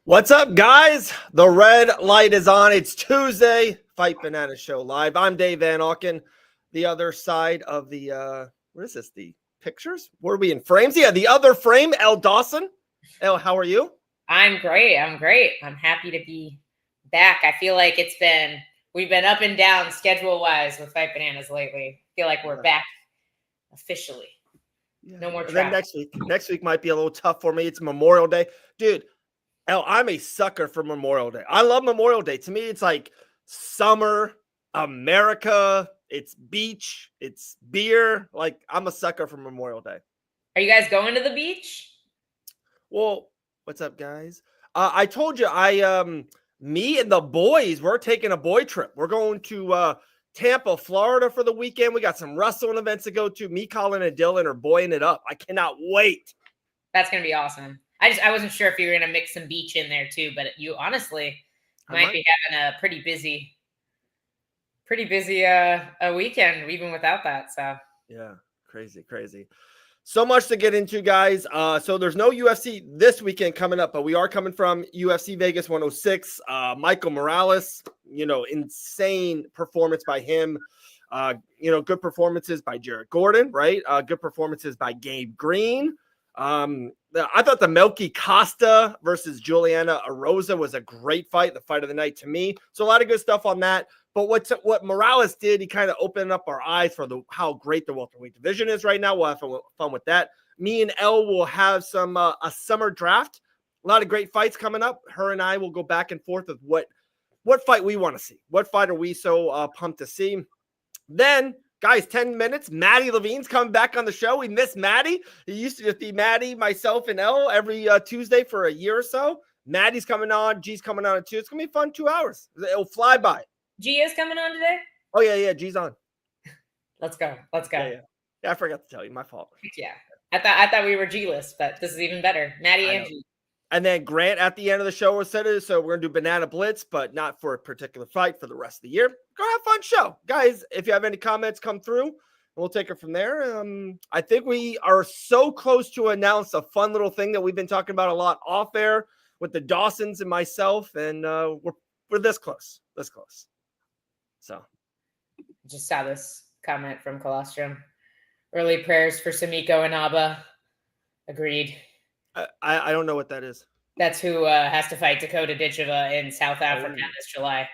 What's up, guys? The red light is on. It's Tuesday. Fight Banana Show live. I'm Dave Van Auken. The other side of the what is this? The pictures? Were we in frames? Yeah, the other frame. Elle Dawson. Elle, how are you? I'm great. I'm happy to be back. I feel like we've been up and down schedule wise with Fight Bananas lately. I feel like we're back officially. Yeah. No more And travel. then next week might be a little tough for me. It's Memorial Day, dude. Elle, I'm a sucker for Memorial Day. I love Memorial Day. To me, it's like summer, America. It's beach. It's beer. Like, I'm a sucker for Memorial Day. Are you guys going to the beach? Well, what's up, guys? I told you me and the boys, we're taking a boy trip. We're going to Tampa, Florida for the weekend. We got some wrestling events to go to. Me, Colin, and Dylan are boying it up. I cannot wait. That's gonna be awesome. I wasn't sure if you were gonna mix some beach in there too, but you honestly might be having a pretty busy a weekend even without that. So yeah, crazy. So much to get into, guys. So there's no UFC this weekend coming up, but we are coming from UFC Vegas 106. Michael Morales, insane performance by him. Good performances by Jared Gordon, right? Good performances by Gabe Green. I thought the Melky Costa versus Juliana Arosa was a great fight, the fight of the night to me. So a lot of good stuff on that. But what Morales did, he kind of opened up our eyes for how great the welterweight division is right now. We'll have fun with that. Me and Elle will have some a summer draft. A lot of great fights coming up. Her and I will go back and forth with what fight we want to see. What fight are we so pumped to see? Then, guys, 10 minutes. Maddie Levine's coming back on the show. We miss Maddie. It used to just be Maddie, myself, and Elle every Tuesday for a year or so. Maddie's coming on. G's coming on too. It's going to be fun 2 hours. It'll fly by. G is coming on today? Oh, yeah. G's on. Let's go. Yeah, I forgot to tell you. My fault. Yeah. I thought we were G-list, but this is even better. Maddie and G. And then Grant at the end of the show will set it. So we're going to do Banana Blitz, but not for a particular fight for the rest of the year. Go have a fun show. Guys, if you have any comments, come through. We'll take it from there. I think we are so close to announce a fun little thing that we've been talking about a lot off air with the Dawsons and myself. And we're this close. This close. So. Just saw this comment from Colostrum. Early prayers for Samiko and Abba. Agreed. I don't know what that is. That's who has to fight Dakota Ditcheva in South Africa this July.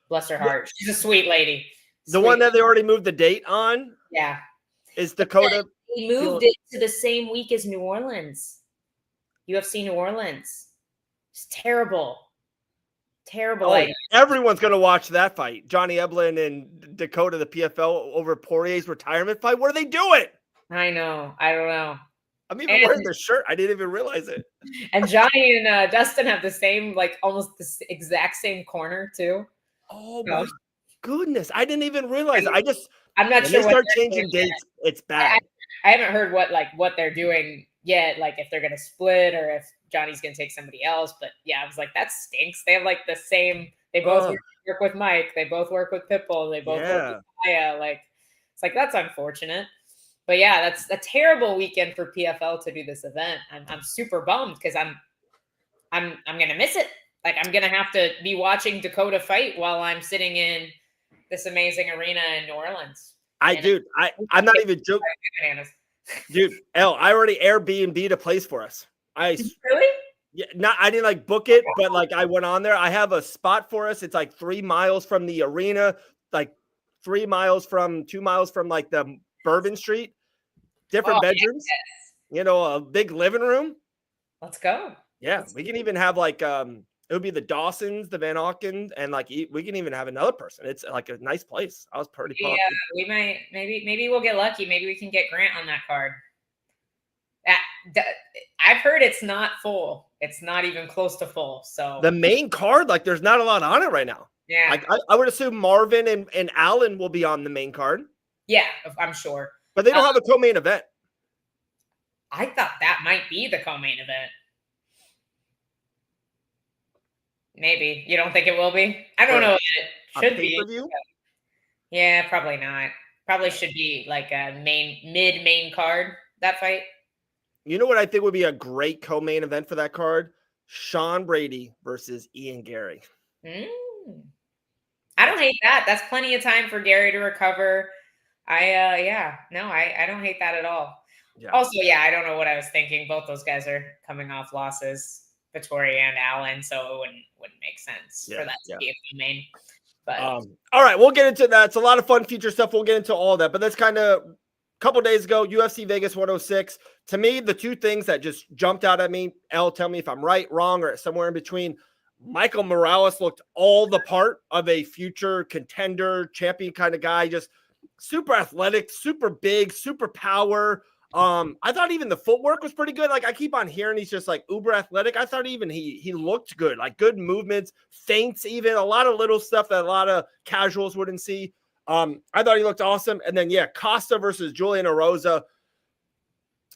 Bless her heart. She's a sweet lady. The one that they already moved the date on? Yeah. Is Dakota. He moved it to the same week as New Orleans. UFC New Orleans. It's terrible. Terrible. Oh, everyone's going to watch that fight. Johnny Eblin and Dakota, the PFL, over Poirier's retirement fight. What are they doing? I know. I don't know. I'm even wearing the shirt. I didn't even realize it. And Johnny and Dustin have the same, almost the exact same corner too. Oh my goodness! I didn't even realize. I'm not sure. They start changing dates. It's bad. I haven't heard what they're doing yet. Like if they're gonna split or if Johnny's gonna take somebody else. But yeah, I was like, that stinks. They have the same. They both work with Mike. They both work with Pitbull. They both work with Maya. It's that's unfortunate. But yeah, that's a terrible weekend for PFL to do this event. I'm super bummed because I'm gonna miss it. I'm gonna have to be watching Dakota fight while I'm sitting in this amazing arena in New Orleans. I'm not even joking. Dude, Elle, I already Airbnb'd a place for us. Really? Yeah, I didn't book it, but I went on there. I have a spot for us. It's 3 miles from the arena, 2 miles from the Bourbon Street. Different bedrooms, a big living room. Let's go. Yeah, we can even have it would be the Dawsons, the Van Auken, and we can even have another person. It's a nice place. I was pretty pumped. Yeah, we might maybe we'll get lucky. Maybe we can get Grant on that card. I've heard it's not full. It's not even close to full. So the main card, there's not a lot on it right now. Yeah, I would assume Marvin and Allen will be on the main card. Yeah, I'm sure. But they don't have a co-main event. I thought that might be the co-main event. Maybe. You don't think it will be? I don't know if it should be. Yeah, probably not. Probably should be a mid-main card, that fight. You know what I think would be a great co-main event for that card? Sean Brady versus Ian Gary. I don't hate that. That's plenty of time for Gary to recover. I don't hate that at all. Yeah. Also, yeah, I don't know what I was thinking. Both those guys are coming off losses, Vettori and Allen, so it wouldn't make sense for that to be a main. But all right, we'll get into that. It's a lot of fun feature stuff. We'll get into all that, but that's kind of a couple days ago, UFC Vegas 106. To me, the two things that just jumped out at me, Elle, tell me if I'm right, wrong, or somewhere in between. Michael Morales looked all the part of a future contender, champion kind of guy, just super athletic, super big, super power. I thought even the footwork was pretty good. Like I keep on hearing he's just like uber athletic. I thought even he looked good, like good movements, feints, even a lot of little stuff that a lot of casuals wouldn't see. I thought he looked awesome. And then Costa versus Julian Erosa.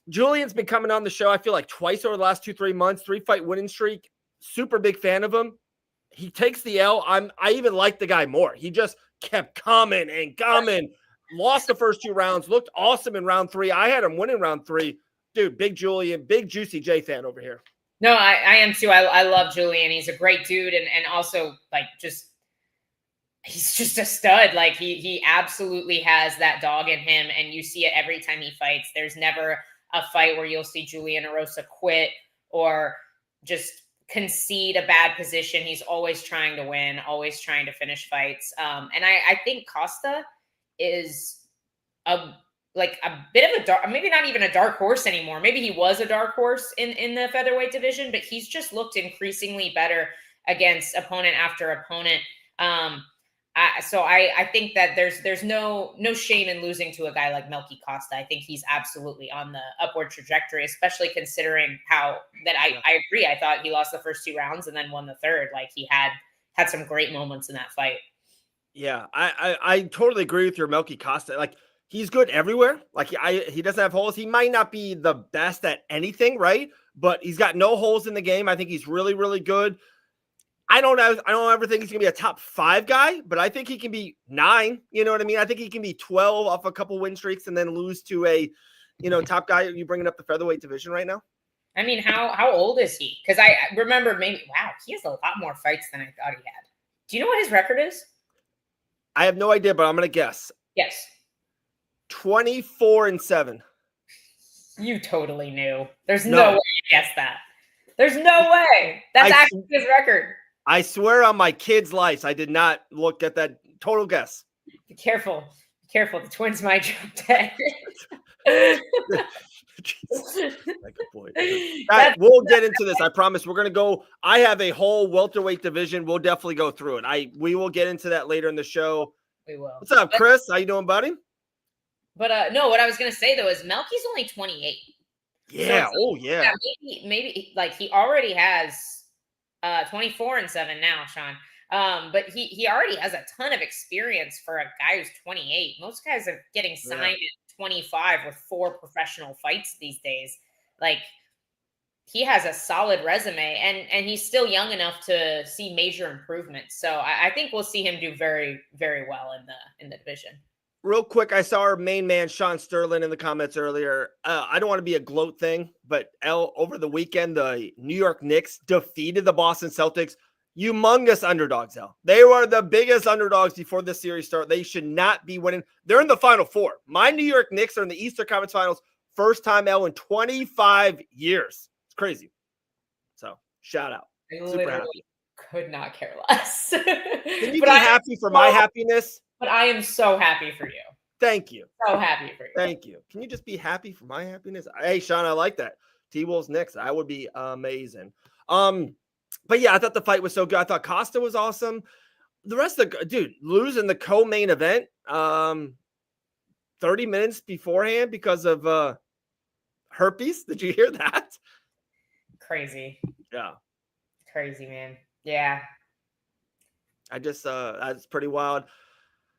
Julian's been coming on the show, I feel like twice over the last 2-3 months, 3-fight winning streak. Super big fan of him. He takes the L. I even like the guy more. He just kept coming and coming. Lost the first 2 rounds. Looked awesome in round 3. I had him winning round 3. Dude, big Julian, big Juicy J fan over here. No, I am too. I love Julian. He's a great dude, and also like he's just a stud. Like he absolutely has that dog in him, and you see it every time he fights. There's never a fight where you'll see Julian Erosa quit or just concede a bad position. He's always trying to win, always trying to finish fights. And I think Costa is a bit of a dark, maybe not even a dark horse anymore. Maybe he was a dark horse in the featherweight division, but he's just looked increasingly better against opponent after opponent. So I think that there's no shame in losing to a guy like Melky Costa. I think he's absolutely on the upward trajectory, especially considering how that I agree. I thought he lost the first 2 rounds and then won the third. Like he had some great moments in that fight. Yeah, I totally agree with your Melky Costa. Like he's good everywhere. Like he doesn't have holes. He might not be the best at anything, right? But he's got no holes in the game. I think he's really, really good. I don't ever think he's gonna be a top 5 guy, but I think he can be 9. You know what I mean? I think he can be 12 off a couple win streaks and then lose to a, top guy. Are you bringing up the featherweight division right now? I mean, how old is he? Because I remember he has a lot more fights than I thought he had. Do you know what his record is? I have no idea, but I'm gonna guess. Yes. 24-7. You totally knew. There's no way you guessed that. There's no way. That's actually his record. I swear on my kids' lives, I did not look at that. Total guess. Be careful. Be careful. The Twins might jump dead. We'll get into this. I promise. We're going to go. I have a whole welterweight division. We'll definitely go through it. We will get into that later in the show. We will. What's up, Chris? How you doing, buddy? But no, what I was going to say, though, is Melky's only 28. Yeah. So maybe like he already has 24-7 now, Sean. But he already has a ton of experience for a guy who's 28. Most guys are getting signed at 25 with 4 professional fights these days. Like he has a solid resume, and he's still young enough to see major improvements. So I think we'll see him do very, very well in the division. Real quick, I saw our main man, Sean Sterling, in the comments earlier. I don't want to be a gloat thing, but over the weekend, the New York Knicks defeated the Boston Celtics. Humongous underdogs, Elle. They were the biggest underdogs before this series started. They should not be winning. They're in the Final Four. My New York Knicks are in the Eastern Conference Finals. First time, Elle, in 25 years. It's crazy. So, shout out. Super happy. Could not care less. Can you be happy for my happiness? But I am so happy for you. Thank you. So happy for you. Thank you. Can you just be happy for my happiness? Hey, Sean, I like that. T-Wolves Knicks. That would be amazing. But yeah, I thought the fight was so good. I thought Costa was awesome. The rest of losing the co-main event 30 minutes beforehand because of herpes. Did you hear that? Crazy. Yeah. Crazy, man. Yeah. I just that's pretty wild.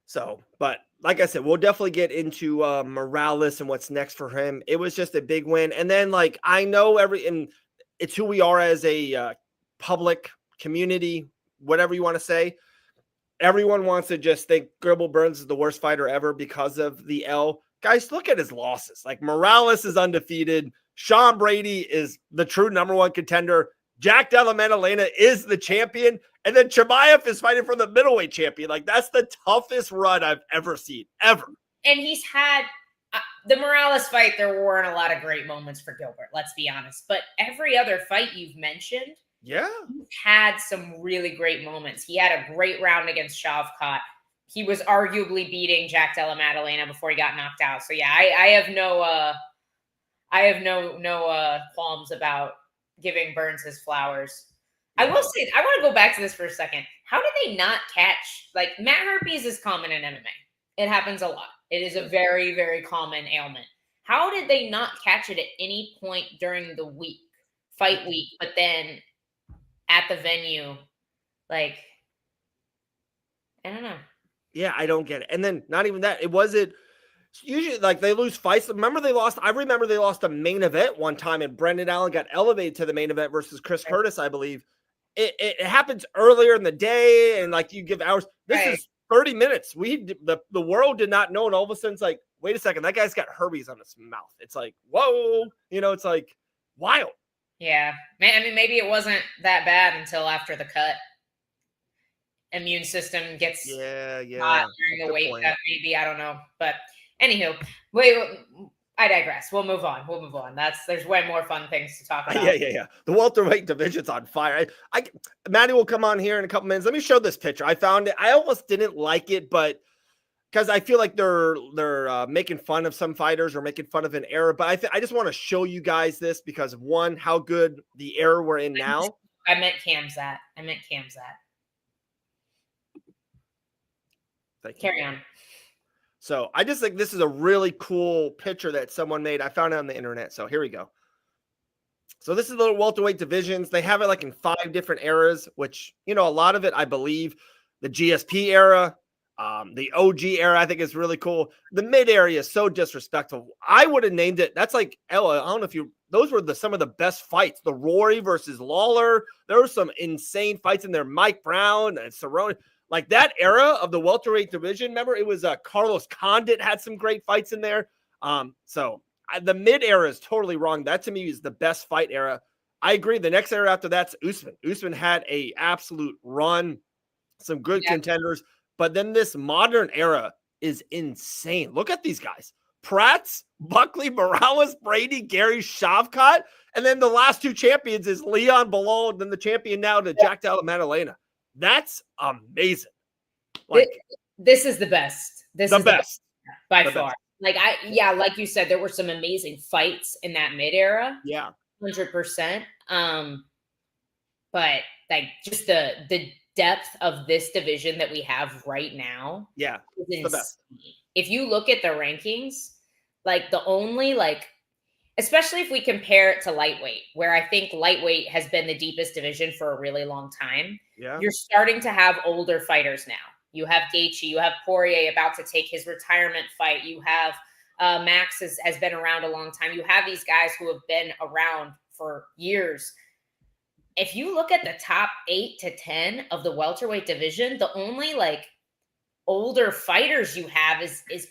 So, but like I said, we'll definitely get into Morales and what's next for him. It was just a big win. And then, like, I know and it's who we are as a public community, whatever you want to say. Everyone wants to just think Gribble Burns is the worst fighter ever because of the L. Guys, look at his losses. Like, Morales is undefeated. Sean Brady is the true #1 contender. Jack Della Maddalena is the champion, and then Chimaev is fighting for the middleweight champion. Like, that's the toughest run I've ever seen, ever. And he's had the Morales fight. There weren't a lot of great moments for Gilbert, let's be honest. But every other fight you've mentioned, he's had some really great moments. He had a great round against Shavkat. He was arguably beating Jack Della Maddalena before he got knocked out. So yeah, I have no qualms about giving Burns his flowers. I will say, I want to go back to this for a second. How did they not catch, like, Matt herpes is common in MMA. It happens a lot. It is a very, very common ailment. How did they not catch it at any point during the fight week, but then at the venue, like, I don't know. Yeah, I don't get it. And then not even that. It wasn't usually like they lose fights. I remember they lost a main event one time, and Brendan Allen got elevated to the main event versus Chris Curtis, I believe. It happens earlier in the day, and like you give hours. This is 30 minutes. The world did not know, and all of a sudden it's like, wait a second, that guy's got herpes on his mouth. It's like, whoa, it's like wild. Yeah, I mean, maybe it wasn't that bad until after the cut. Immune system gets hot during the weight cut, maybe, I don't know. But anywho, I digress. We'll move on. There's way more fun things to talk about. Yeah. The welterweight division's on fire. Maddie will come on here in a couple minutes. Let me show this picture. I found it. I almost didn't like it, but because I feel like they're making fun of some fighters or making fun of an era. But I just want to show you guys this because of, one, how good the era we're in now. I meant Camzat. Carry on. So I just think this is a really cool picture that someone made. I found it on the internet. So here we go. So this is the welterweight divisions. They have it like in 5 different eras, which, a lot of it, I believe, the GSP era, the OG era, I think is really cool. The mid area is so disrespectful. I would have named it. That's like, Ella, I don't know if those were some of the best fights. The Rory versus Lawler. There were some insane fights in there. Mike Brown and Cerrone. Like that era of the welterweight division, remember it was Carlos Condit had some great fights in there. So the mid era is totally wrong. That to me is the best fight era. I agree. The next era after that's Usman. Usman had a absolute run, some good contenders, but then this modern era is insane. Look at these guys: Prats, Buckley, Morales, Brady, Gary, Shavkat, and then the last 2 champions is Leon Bilal, and then the champion now to Jack Della Maddalena. That's amazing. Like, this is the best. This is the best by far. Best. Like you said, there were some amazing fights in that mid era. Yeah, 100%. But like just the depth of this division that we have right now. Yeah, is the best. If you look at the rankings, like the only especially if we compare it to lightweight, where I think lightweight has been the deepest division for a really long time. Yeah. You're starting to have older fighters now. You have Gaethje, you have Poirier about to take his retirement fight. You have Max has been around a long time. You have these guys who have been around for years. If you look at the top 8 to 10 of the welterweight division, the only older fighters you have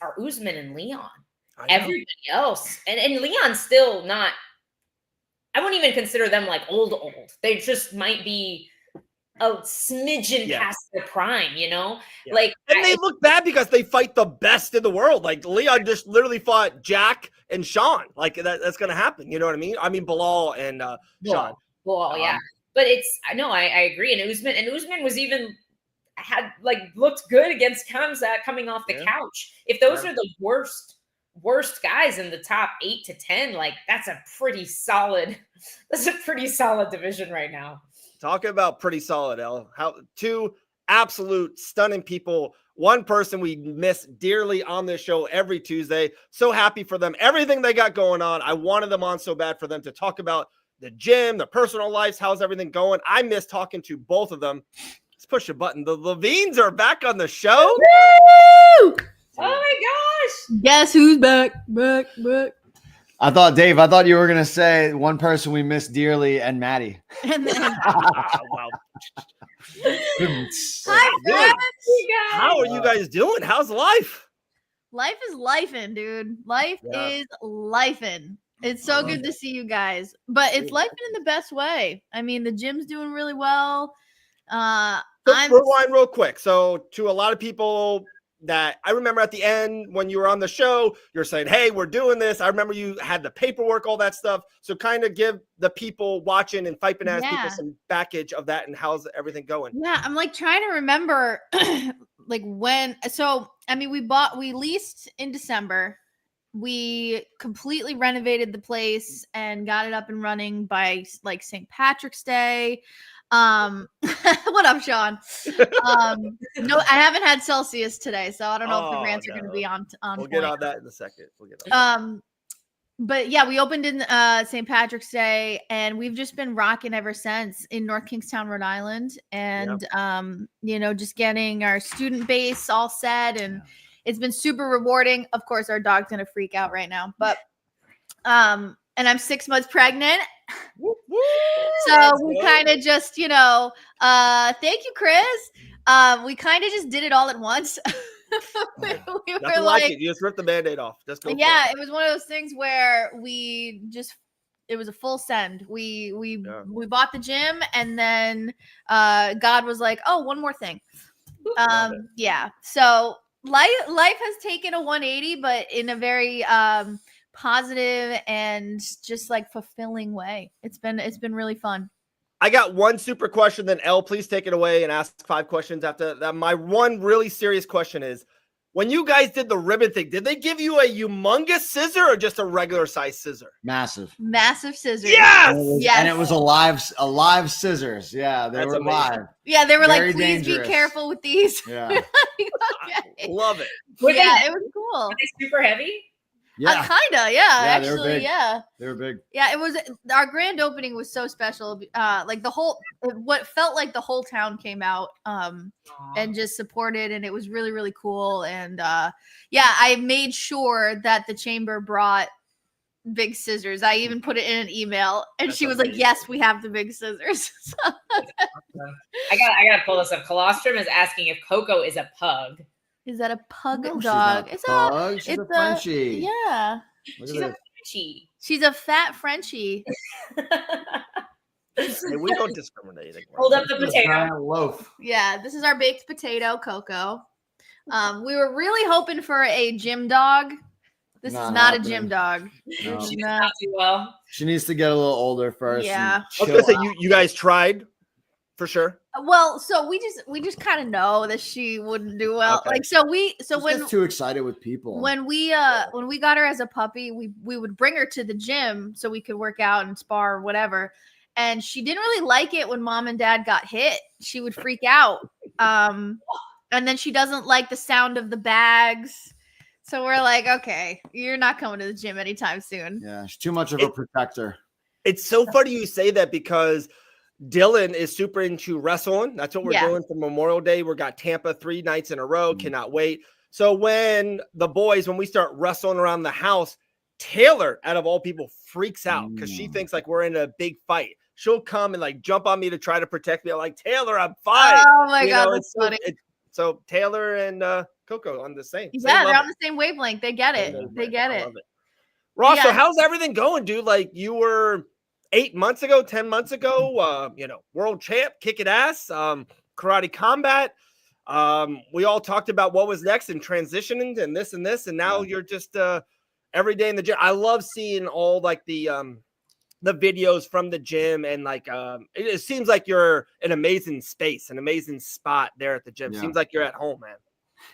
are Usman and Leon. Everybody else, and Leon's still not, I wouldn't even consider them old. They just might be a smidgen past their prime, Yeah. And they look bad because they fight the best in the world. Like Leon just literally fought Jack and Sean. Like that's going to happen. You know what I mean? I mean, Bilal and Sean. Bilal, yeah. But I agree. And Usman was even looked good against Khamzat coming off the couch. If those are the worst guys in the top 8 to 10, that's a pretty solid division right now. Talking about pretty solid, El. How 2 absolute stunning people. One person we miss dearly on this show every Tuesday. So happy for them. Everything they got going on. I wanted them on so bad for them to talk about the gym, the personal lives. How's everything going? I miss talking to both of them. Let's push a button. The Levines are back on the show. Woo! Oh my gosh. Guess who's back? I thought you were going to say one person we miss dearly and Maddie. And then, wow. hi, friends. How are you guys doing? How's life? Life is lifing, dude. Life is lifing. It's so good to see you guys. But it's life in the best way. I mean, the gym's doing really well. So rewind real quick. So to a lot of people that I remember at the end when you were on the show, you're saying, hey, we're doing this. I remember you had the paperwork, all that stuff. So kind of give the people watching and Fight Bananas people some backage of that and how's everything going? Yeah, I'm like trying to remember like when. So, I mean, we leased in December. We completely renovated the place and got it up and running by like St. Patrick's Day. What up, Sean? No, I haven't had Celsius today, so I don't know if the rants are going to be on. We'll get on that in a second. But yeah, we opened in St. Patrick's Day, and we've just been rocking ever since in North Kingstown, Rhode Island, and you know, just getting our student base all set, and it's been super rewarding. Of course, our dog's gonna freak out right now, but and I'm 6 months pregnant. So we kind of just, you know, thank you, Chris. We kind of just did it all at once. we were like you just ripped the Band-Aid off. Just go. Yeah, it was one of those things where it was a full send. We bought the gym, and then God was like, oh, one more thing. Yeah. So life has taken a 180, but in a very positive and just like fulfilling way. It's been really fun. I got one super question, then Elle, please take it away and ask 5 questions after that. My one really serious question is, when you guys did the ribbon thing, did they give you a humongous scissor or just a regular size scissor? Massive scissors. Yes. And it was a live scissors. Yeah, they were live. Yeah, they were Very like, please dangerous. be careful with these. Yeah. Okay. Love it. It was cool. Were they super heavy? Yeah. Kinda, actually, they were big. Yeah, it was. Our grand opening was so special. Like what felt like the whole town came out and just supported, and it was really, really cool. And I made sure that the chamber brought big scissors. I even put it in an email, and she was like, "Yes, we have the big scissors." I gotta pull this up. Colostrum is asking if Coco is a pug. Is that a pug No, dog? She's a Frenchie. Yeah. She's a Frenchie. She's a fat Frenchie. Hey, we don't discriminate anymore. Hold up the potato. Loaf. Yeah, this is our baked potato, Coco. We were really hoping for a gym dog. This is not a gym dog. No. She does not do well. She needs to get a little older first. Yeah. I was gonna say you guys tried for sure. Well, so we just kind of know that she wouldn't do well. Okay. Like so when gets too excited with people. When we got her as a puppy, we would bring her to the gym so we could work out and spar or whatever. And she didn't really like it when mom and dad got hit. She would freak out. And then she doesn't like the sound of the bags. So we're like, okay, you're not coming to the gym anytime soon. Yeah, she's too much of a protector. It's so funny you say that because Dylan is super into wrestling. That's what we're doing for Memorial Day. We got Tampa 3 nights in a row. Cannot wait. So when we start wrestling around the house, Taylor, out of all people, freaks out because she thinks like we're in a big fight. She'll come and like jump on me to try to protect me. I'm like, Taylor, I'm fine. Oh my God, that's funny. So Taylor and Coco on the same. Yeah, they're on the same wavelength. They get it. They get it. Ross, so how's everything going, dude? Like you were 8 months ago, 10 months ago, world champ, kicking ass, karate combat. We all talked about what was next and transitioning and this, and now you're just every day in the gym. I love seeing all like the videos from the gym and like it seems like you're an amazing space, an amazing spot there at the gym. Seems like you're at home, man.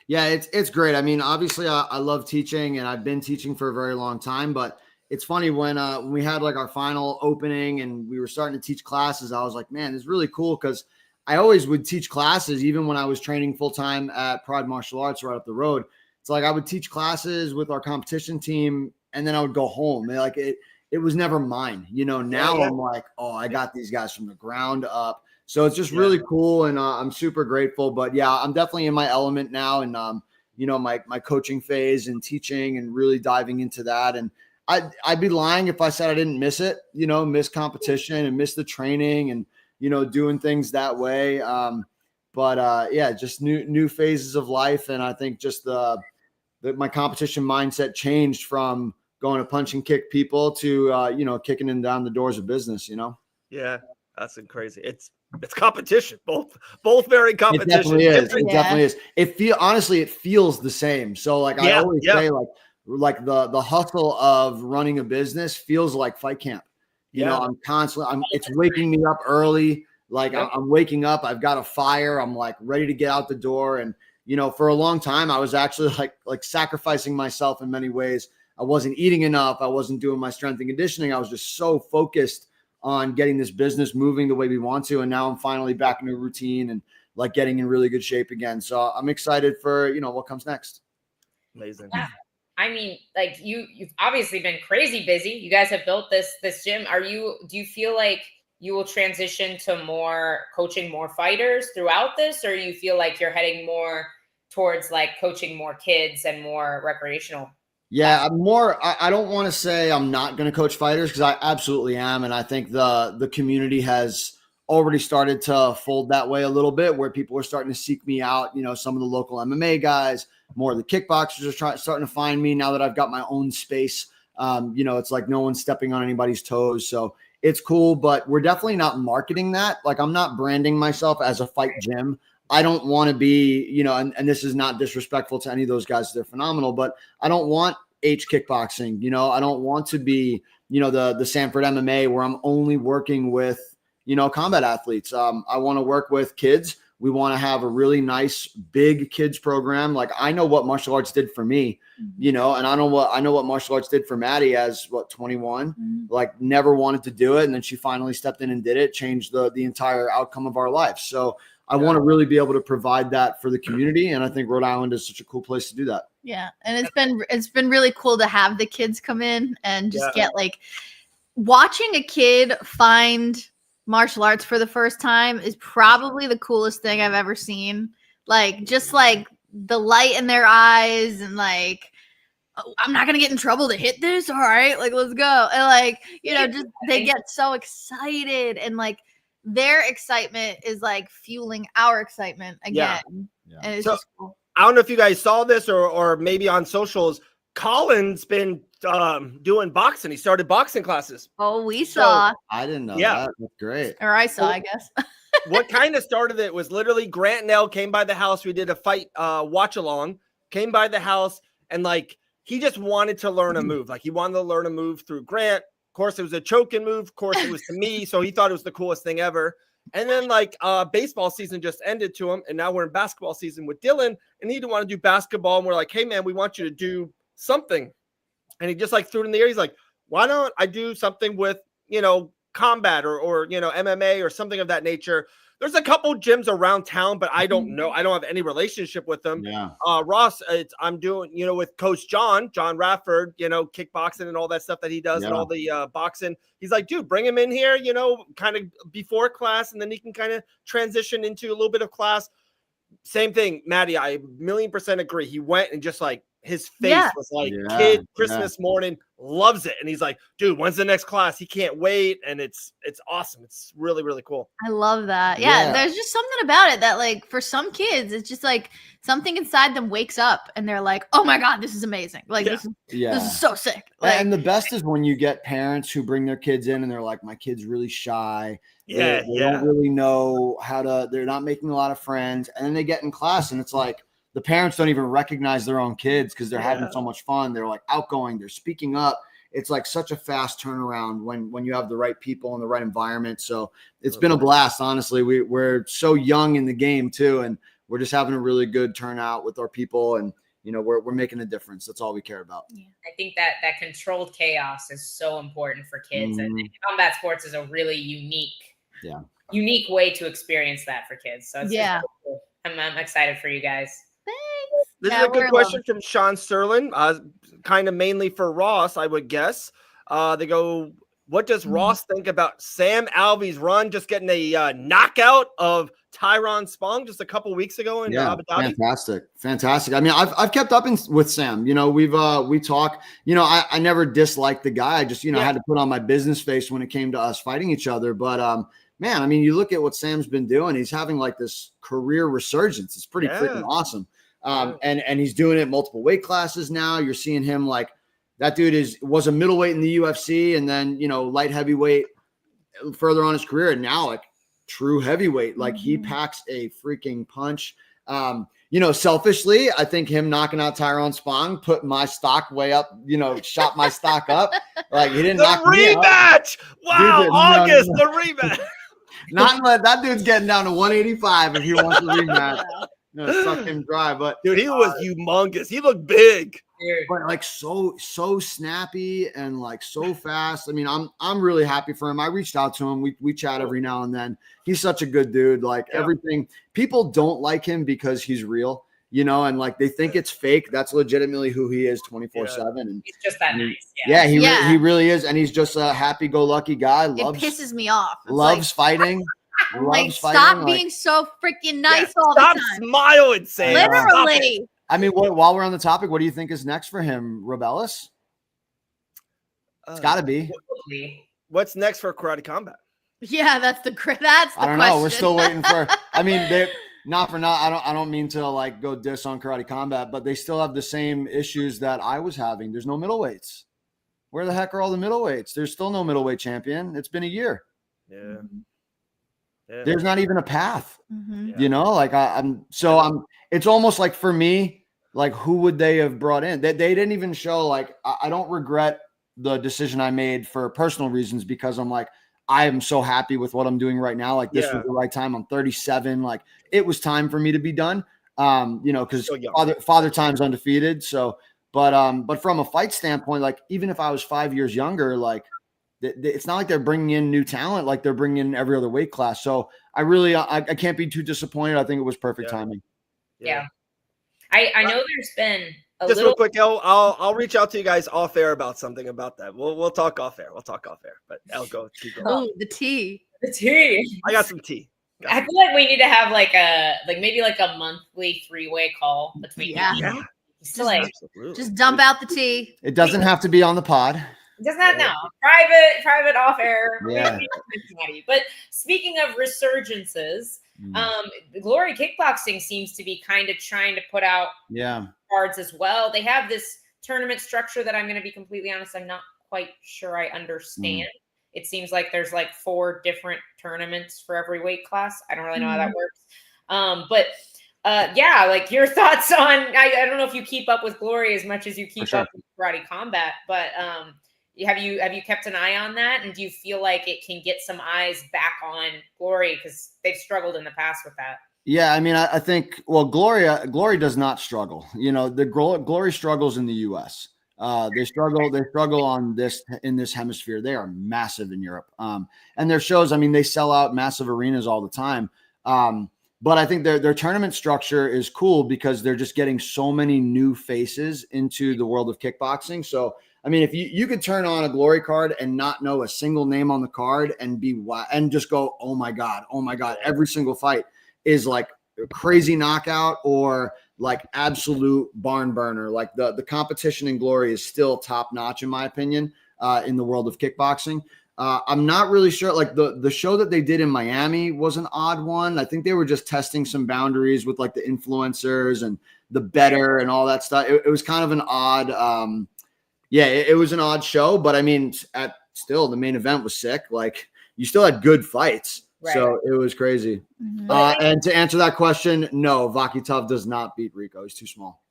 Yeah, it's great. I mean, obviously I love teaching and I've been teaching for a very long time, but it's funny when we had like our final opening and we were starting to teach classes, I was like, man, it's really cool because I always would teach classes even when I was training full-time at Pride Martial Arts right up the road. It's like I would teach classes with our competition team and then I would go home. And like it was never mine. Now I'm like, oh, I got these guys from the ground up. So it's just really cool and I'm super grateful. But yeah, I'm definitely in my element now and my coaching phase and teaching and really diving into that. And I'd be lying if I said I didn't miss it, miss competition and miss the training and, doing things that way. Just new phases of life. And I think just my competition mindset changed from going to punch and kick people to, kicking them down the doors of business, Yeah, that's crazy. It's competition. Both very competition. It definitely is. It Yeah. definitely is. Honestly, it feels the same. So I always say like the hustle of running a business feels like fight camp. I'm constantly, it's waking me up early. Like I'm waking up, I've got a fire. I'm like ready to get out the door. And, for a long time, I was actually like sacrificing myself in many ways. I wasn't eating enough. I wasn't doing my strength and conditioning. I was just so focused on getting this business moving the way we want to. And now I'm finally back in a routine and like getting in really good shape again. So I'm excited for, what comes next. Amazing. Yeah. I mean, like you've obviously been crazy busy. You guys have built this gym. Do you feel like you will transition to more coaching more fighters throughout this, or you feel like you're heading more towards like coaching more kids and more recreational? Yeah, I don't want to say I'm not going to coach fighters, because I absolutely am. And I think the community has already started to fold that way a little bit, where people are starting to seek me out. Some of the local MMA guys, more of the kickboxers are starting to find me now that I've got my own space. It's like no one's stepping on anybody's toes. So it's cool, but we're definitely not marketing that. Like I'm not branding myself as a fight gym. I don't want to be, and this is not disrespectful to any of those guys. They're phenomenal, but I don't want H kickboxing. I don't want to be, the Sanford MMA where I'm only working with, combat athletes. I want to work with kids. We want to have a really nice, big kids program. Like I know what martial arts did for me, and I know what martial arts did for Maddie as 21, like never wanted to do it. And then she finally stepped in and did it, changed the entire outcome of our life. So I want to really be able to provide that for the community. And I think Rhode Island is such a cool place to do that. Yeah. And it's been really cool to have the kids come in and just get like watching a kid find martial arts for the first time is probably the coolest thing I've ever seen. Like just like the light in their eyes and like, oh, I'm not gonna get in trouble to hit this. All right, like let's go. And like, just they get so excited, and like their excitement is like fueling our excitement again. Yeah. And it's just cool. I don't know if you guys saw this or maybe on socials. Colin's been doing boxing. He started boxing classes. Oh, we saw. I didn't know that. That's great. Or I saw, I guess. What kind of started it was literally Grant and Elle came by the house. We did a fight watch along, came by the house, and like he just wanted to learn a move. Like he wanted to learn a move through Grant. Of course, it was a choking move. Of course, it was to me. So he thought it was the coolest thing ever. And then like baseball season just ended to him. And now we're in basketball season with Dylan. And he didn't want to do basketball. And we're like, hey, man, we want you to do something. And he just like threw it in the air. He's like, why don't I do something with, combat or MMA or something of that nature. There's a couple gyms around town, but I don't know. I don't have any relationship with them. Yeah. Ross, I'm doing, with Coach John Rafford, kickboxing and all that stuff that he does and all the boxing. He's like, dude, bring him in here, kind of before class, and then he can kind of transition into a little bit of class. Same thing, Maddie. I 1,000,000% agree. He went and just like his face was like kid Christmas morning, loves it. And he's like, dude, when's the next class? He can't wait. And it's awesome. It's really, really cool. I love that. Yeah. There's just something about it that like for some kids, it's just like something inside them wakes up and they're like, oh my God, this is amazing. Like this is so sick. Like, and the best is when you get parents who bring their kids in and they're like, my kid's really shy. They don't really know they're not making a lot of friends. And then they get in class and it's like, the parents don't even recognize their own kids because they're having so much fun. They're like outgoing. They're speaking up. It's like such a fast turnaround when you have the right people in the right environment. So it's been a blast. Honestly, we're so young in the game too. And we're just having a really good turnout with our people. And, we're making a difference. That's all we care about. Yeah. I think that controlled chaos is so important for kids. And combat sports is a really unique way to experience that for kids. So it's really cool. I'm excited for you guys. Thanks. This is a good question from Sean Sterling, kind of mainly for Ross, I would guess. They go, what does Ross think about Sam Alvey's run, just getting a knockout of Tyron Spong just a couple weeks ago in Abu Dhabi? Fantastic. I mean, I've kept up with Sam. We talk. I never disliked the guy. I just had to put on my business face when it came to us fighting each other. But man, I mean, you look at what Sam's been doing. He's having like this career resurgence. It's pretty freaking awesome. And he's doing it multiple weight classes now. You're seeing him like that dude was a middleweight in the UFC, and then, you know, light heavyweight further on his career, and now like true heavyweight. Like he packs a freaking punch. You know, selfishly, I think him knocking out Tyrone Spong put my stock way up, you know, shot my stock up. Like he didn't knock me out. Rematch. Wow, Dude, August, no. the rematch. Not let that dude's getting down to 185 if he wants to rematch. You know, suck him dry. But Dude, he was humongous. He looked big. but like so snappy and like so fast. I mean, I'm really happy for him. I reached out to him. We chat every now and then. He's such a good dude. Like everything. People don't like him because he's real, you know, and like they think it's fake. That's legitimately who he is 24/7. And he's just that nice. he really is. And he's just a happy-go-lucky guy. It pisses me off. It's Loves fighting. I'm like, stop being so freaking nice all the Stop time. smiling, Sam. Literally. I mean, while we're on the topic, what do you think is next for him, Robellis? It's got to be. What's next for Karate Combat? Yeah, that's the question. I don't know. We're still waiting for. I mean, I don't mean to like go diss on Karate Combat, but they still have the same issues that I was having. There's no middleweights. Where the heck are all the middleweights? There's still no middleweight champion. It's been a year. Yeah. There's not even a path. You know, like it's almost like for me, like who would they have brought in? They didn't even show. Like I don't regret the decision I made for personal reasons, because I'm like, I am so happy with what I'm doing right now. Like this was the right time. I'm 37. Like it was time for me to be done. You know, because father time's undefeated. So, but from a fight standpoint, like even if I was 5 years younger, like it's not like they're bringing in new talent, like they're bringing in every other weight class. So I can't be too disappointed. I think it was perfect timing. Yeah. I know there's been just real quick, I'll reach out to you guys off air about something about that. We'll talk off air. But I'll keep going. Oh, the tea. I got some tea. I feel like we need to have maybe a monthly 3-way call between you. Just dump out the tea. It doesn't have to be on the pod. It doesn't have private off air. Yeah. But speaking of resurgences, Glory Kickboxing seems to be kind of trying to put out cards as well. They have this tournament structure that I'm going to be completely honest, I'm not quite sure I understand. It seems like there's like 4 different tournaments for every weight class. I don't really know how that works. But like your thoughts on, I don't know if you keep up with Glory as much as you keep up with Karate Combat, but have you kept an eye on that? And do you feel like it can get some eyes back on Glory? Because they've struggled in the past with that. Yeah, I mean, I think, well, Glory does not struggle. You know, the Glory struggles in the US. They struggle on in this hemisphere. They are massive in Europe. And their shows, I mean, they sell out massive arenas all the time. But I think their tournament structure is cool because they're just getting so many new faces into the world of kickboxing. So, I mean, if you could turn on a Glory card and not know a single name on the card and just go, oh my God, every single fight is like a crazy knockout or like absolute barn burner. Like the competition in Glory is still top notch, in my opinion, in the world of kickboxing. I'm not really sure. Like the show that they did in Miami was an odd one. I think they were just testing some boundaries with like the influencers and the bettor and all that stuff. It was kind of an odd, it was an odd show, but I mean, the main event was sick. Like you still had good fights. Right. So it was crazy. And to answer that question, no, Vakitov does not beat Rico. He's too small.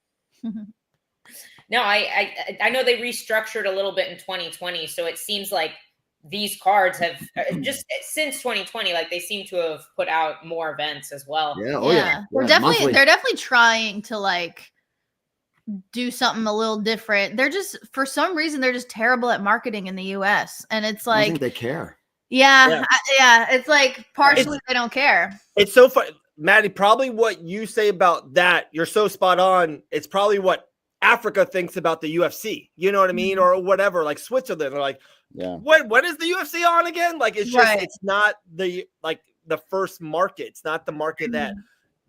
No, I know they restructured a little bit in 2020. So it seems like these cards have just since 2020, like they seem to have put out more events as well. Yeah. They're definitely trying to like do something a little different. They're just, for some reason, they're just terrible at marketing in the US. And it's like, I think they care. Yeah. It's like partially they don't care. It's so fun, Maddie. Probably what you say about that, you're so spot on. It's probably what Africa thinks about the UFC. You know what I mean, or whatever. Like Switzerland, or like, when is the UFC on again? Like it's just it's not the first market. It's not the market that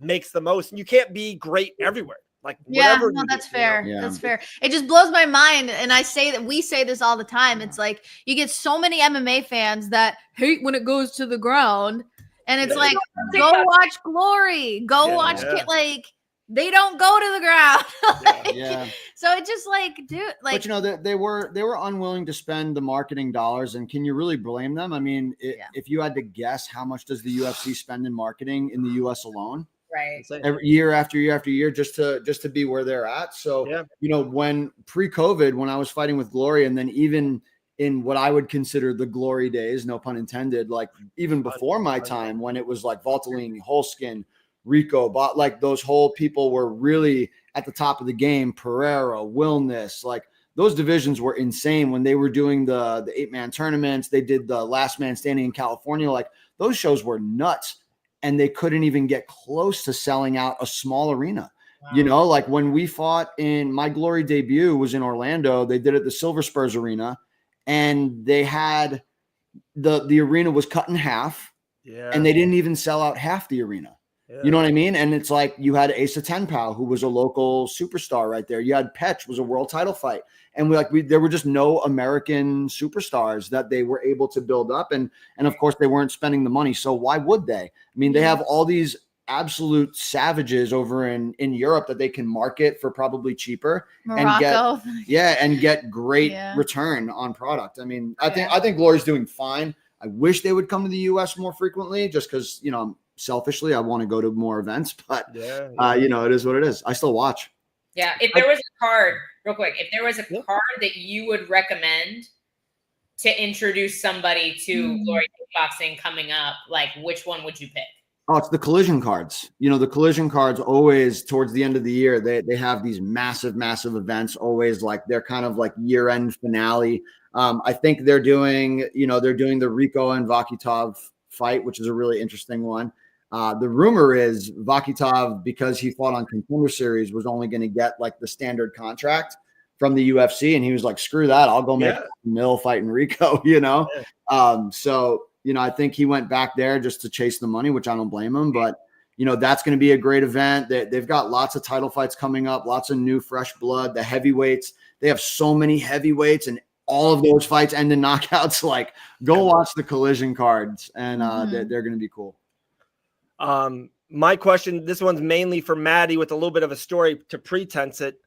makes the most. And you can't be great everywhere. Like that's fair. You know? That's fair. It just blows my mind, and we say this all the time. It's like you get so many MMA fans that hate when it goes to the ground, and it's like go watch Glory, watch like they don't go to the ground. So it just like, dude, like, but you know, they were unwilling to spend the marketing dollars, and can you really blame them? I mean, if you had to guess, how much does the UFC spend in marketing in the US alone? Right. Every year after year after year, just to be where they're at. So, you know, when pre-COVID, when I was fighting with Glory, and then even in what I would consider the glory days, no pun intended, like even before my time, when it was like Valtellini, Holskin, Rico, but like those whole people were really at the top of the game. Pereira, Wilness, like those divisions were insane when they were doing the 8-man tournaments. They did the last man standing in California. Like those shows were nuts, and they couldn't even get close to selling out a small arena. Wow. You know, like when we fought in my Glory debut was in Orlando, they did it at the Silver Spurs Arena, and they had the arena was cut in half, and they didn't even sell out half the arena. You know what I mean? And it's like you had Asa Tenpao, who was a local superstar right there. You had Petch, was a world title fight. And there were just no American superstars that they were able to build up. And of course, they weren't spending the money. So why would they? I mean, they have all these absolute savages over in Europe that they can market for probably cheaper. Morocco. And get great return on product. I mean, I think Glory's doing fine. I wish they would come to the US more frequently, just because, you know, selfishly, I want to go to more events, but you know, it is what it is. I still watch. Yeah. If there was a card, real quick, if there was a card that you would recommend to introduce somebody to Glory Kickboxing coming up, like which one would you pick? Oh, it's the collision cards. You know, the collision cards always towards the end of the year, they have these massive events, always like they're kind of like year-end finale. I think they're doing the Rico and Vakitov fight, which is a really interesting one. The rumor is Vakitov, because he fought on Contender Series, was only going to get like the standard contract from the UFC, and he was like, "Screw that! I'll go make a mill fighting Rico." You know, so you know, I think he went back there just to chase the money, which I don't blame him. But you know, that's going to be a great event. They've got lots of title fights coming up, lots of new fresh blood. The heavyweights, they have so many heavyweights, and all of those fights end in knockouts. Like, go watch the collision cards, and they're going to be cool. My question, this one's mainly for Maddie with a little bit of a story to pretense it.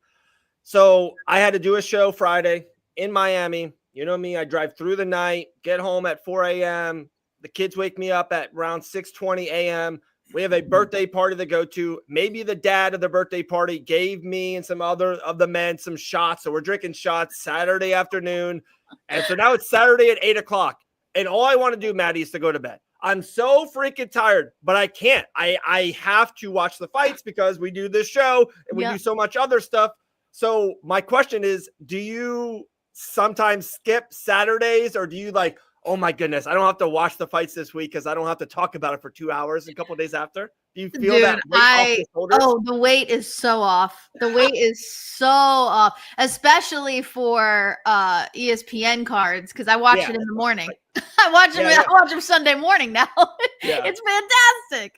So I had to do a show Friday in Miami. You know me, I drive through the night, get home at 4 a.m. The kids wake me up at around 6:20 a.m. We have a birthday party to go to. Maybe the dad of the birthday party gave me and some other of the men some shots. So we're drinking shots Saturday afternoon. And so now it's Saturday at 8 o'clock. And all I want to do, Maddie, is to go to bed. I'm so freaking tired, but I can't. I have to watch the fights because we do this show and we do so much other stuff. So my question is, do you sometimes skip Saturdays, or do you like, oh my goodness, I don't have to watch the fights this week because I don't have to talk about it for 2 hours a couple of days after? Do you feel that weight off your shoulders? Oh, the weight is so off. The weight is so off, especially for ESPN cards, because I watch it in the morning. I watch them Sunday morning now. It's fantastic.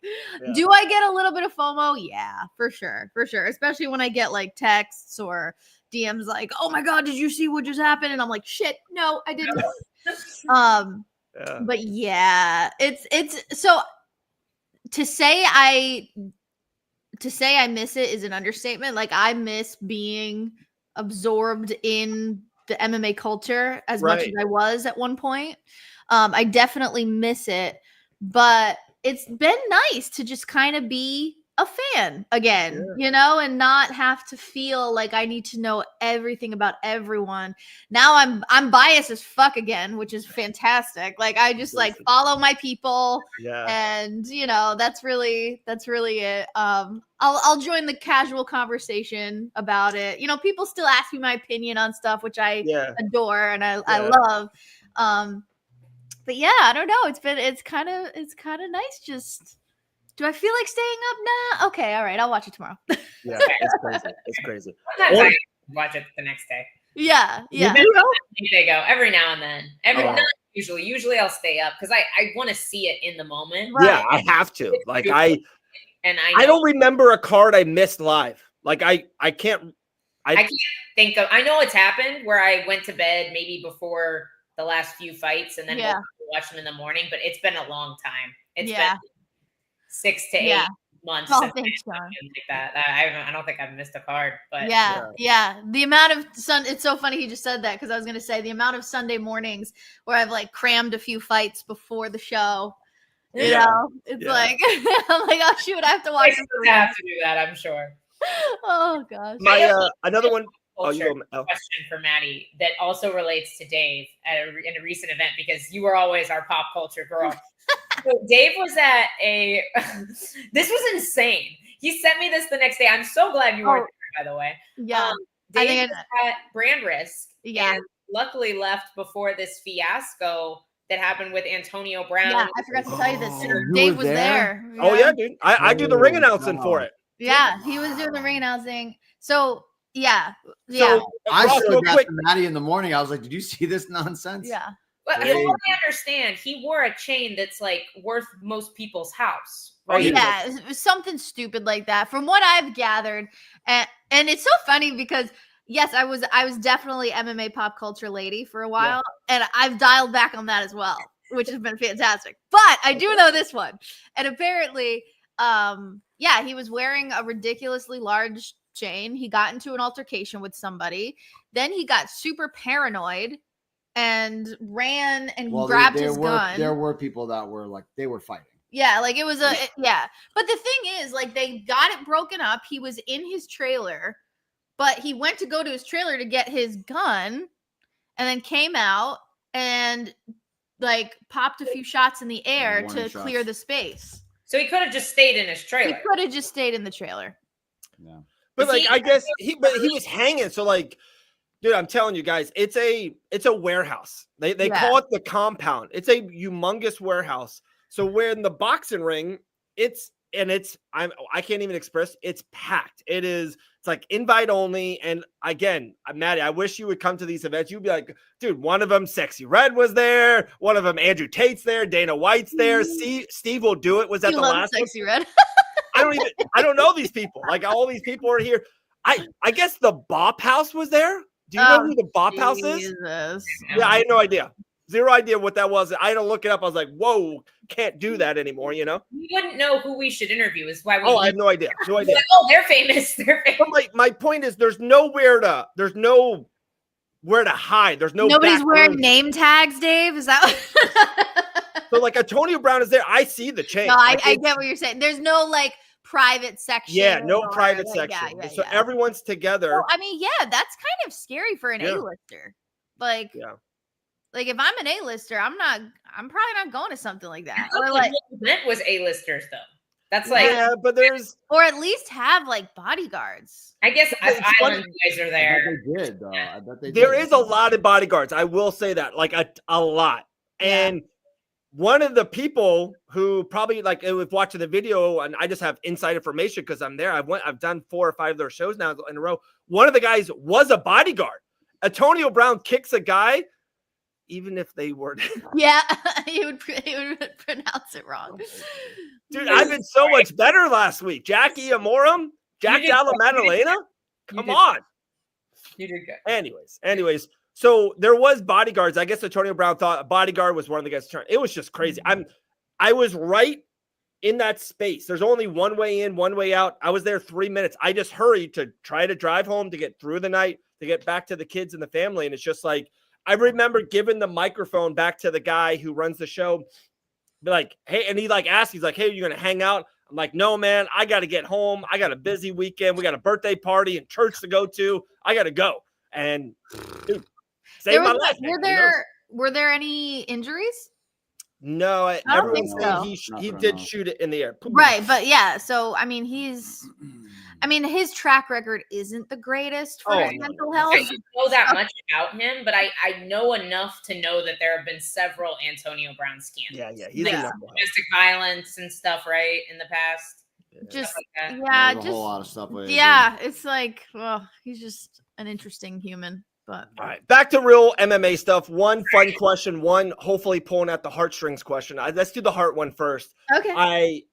Do I get a little bit of FOMO? Yeah, for sure. Especially when I get like texts or DMs like, "Oh my God, did you see what just happened?" And I'm like, "Shit, no, I didn't." But yeah, it's so to say I miss it is an understatement. Like, I miss being absorbed in the MMA culture as much as I was at one point. I definitely miss it, but it's been nice to just kind of be a fan again, you know, and not have to feel like I need to know everything about everyone. Now I'm biased as fuck again, which is fantastic. Like, I just like follow my people, and you know, that's really it. I'll join the casual conversation about it. You know, people still ask me my opinion on stuff, which I adore and I love. But yeah, I don't know. It's kind of nice. Just, do I feel like staying up? Nah. Okay. All right. I'll watch it tomorrow. Yeah, it's crazy. It's crazy. Sometimes I watch it the next day. Yeah. They go every now and then. Not usually. Usually I'll stay up because I want to see it in the moment. Right. Yeah, I have to. Like, I don't remember a card I missed live. Like, I can't think of. I know it's happened where I went to bed maybe before the last few fights and then we'll watch them in the morning, but it's been a long time. It's been 6 to 8 months. Oh, since thanks, I John. like that. I don't think I've missed a card, but Yeah. The amount of it's so funny he just said that because I was gonna say the amount of Sunday mornings where I've like crammed a few fights before the show. You know, it's like I'm like, oh shoot, I have to watch this. I have to do that, I'm sure. Oh gosh. My another one. Question for Maddie that also relates to Dave in a recent event because you were always our pop culture girl. So Dave was at this was insane. He sent me this the next day. I'm so glad you weren't there, by the way. Yeah. Dave was at Brand Risk. Yeah. And luckily left before this fiasco that happened with Antonio Brown. Yeah, I forgot to tell you this. Dave was there. Yeah. Oh yeah, dude. I do the ring announcing for it. Yeah, he was doing the ring announcing. So yeah. So I showed that to Maddie in the morning. I was like, "Did you see this nonsense?" Yeah. But from what I understand, he wore a chain that's like worth most people's house. Right? Oh, yeah, it was something stupid like that. From what I've gathered, and it's so funny because yes, I was definitely MMA pop culture lady for a while, and I've dialed back on that as well, which has been fantastic. But I do know this one, and apparently, he was wearing a ridiculously large chain. He got into an altercation with somebody, then he got super paranoid and ran and grabbed his gun. There were people that were like they were fighting. Yeah, like it was But the thing is, like they got it broken up. He was in his trailer, but he went to go to his trailer to get his gun and then came out and like popped a few shots in the air to clear the space. So he could have just stayed in his trailer. He could have just stayed in the trailer. Yeah. But like I guess he was hanging. So like, dude, I'm telling you guys, it's a warehouse. They call it the compound. It's a humongous warehouse. So we're in the boxing ring. I can't even express. It's packed. It's like invite only. And again, Maddie, I wish you would come to these events. You'd be like, dude, one of them, Sexy Red was there. One of them, Andrew Tate's there. Dana White's there. Steve Will Do It was at the last Sexy Red. I don't know these people. Like all these people are here. I guess the Bop House was there. Do you know who the Bop House is? Yeah, I had no idea. Zero idea what that was. I had to look it up. I was like, whoa, can't do that anymore, you know? We wouldn't know who we should interview is why we I have no idea. No idea. Like, oh, they're famous. They're famous. But my point is there's nowhere to hide. There's no nobody's wearing name tags, Dave. Is that So like Antonio Brown is there. I see the chain. No, I get what you're saying. There's no like private section. Yeah, no private section. So everyone's together. Well, I mean, yeah, that's kind of scary for an A-lister. Like, like if I'm an A-lister, I'm probably not going to something like that. Or like what event was A-listers though. That's like but there's or at least have like bodyguards. I guess Island guys are there. They did though. I bet they There is a lot of bodyguards. I will say that, like a lot. And one of the people who probably like was watching the video, and I just have inside information because I'm there. I've done 4 or 5 of their shows now in a row. One of the guys was a bodyguard. Antonio Brown kicks a guy, even if they were. Yeah, he would pronounce it wrong. Dude, I've been so much better last week. Jackie Amorum, Jack Dalla Maddalena. Come on. You did good. Anyways. So there was bodyguards. I guess Antonio Brown thought a bodyguard was one of the guys. It was just crazy. I was right in that space. There's only one way in, one way out. I was there 3 minutes. I just hurried to try to drive home to get through the night, to get back to the kids and the family. And it's just like, I remember giving the microphone back to the guy who runs the show. Be like, hey, and he like asked, he's like, hey, are you going to hang out? I'm like, no, man, I got to get home. I got a busy weekend. We got a birthday party and church to go to. I got to go. And dude, saved my life. Were there any injuries? No, everyone's saying he did shoot it in the air. Right, but yeah, so I mean his track record isn't the greatest for mental health. I don't know that much about him, but I know enough to know that there have been several Antonio Brown scandals. Yeah, he's domestic violence and stuff, right, in the past. Just like a whole lot of stuff. It's like, well, he's just an interesting human. But all right, back to real MMA stuff. One fun question, one hopefully pulling at the heartstrings question. Let's do the heart one first. Okay.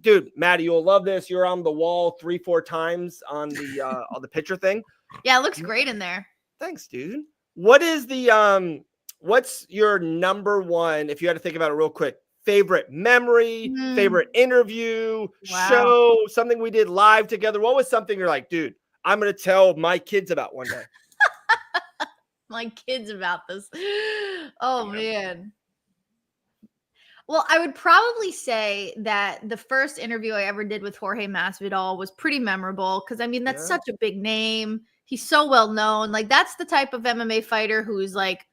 Dude, Maddie, you'll love this. You're on the wall 3-4 times on the picture thing. Yeah, it looks great in there. Thanks, dude. What is the what's your number one, if you had to think about it real quick, favorite memory, favorite interview, show, something we did live together. What was something you're like, dude, I'm going to tell my kids about one day? My kids about this. Oh, man. Well, I would probably say that the first interview I ever did with Jorge Masvidal was pretty memorable because, I mean, that's such a big name. He's so well known. Like, that's the type of MMA fighter who's like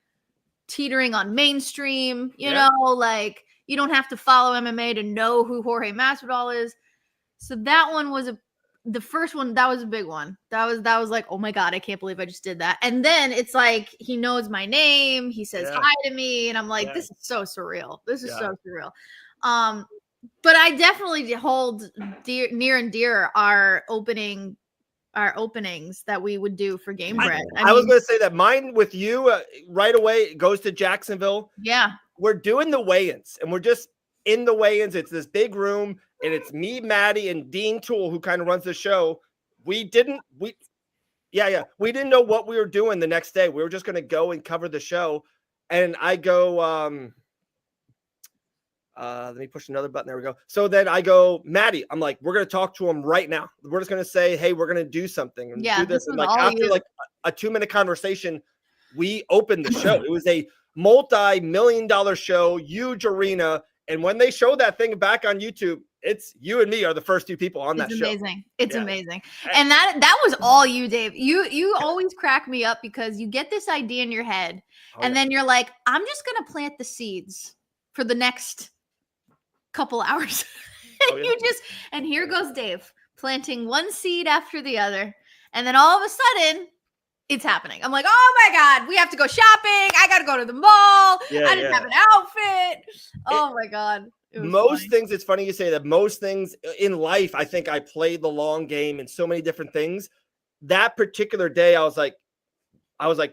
teetering on mainstream, you know, like you don't have to follow MMA to know who Jorge Masvidal is. So that one was the first one. That was a big one. That was like, oh my God, I can't believe I just did that. And then it's like, he knows my name. He says hi to me. And I'm like, this is so surreal. This is so surreal. But I definitely hold near and dear our openings that we would do for Game Bread. I was going to say that mine with you right away goes to Jacksonville. Yeah. We're doing the weigh-ins and we're just in the weigh-ins. It's this big room and it's me, Maddie, and Dean Toole, who kind of runs the show. We didn't know what we were doing the next day. We were just going to go and cover the show. And I go, let me push another button. There we go. So then I go, Maddie, I'm like, we're going to talk to him right now. We're just going to say, hey, we're going to do something and do this. And like after like a 2-minute conversation, we opened the show. It was a multi-million-dollar show, huge arena. And when they show that thing back on YouTube, it's you and me are the first 2 people on that show. Amazing. It's amazing. And that was all you, Dave. You always crack me up because you get this idea in your head and then you're like, I'm just going to plant the seeds for the next couple hours. And here goes Dave planting one seed after the other. And then all of a sudden it's happening. I'm like, oh my God, we have to go shopping. I got to go to the mall. I didn't have an outfit. Oh my God. Most things, it's funny you say that. Most things in life, I think I played the long game in so many different things. That particular day, I was like,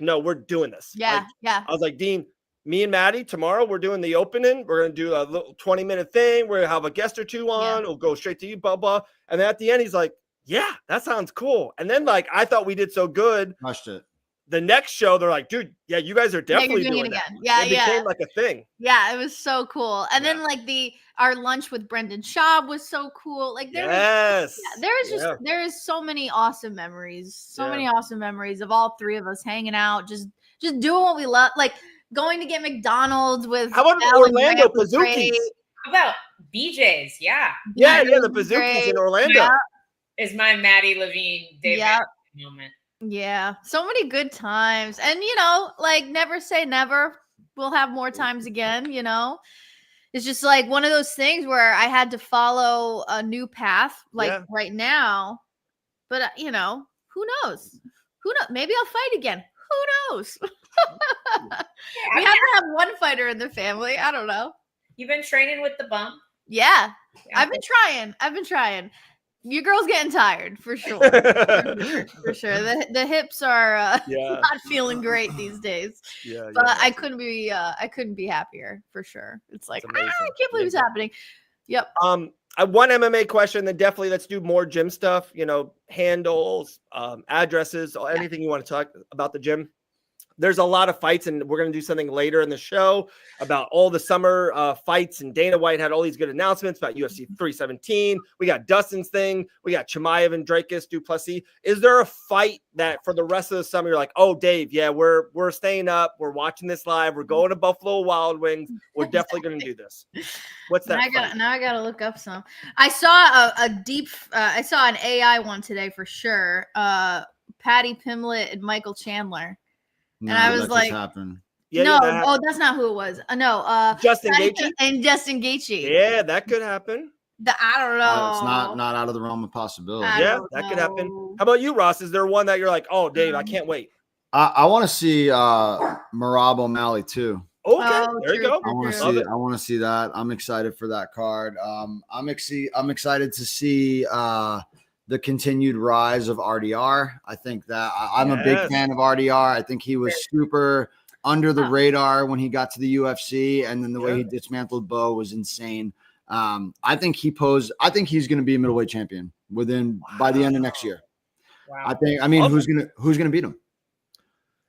no, we're doing this. I was like, Dean, me and Maddie, tomorrow we're doing the opening. We're going to do a little 20-minute thing. We're going to have a guest or 2 on. We'll go straight to you, blah, blah. And then at the end, he's like, yeah, that sounds cool. And then like, I thought we did so good. Crushed it. The next show, they're like, dude, you guys are definitely doing it again. It became like a thing. Yeah, it was so cool. And then like our lunch with Brendan Schaub was so cool. Like there is so many awesome memories. So many awesome memories of all 3 of us hanging out, just doing what we love. Like going to get McDonald's with how about Orlando Pazookies? How about BJ's? Yeah, the Pazookies in Orlando. Is my Maddie Levine David moment. Yeah, so many good times. And, you know, like never say never. We'll have more times again, you know. It's just like one of those things where I had to follow a new path like right now. But, you know, who knows? Maybe I'll fight again. Who knows? We have to have one fighter in the family. I don't know. You've been training with the bump? Yeah. I've been trying. Your girl's getting tired for sure. For sure. The hips are not feeling great these days. But I couldn't be happier for sure. It's like I can't believe it's happening. Yep. I one MMA question, then definitely let's do more gym stuff, you know, handles, addresses, anything you want to talk about the gym. There's a lot of fights, and we're going to do something later in the show about all the summer fights. And Dana White had all these good announcements about UFC 317. We got Dustin's thing. We got Chimaev and Dracus Duplessis. Is there a fight that for the rest of the summer you're like, oh, Dave, we're staying up. We're watching this live. We're going to Buffalo Wild Wings. We're definitely going to do this. What's that? Now I got to look up some. I saw I saw an AI one today for sure. Patty Pimblett and Michael Chandler. No, and I was like, that's not who it was. No, Justin Gaethje and Justin Gaethje. Yeah, that could happen. I don't know. It's not out of the realm of possibility. That could happen. How about you, Ross? Is there one that you're like, oh, Dave, I can't wait? I want to see Merab O'Malley too. Okay, there you go. I want to see that. I'm excited for that card. I'm excited to see the continued rise of RDR. I think that I'm a big fan of RDR. I think he was super under the radar when he got to the UFC, and then the way he dismantled Bo was insane. I think he's going to be a middleweight champion by the end of next year. Wow. Who's going to beat him?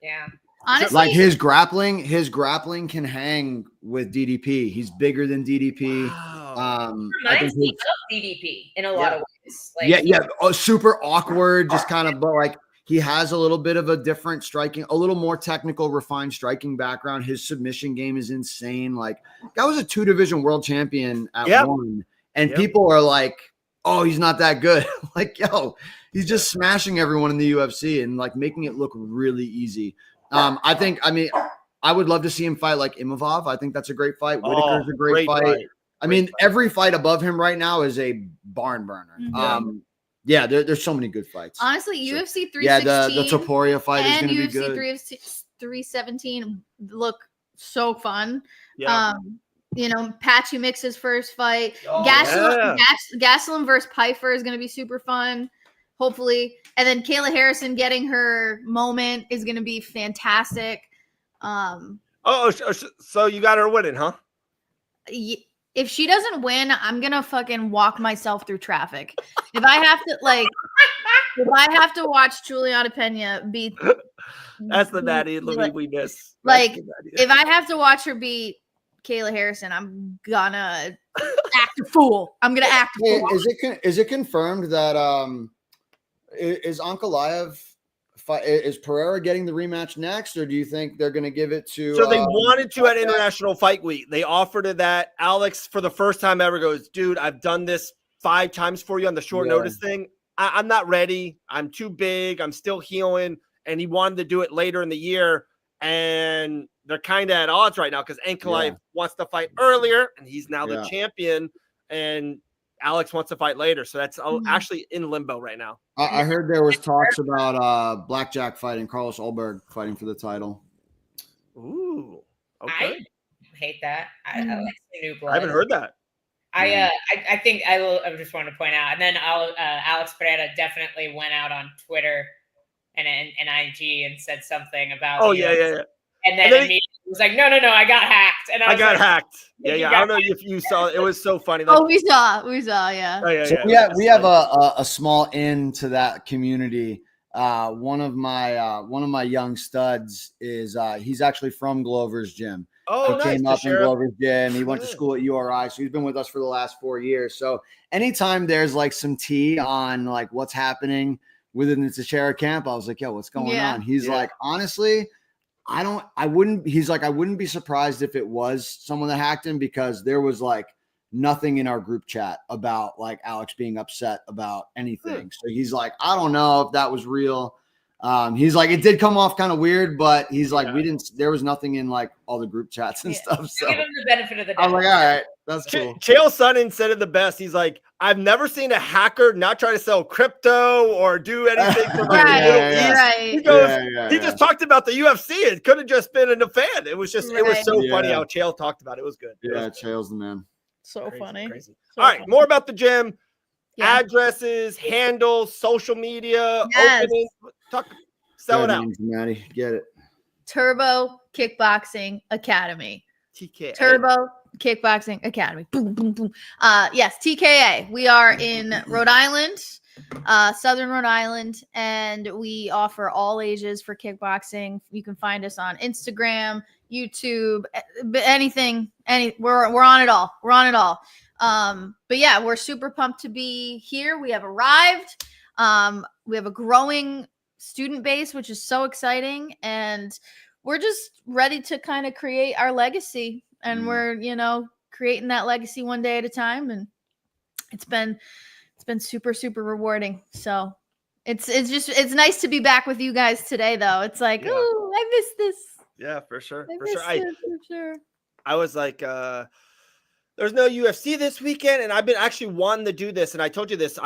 Yeah. Honestly, Like his grappling can hang with DDP. He's bigger than DDP. Wow. I think Reminds me of DDP in a lot of ways. Like, yeah. Oh, super awkward, just kind of, but like he has a little bit of a different striking, a little more technical, refined striking background. His submission game is insane. Like that was a 2-division world champion at one, and people are like, "Oh, he's not that good." Like, yo, he's just smashing everyone in the UFC and like making it look really easy. I would love to see him fight like Imavov. I think that's a great fight. Whitaker's a great fight. I mean, every fight above him right now is a barn burner. Mm-hmm. There's so many good fights. Honestly, UFC 316. Yeah, the Topuria fight is going to be good. UFC 317 look so fun. Yeah. Patchy Mix's first fight. Gastelum versus Pfeiffer is going to be super fun, hopefully. And then Kayla Harrison getting her moment is going to be fantastic. So you got her winning, huh? If she doesn't win, I'm going to fucking walk myself through traffic. If I have to watch Juliana Pena beat. That's the Maddie Levine we miss. Like, if I have to watch her beat Kayla Harrison, I'm gonna act a fool. I'm gonna act a fool. Is it confirmed that is Ankalaev is Pereira getting the rematch next, or do you think they're gonna give it to? So they wanted to at International Fight Week. They offered it that. Alex, for the first time ever, goes, dude, I've done this 5 times for you on the short notice thing. I'm not ready. I'm too big. I'm still healing. And he wanted to do it later in the year. And they're kind of at odds right now because Ankalaev wants to fight earlier, and he's now the champion. And Alex wants to fight later. So that's actually in limbo right now. I heard there was talks about Blackjack fighting, Carlos Ulberg fighting for the title. Ooh. Okay. I hate that. I like new blood. I haven't heard that. I think I just want to point out, and then Alex Pereira definitely went out on Twitter and IG and said something about. Oh yeah. And then he was like, no, I got hacked. And I got hacked. Yeah. I don't know if you saw it. It was so funny. Like, we saw, yeah. Oh, yeah. So we have a small end to that community. One of my young studs is he's actually from Glover's Gym. Oh, he came up in Glover's Gym. He went to school at URI, so he's been with us for the last 4 years. So anytime there's like some tea on like what's happening within the Teixeira camp, I was like, yo, what's going on? He's like, honestly, I wouldn't be surprised if it was someone that hacked him, because there was like nothing in our group chat about like Alex being upset about anything. So he's like, I don't know if that was real. He's like, it did come off kind of weird, but he's like, there was nothing in like all the group chats and stuff. So give him the benefit of the doubt. I was like, all right, that's cool. Chael Sonnen said it the best. He's like, I've never seen a hacker not try to sell crypto or do anything for the Middle East. He goes, he just talked about the UFC. It could have just been a fan. It was just, it was so funny how Chael talked about it. It was good. Yeah, Chael's the man. So funny. Crazy. All right, more about the gym. Addresses, handles, social media, opening. Sell it out. Maddie, get it. Turbo Kickboxing Academy. TKA. Turbo Kickboxing Academy. Boom, boom, boom. Yes, TKA. We are in Rhode Island, Southern Rhode Island, and we offer all ages for kickboxing. You can find us on Instagram, YouTube, anything. We're on it all. We're on it all. But yeah, we're super pumped to be here. We have arrived. We have a growing student base, which is so exciting, and we're just ready to kind of create our legacy, and we're creating that legacy one day at a time, and it's been super rewarding. So it's nice to be back with you guys today, though. It's like, oh, I miss this. Yeah, for sure. I was like, there's no UFC this weekend, and I've been actually wanting to do this, and I told you this.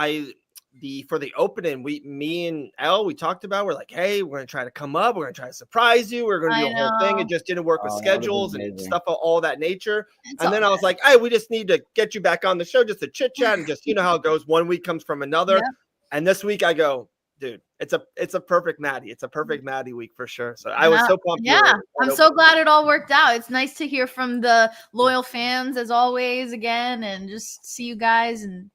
For the opening, me and Elle, we talked about, we're like, hey, we're going to try to come up. We're going to try to surprise you. We're going to do a whole thing. It just didn't work with schedules and stuff of all that nature. And then I was like, hey, we just need to get you back on the show just to chit chat and just, you know how it goes. One week comes from another. Yeah. And this week I go, dude, it's a perfect Maddie. It's a perfect Maddie week for sure. So I was so pumped. Yeah, I'm so glad it all worked out. It's nice to hear from the loyal fans as always again, and just see you guys, and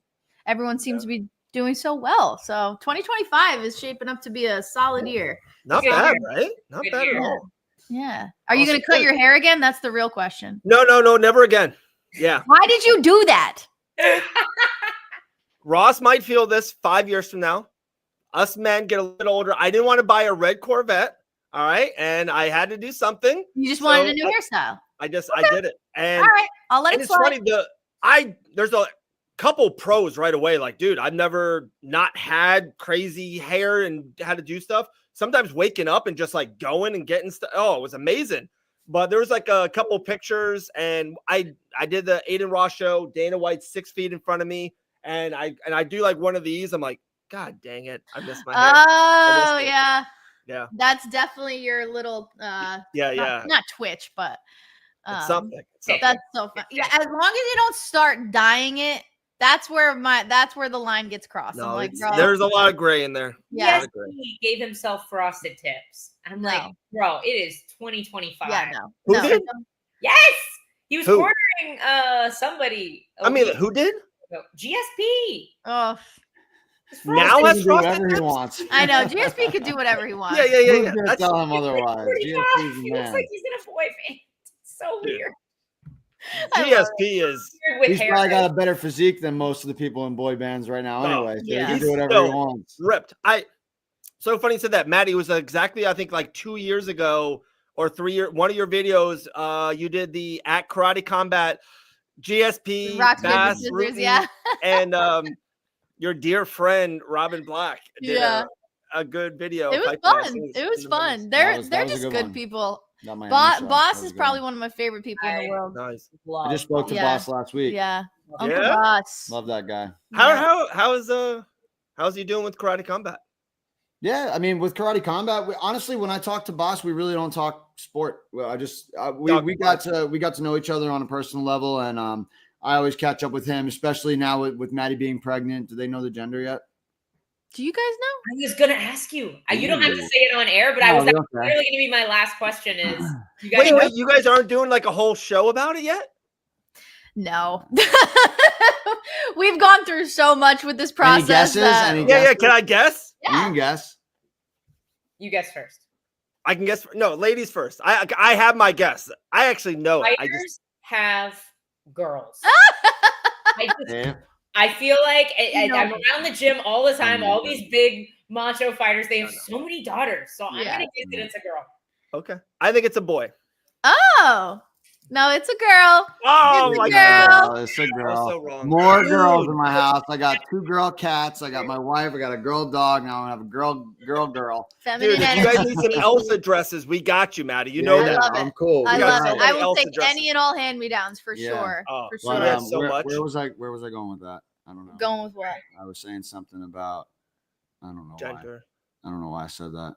everyone seems to be doing so well. So 2025 is shaping up to be a solid year. Not bad, right? Not bad at all. Yeah. Are you going to cut your hair again? That's the real question. No, never again. Yeah. Why did you do that? Ross might feel this 5 years from now. Us men get a little older. I didn't want to buy a red Corvette. All right. And I had to do something. You just wanted a new hairstyle. I did it. And all right. I'll let it slide. It's funny. There's a couple pros right away. Like, dude, I've never not had crazy hair and had to do stuff. Sometimes waking up and just like going and getting stuff. Oh, it was amazing. But there was like a couple pictures, and I did the Aiden Ross show. Dana White's 6 feet in front of me, and I do like one of these. I'm like, God dang it, I missed my hair. Oh yeah, yeah. That's definitely your little not twitch, but it's something. That's so fun. Yeah, as long as you don't start dyeing it. That's where the line gets crossed. No, I'm like, bro, there's a lot of gray in there. Yeah, he gave himself frosted tips. I'm like, bro, it is 2025. Yeah, no. Who did? Yes, he was cornering somebody. I mean, who did? GSP. Oh, now has whatever he wants. I know GSP could do whatever he wants. Yeah. That's tell him otherwise. He looks like he's in a boy band. It's so weird. GSP is he's probably got a better physique than most of the people in boy bands right now anyway. So he can do whatever he wants. Ripped. So funny you said that, Maddie. It was exactly, I think, like 2 years ago or 3 years. One of your videos, you did the at Karate Combat GSP Bass, yeah, and your dear friend Robin Black did a good video. It was fun. It was fun. They're just good people. Boss is probably one of my favorite people in the world. Nice. I just spoke to Boss last week. Yeah. Uncle Boss. Love that guy. How's he doing with Karate Combat? Yeah, I mean, with Karate Combat, honestly, when I talk to Boss, we really don't talk sport. I just we got to know each other on a personal level, and I always catch up with him, especially now with Maddie being pregnant. Do they know the gender yet? Do you guys know? I was gonna ask you. You don't have to say it on air, but I was literally going to be my last question. Is you guys wait, you guys aren't doing like a whole show about it yet? No. We've gone through so much with this process. Any guesses? Yeah. Can I guess? Yeah. You can guess. You guess first. I can guess. No, ladies first. I have my guess. I actually know. Fighters have girls. I feel like I'm around the gym all the time. All these big macho fighters, they have so many daughters. So I'm going to guess that it's a girl. Okay. I think it's a boy. Oh. No, it's a girl. Oh, my God. It's a girl. So wrong. More girls in my house. I got 2 girl cats. I got my wife. I got a girl dog. Now I have a girl. Feminine Dude, if you guys need some Elsa dresses, we got you, Maddie. You know that. I'm cool. I love it. I will take any and all hand-me-downs for sure. Oh, for sure. But, so much. Where was I going with that? I don't know. Going with what? I was saying something about I don't know gender. Why. I don't know why I said that.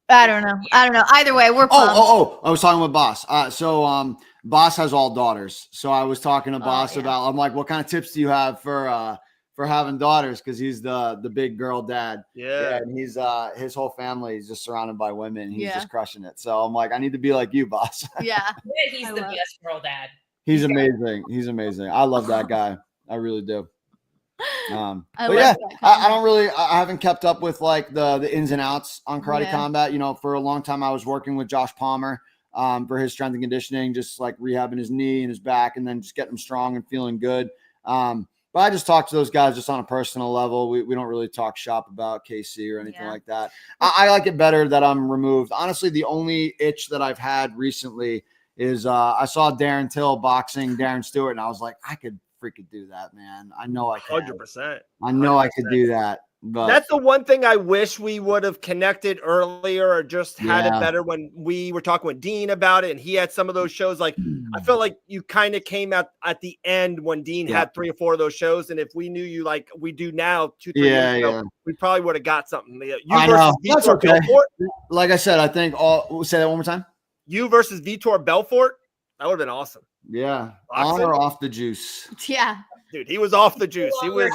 I don't know. Either way, we're pumped. I was talking with Boss. So Boss has all daughters. So I was talking to Boss about, I'm like, what kind of tips do you have for having daughters? Because he's the big girl dad. Yeah. And he's his whole family is just surrounded by women. He's just crushing it. So I'm like, I need to be like you, Boss. Yeah. He's the best girl dad. He's amazing. He's amazing. I love that guy. I really do. I haven't kept up with like the ins and outs on Karate Combat. You know, for a long time I was working with Josh Palmer for his strength and conditioning, just like rehabbing his knee and his back, and then just getting him strong and feeling good. But I just talk to those guys just on a personal level. We don't really talk shop about KC or anything like that. I like it better that I'm removed. Honestly, the only itch that I've had recently is I saw Darren Till boxing Darren Stewart, and I was like, I could freaking do that, man. I know I could. 100%. I know 100%. I could do that. But that's the one thing I wish we would have connected earlier or just had it better when we were talking with Dean about it and he had some of those shows. Like I felt like you kind of came at the end when Dean had 3 or 4 of those shows. And if we knew you like we do now 2-3 years ago, we probably would have got something. I know. That's okay. Belfort, like I said, I think say that one more time. You versus Vitor Belfort. That would have been awesome. Yeah. On or off the juice. Yeah. Dude, he was off the juice. He was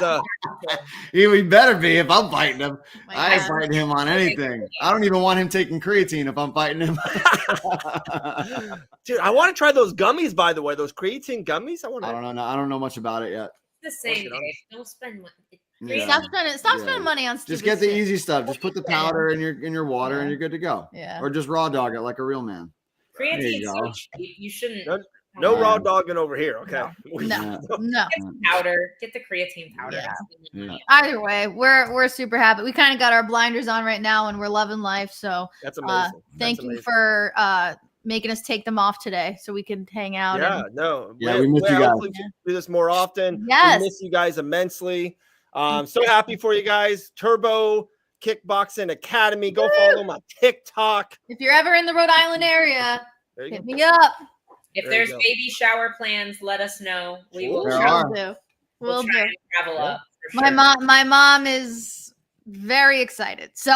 he better be if I'm fighting him. I ain't fighting him on anything. I don't even want him taking creatine if I'm fighting him. Dude, I want to try those gummies, by the way. Those creatine gummies. I don't know. I don't know much about it yet. The same day. Don't spend money. Stop spending money on stupid just get the easy stuff. Just put the powder in your water and you're good to go. Yeah. Or just raw dog it like a real man. Creatine's you so go. cheap. You shouldn't. No come raw on. dogging over here. Okay. No. Get some powder. Get the creatine powder. Yeah. Spend the money. Either way, we're super happy. We kind of got our blinders on right now, and we're loving life. So That's amazing. thank That's you amazing. for making us take them off today, so we could hang out. Yeah, and, no. Yeah, we miss you guys. Hopefully do this more often. Yes. We miss you guys immensely. So happy for you guys. Turbo Kickboxing Academy. Go follow my TikTok. if you're ever in the Rhode Island area, There you hit go. me up. If There you there's go. baby shower plans, let us know. We will There try, are. Will do. we'll Will try do. and travel Yeah. up. For My sure. mom is very excited, so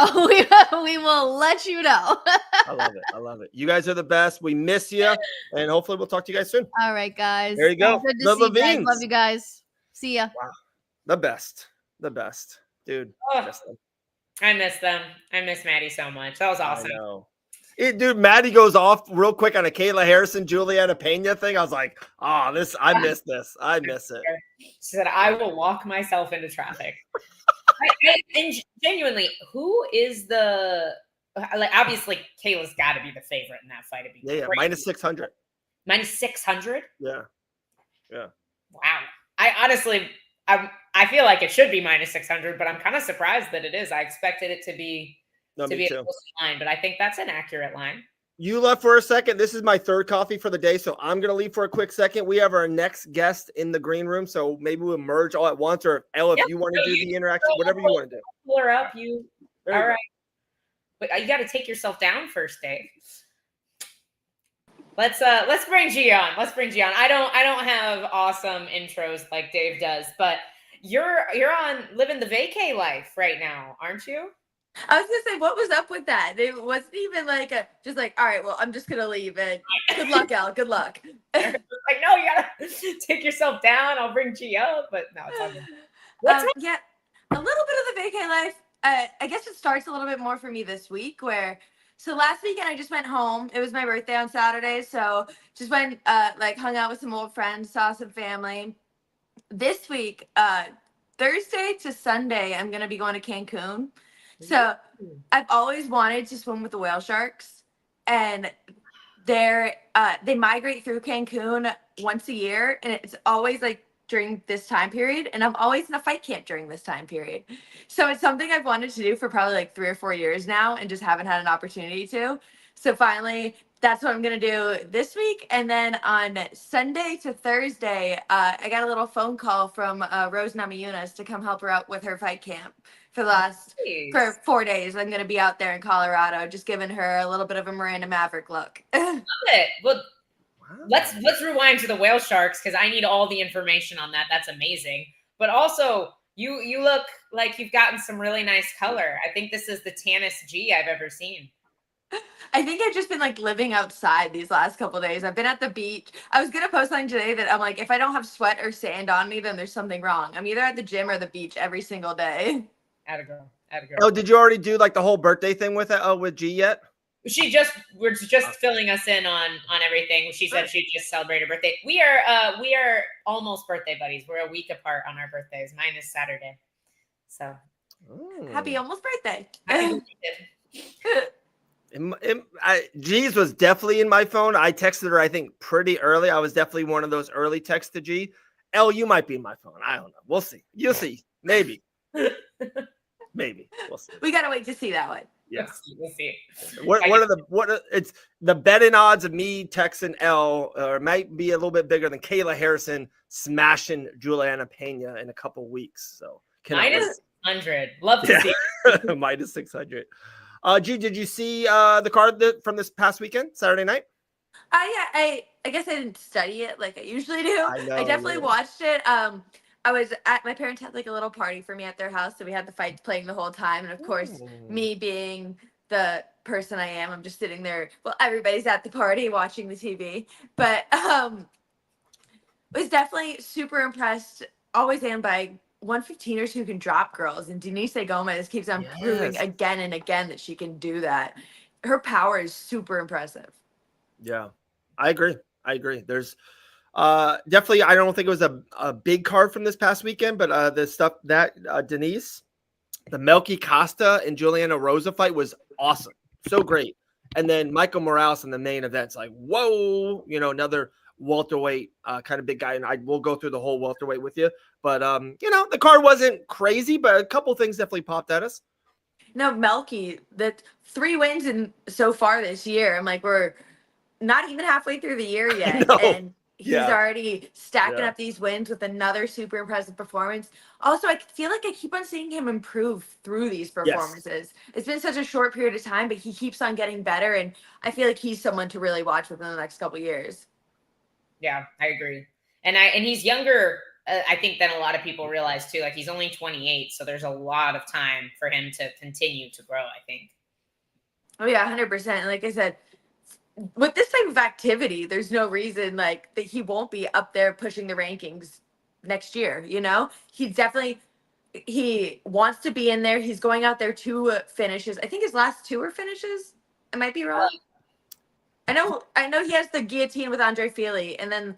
we will let you know. I love it. I love it. You guys are the best. We miss you, and hopefully we'll talk to you guys soon. All right, guys. There you go. Good to The see you guys. Levines. Love you guys. See ya. The best, dude. Ugh. Miss them. I miss them. I miss Maddie so much. That was I awesome. know. Dude, Maddie goes off real quick on a Kayla Harrison, Juliana Pena thing. I was like, I miss this. I miss it. She said, I will walk myself into traffic. And genuinely, who is the like? Obviously, Kayla's got to be the favorite in that fight. It'd be Yeah, crazy. minus 600. Minus 600. Yeah. Wow. I honestly, I feel like it should be minus 600, but I'm kind of surprised that it is. I expected it to be No, a me too. close line, but I think that's an accurate line. You left for a second. This is my third coffee for the day, so I'm gonna leave for a quick second. We have our next guest in the green room, so maybe we'll merge all at once. Or Elle, if Yep. you want to No, do you the interaction, whatever you want to do. Pull her up. You There you all go. right? But you got to take yourself down first, Dave. Let's bring G on. Let's bring G on. I don't have awesome intros like Dave does, but you're on living the vacay life right now, aren't you? I was gonna say, what was up with that? It wasn't even like just like, all right, well, I'm just gonna leave and good luck, Al. Good luck. Like, no, you gotta take yourself down. I'll bring G up, but no, it's all good. What's up? Yeah, a little bit of the vacay life. I guess it starts a little bit more for me this week. So last weekend I just went home. It was my birthday on Saturday, so just went like hung out with some old friends, saw some family. This week, Thursday to Sunday, I'm gonna be going to Cancun. So I've always wanted to swim with the whale sharks, and they migrate through Cancun once a year, and it's always like during this time period, and I'm always in a fight camp during this time period. So it's something I've wanted to do for probably like 3 or 4 years now, and just haven't had an opportunity to. So finally, that's what I'm gonna do this week. And then on Sunday to Thursday, I got a little phone call from Rose Namajunas to come help her out with her fight camp for for 4 days. I'm gonna be out there in Colorado, just giving her a little bit of a Miranda Maverick look. Love it. Well, Wow. let's rewind to the whale sharks because I need all the information on that. That's amazing. But also, you look like you've gotten some really nice color. I think this is the tannest G I've ever seen. I think I've just been like living outside these last couple of days. I've been at the beach. I was gonna post something today that I'm like, if I don't have sweat or sand on me, then there's something wrong. I'm either at the gym or the beach every single day. Atta girl. Atta girl. Oh, did you already do like the whole birthday thing with it? Oh, with G yet? We're just filling us in on everything. She said she just celebrated her birthday. We are almost birthday buddies. We're a week apart on our birthdays. Mine is Saturday. So Happy almost birthday. happy G's was definitely in my phone. I texted her, I think, pretty early. I was definitely one of those early texts to G. Elle, you might be in my phone. I don't know. We'll see. You'll see. Maybe. Maybe. We'll see. We gotta wait to see that one. Yeah. We'll see. It's the betting odds of me texting Elle might be a little bit bigger than Kayla Harrison smashing Juliana Pena in a couple weeks. So Minus 100. Love to see it. minus 600. G, did you see the card from this past weekend, Saturday night? I guess I didn't study it like I usually do. I know, I definitely yeah. watched it. I was at my parents had like a little party for me at their house, so we had the fights playing the whole time. And of course, me being the person I am, I'm just sitting there. Well, everybody's at the party watching the TV, but was definitely super impressed. Always am by 115ers who can drop girls, and Denise Gomez keeps on proving Yes. again and again that she can do that. Her power is super impressive. Yeah, I agree. There's definitely, I don't think it was a big card from this past weekend, but the stuff that Denise, the Melky Costa and Juliana Rosa fight was awesome. So great. And then Michael Morales in the main event's like, whoa, another welterweight kind of big guy. And I will go through the whole welterweight with you. But, the card wasn't crazy, but a couple things definitely popped at us. No, Melky, that 3 wins in so far this year. I'm like, we're not even halfway through the year yet. And he's already stacking up these wins with another super impressive performance. Also, I feel like I keep on seeing him improve through these performances. Yes. It's been such a short period of time, but he keeps on getting better. And I feel like he's someone to really watch within the next couple of years. Yeah, I agree. And he's younger, I think, than a lot of people realize too. Like, he's only 28, so there's a lot of time for him to continue to grow, I think. Oh yeah, 100%. Like I said, with this type of activity, there's no reason like that he won't be up there pushing the rankings next year. He wants to be in there. He's going out there 2 finishes. I think his last 2 are finishes. I might be wrong. I know he has the guillotine with Andre Fili, and then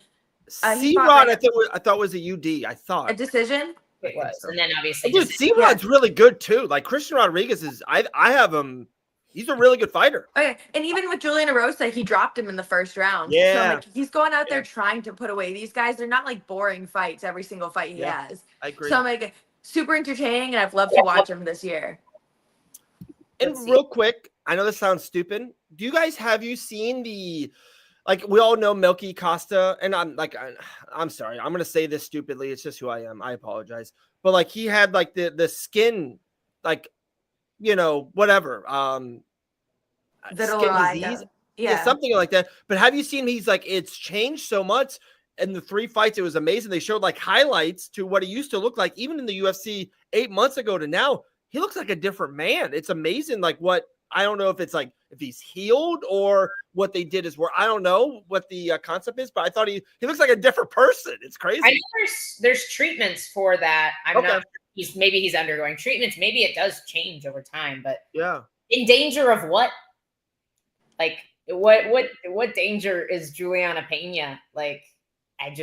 C-Rod, I thought was a UD. I thought a decision. It was, and then obviously, dude, C-Rod's really good too. Like Christian Rodriguez is, I have him. He's a really good fighter. Okay, and even with Julian Rosa, he dropped him in the first round. Yeah, so I'm like, he's going out there trying to put away these guys. They're not like boring fights every single fight he has. I agree. So I'm like, super entertaining, and I've loved to watch him this year. And real quick, I know this sounds stupid. Have you seen the, like, we all know Melky Costa, and I'm sorry, I'm gonna say this stupidly. It's just who I am. I apologize, but like he had like the skin, like, whatever, skin disease, something like that. But have you seen? He's like, it's changed so much. In the 3 fights, it was amazing. They showed like highlights to what he used to look like, even in the UFC 8 months ago to now. He looks like a different man. It's amazing. Like I don't know if it's like if he's healed or what they did is where I don't know what the concept is, but I thought he looks like a different person. It's crazy. I know there's treatments for that. I'm not. Maybe he's undergoing treatments. Maybe it does change over time. But in danger of what? Like what danger is Juliana Pena? Like like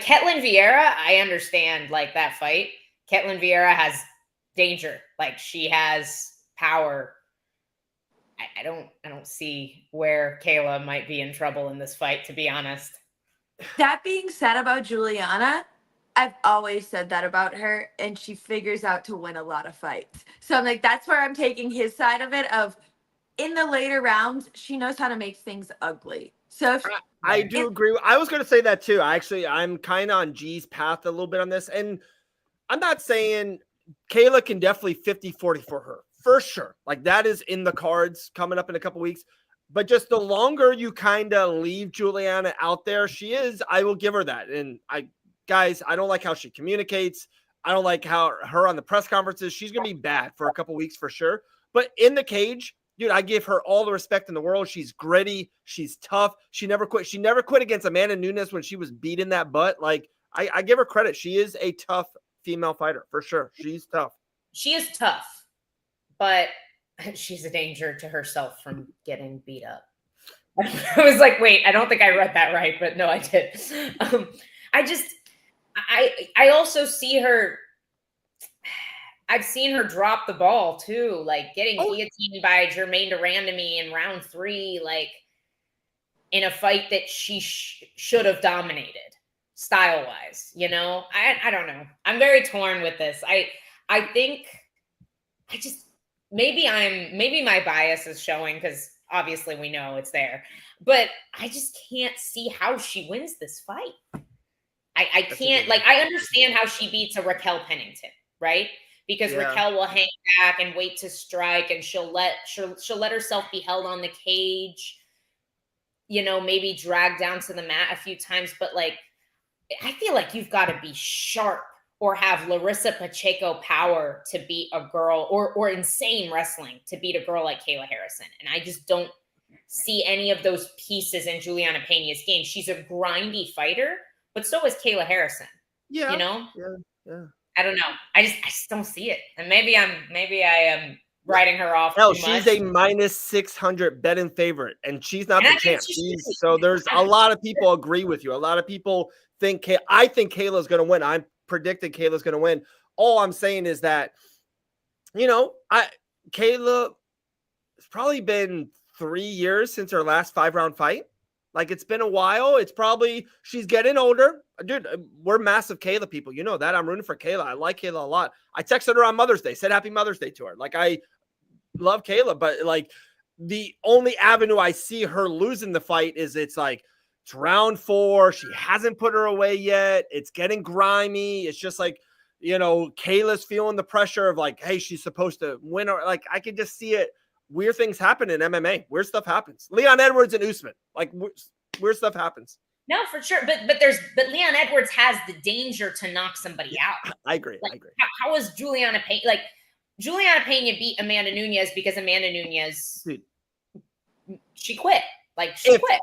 Ketlin Vieira. I understand like that fight. Ketlin Vieira has danger. Like she has power. I don't see where Kayla might be in trouble in this fight, to be honest. That being said about Juliana, I've always said that about her, and she figures out to win a lot of fights. So I'm like, that's where I'm taking his side of it. Of in the later rounds, she knows how to make things ugly. So I do agree. I was going to say that too. I'm kind of on G's path a little bit on this, and I'm not saying Kayla can definitely 50-40 for her. For sure. Like that is in the cards coming up in a couple weeks. But just the longer you kind of leave Juliana out there, I will give her that. And I don't like how she communicates. I don't like how her on the press conferences. She's going to be bad for a couple weeks for sure. But in the cage, dude, I give her all the respect in the world. She's gritty. She's tough. She never quit. She never quit against Amanda Nunes when she was beating that butt. Like I give her credit. She is a tough female fighter for sure. She's tough. She is tough. But she's a danger to herself from getting beat up. I was like, wait, I don't think I read that right, but no, I did. I also see her. I've seen her drop the ball too, like getting guillotined by Germaine de Randamie in round 3, like in a fight that she should have dominated style-wise. I don't know. I'm very torn with this. I think maybe my bias is showing because obviously we know it's there, but I just can't see how she wins this fight. I can't, like, I understand how she beats a Raquel Pennington, right? Because Raquel will hang back and wait to strike, and she'll let herself be held on the cage, maybe drag down to the mat a few times. But like, I feel like you've got to be sharp or have Larissa Pacheco power to beat a girl, or insane wrestling to beat a girl like Kayla Harrison. And I just don't see any of those pieces in Juliana Pena's game. She's a grindy fighter, but so is Kayla Harrison. Yeah. Yeah. I don't know. I just don't see it. And maybe I am writing her off. No, she's a -600 betting favorite, and she's not the champ. So there's a lot of people agree with you. A lot of people think I think Kayla's going to win. I'm predicting Kayla's going to win. All I'm saying is that, Kayla has probably been 3 years since her last 5-round fight. Like, it's been a while. It's probably, she's getting older. Dude, we're massive Kayla people. You know that. I'm rooting for Kayla. I like Kayla a lot. I texted her on Mother's Day, said Happy Mother's Day to her. Like, I love Kayla, but like, the only avenue I see her losing the fight is it's round 4. She hasn't put her away yet. It's getting grimy. It's just like, Kayla's feeling the pressure of like, hey, she's supposed to win. Or like, I can just see it. Weird things happen in MMA. Weird stuff happens. Leon Edwards and Usman, like weird stuff happens. No, for sure. But Leon Edwards has the danger to knock somebody out. I agree. Like, I agree. How was Juliana Pena? Like, Juliana Pena beat Amanda Nunes because Amanda Nunes, she quit. Like, she quit.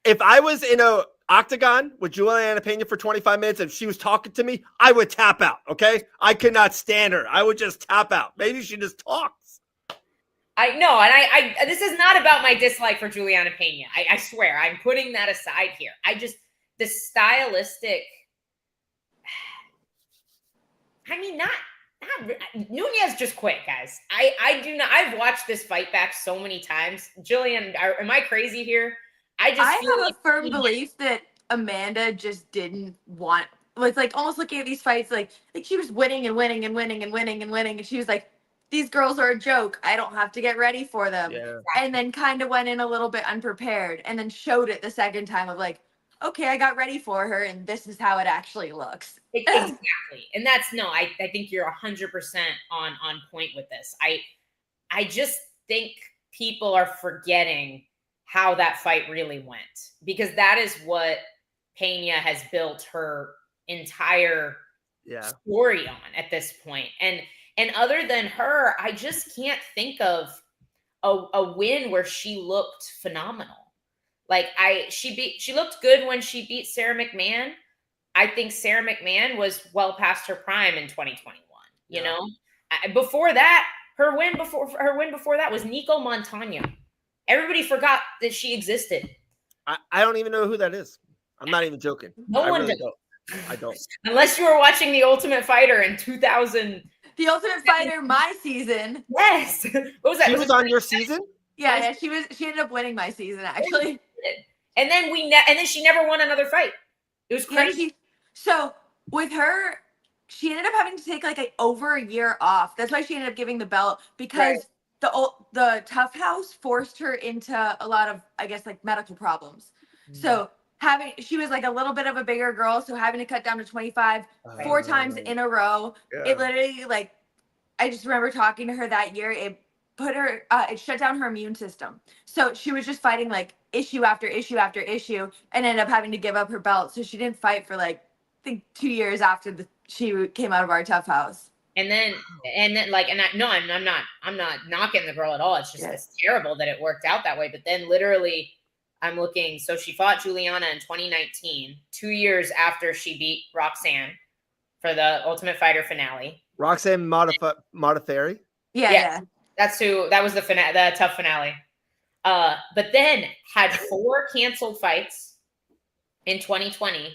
If I was in a octagon with Juliana Pena for 25 minutes and she was talking to me, I would tap out. Okay, I could not stand her. I would just tap out. Maybe she just talks. I know, and I this is not about my dislike for Juliana Pena. I swear, I'm putting that aside here. The stylistic. I mean, not Nunes just quit, guys. I do not. I've watched this fight back so many times. Jillian, am I crazy here? I have a firm belief that Amanda just didn't want. Was like almost looking at these fights like she was winning and winning and winning and winning and winning, and she was like, these girls are a joke. I don't have to get ready for them. Yeah. And then kind of went in a little bit unprepared and then showed it the second time of like, okay, I got ready for her and this is how it actually looks. Exactly. And I think you're 100% on point with this. I just think people are forgetting how that fight really went, because that is what Pena has built her entire story on at this point. And other than her, I just can't think of a win where she looked phenomenal. Like she looked good when she beat Sarah McMahon. I think Sarah McMahon was well past her prime in 2021. You know, before that, her win before that was Nico Montano. Everybody forgot that she existed. I don't even know who that is. I'm not even joking. No one does. I don't. Unless you were watching The Ultimate Fighter in 2000. The Ultimate Fighter, my season. Yes. What was that? She was on your season? Yeah, she ended up winning my season actually. And then she never won another fight. It was crazy. Yeah, so with her, she ended up having to take over a year off. That's why she ended up giving the belt, because the Tough House forced her into a lot of, I guess, medical problems. Mm-hmm. So she was a little bit of a bigger girl, so having to cut down to 25 4 times in a row. Yeah. It literally I just remember talking to her that year. It put her, it shut down her immune system. So she was just fighting issue after issue after issue, and ended up having to give up her belt. So she didn't fight for I think 2 years after she came out of our Tough House. I'm not knocking the girl at all. It's just it's terrible that it worked out that way. But then literally, I'm looking. So she fought Juliana in 2019, 2 years after she beat Roxanne for the Ultimate Fighter finale. Roxanne Modafferi? Yeah. That was the tough finale. But then had 4 canceled fights in 2020,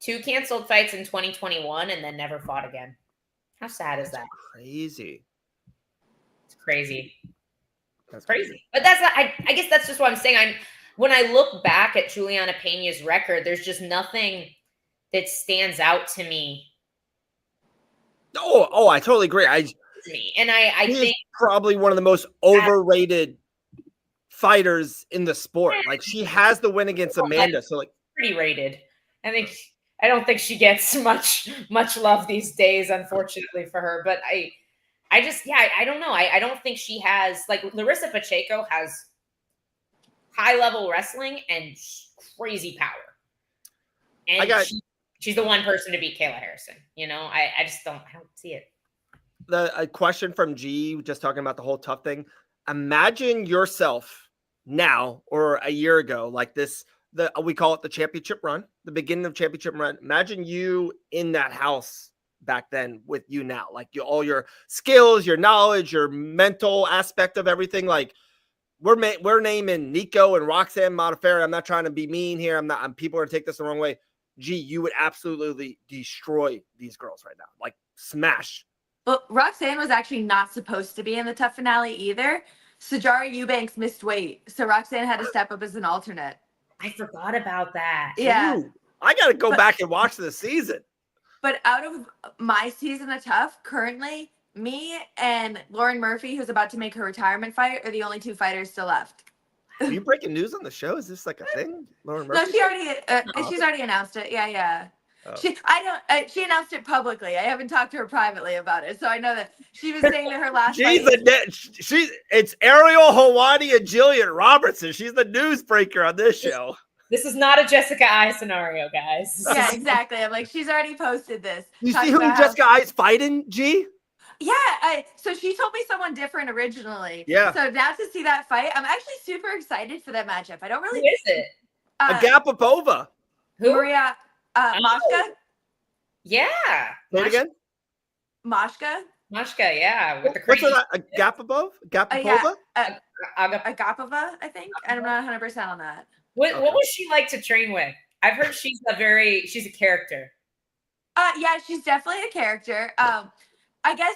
2 canceled fights in 2021, and then never fought again. How sad is that? Crazy. It's crazy. That's crazy. But that's not, I guess that's just what I'm saying. When I look back at Juliana Pena's record, there's just nothing that stands out to me. Oh, I totally agree. I think probably one of the most overrated fighters in the sport. She has the win against Amanda, so pretty rated. I don't think she gets much love these days, unfortunately for her. But I don't know. I don't think she has, Larissa Pacheco has high level wrestling and crazy power. And she's the one person to beat Kayla Harrison. You know, I don't see it. A question from G, just talking about the whole tough thing. Imagine yourself now or a year ago, we call it the championship run, the beginning of championship run. Imagine you in that house back then with you now, all your skills, your knowledge, your mental aspect of everything. We're naming Nico and Roxanne Modafferi. I'm not trying to be mean here. People are going to take this the wrong way. Gee, you would absolutely destroy these girls right now. Smash. Well, Roxanne was actually not supposed to be in the tough finale either. Sajara Eubanks missed weight, so Roxanne had to step up as an alternate. I forgot about that. Yeah. Ooh, I got to go back and watch the season. But out of my season of Tough, currently, me and Lauren Murphy, who's about to make her retirement fight, are the only 2 fighters still left. Are you breaking news on the show? Is this like a thing, Lauren No, Murphy? she's already announced it. Yeah. Oh. She announced it publicly. I haven't talked to her privately about it, so I know that she was saying that her last She's fight. it's Ariel Helwani and Gillian Robertson. She's the newsbreaker on this show. This is not a Jessica I scenario, guys. Yeah, exactly. I'm like, she's already posted this. You see talking who about Jessica I's fighting, G? Yeah, so she told me someone different originally. Yeah. So now to see that fight, I'm actually super excited for that matchup. I don't Who really. is it? Agapapova. Who? Maria Mashka. Yeah. Say it again. Mashka. Mashka, yeah. With the What's crazy. that? Agapapova? Yeah. Aga- Agapova, I think. And I'm not 100% on that. What Okay. was she like to train with? I've heard she's a character. Yeah, she's definitely a character. I guess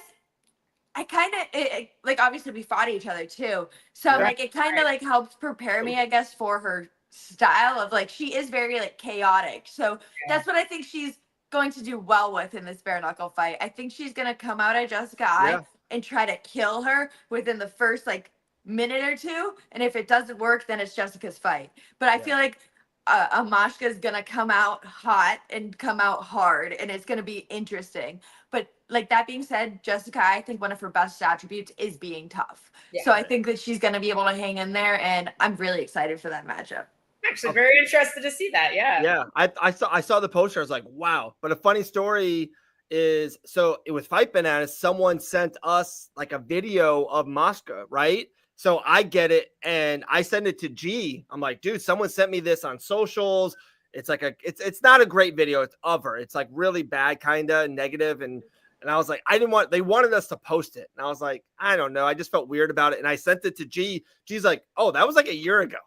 I kind of like, obviously we fought each other too, so Yeah. like it kind of like helped prepare me, I guess, for her style of like, she is very like chaotic, so that's what I think she's going to do well with in this bare knuckle fight. I think she's gonna come out at Jessica Yeah. and try to kill her within the first like minute or two, and if it doesn't work, then it's Jessica's fight. But I feel like Amashka is gonna come out hot and come out hard, and it's gonna be interesting. But like, that being said, Jessica, I think one of her best attributes is being tough. Yeah. So I think that she's gonna be able to hang in there, and I'm really excited for that matchup. Actually, very interested to see that. Yeah. Yeah, I saw the poster. I was like, wow. But a funny story is, so it was Fight Bananas. Someone sent us like a video of Mosca, right? So I get it and I send it to G. I'm like, dude, someone sent me this on socials. It's like it's not a great video. It's of her. It's like really bad, kind of negative, and I was like, they wanted us to post it. And I was like, I don't know. I just felt weird about it. And I sent it to G. G's like, oh, that was like a year ago.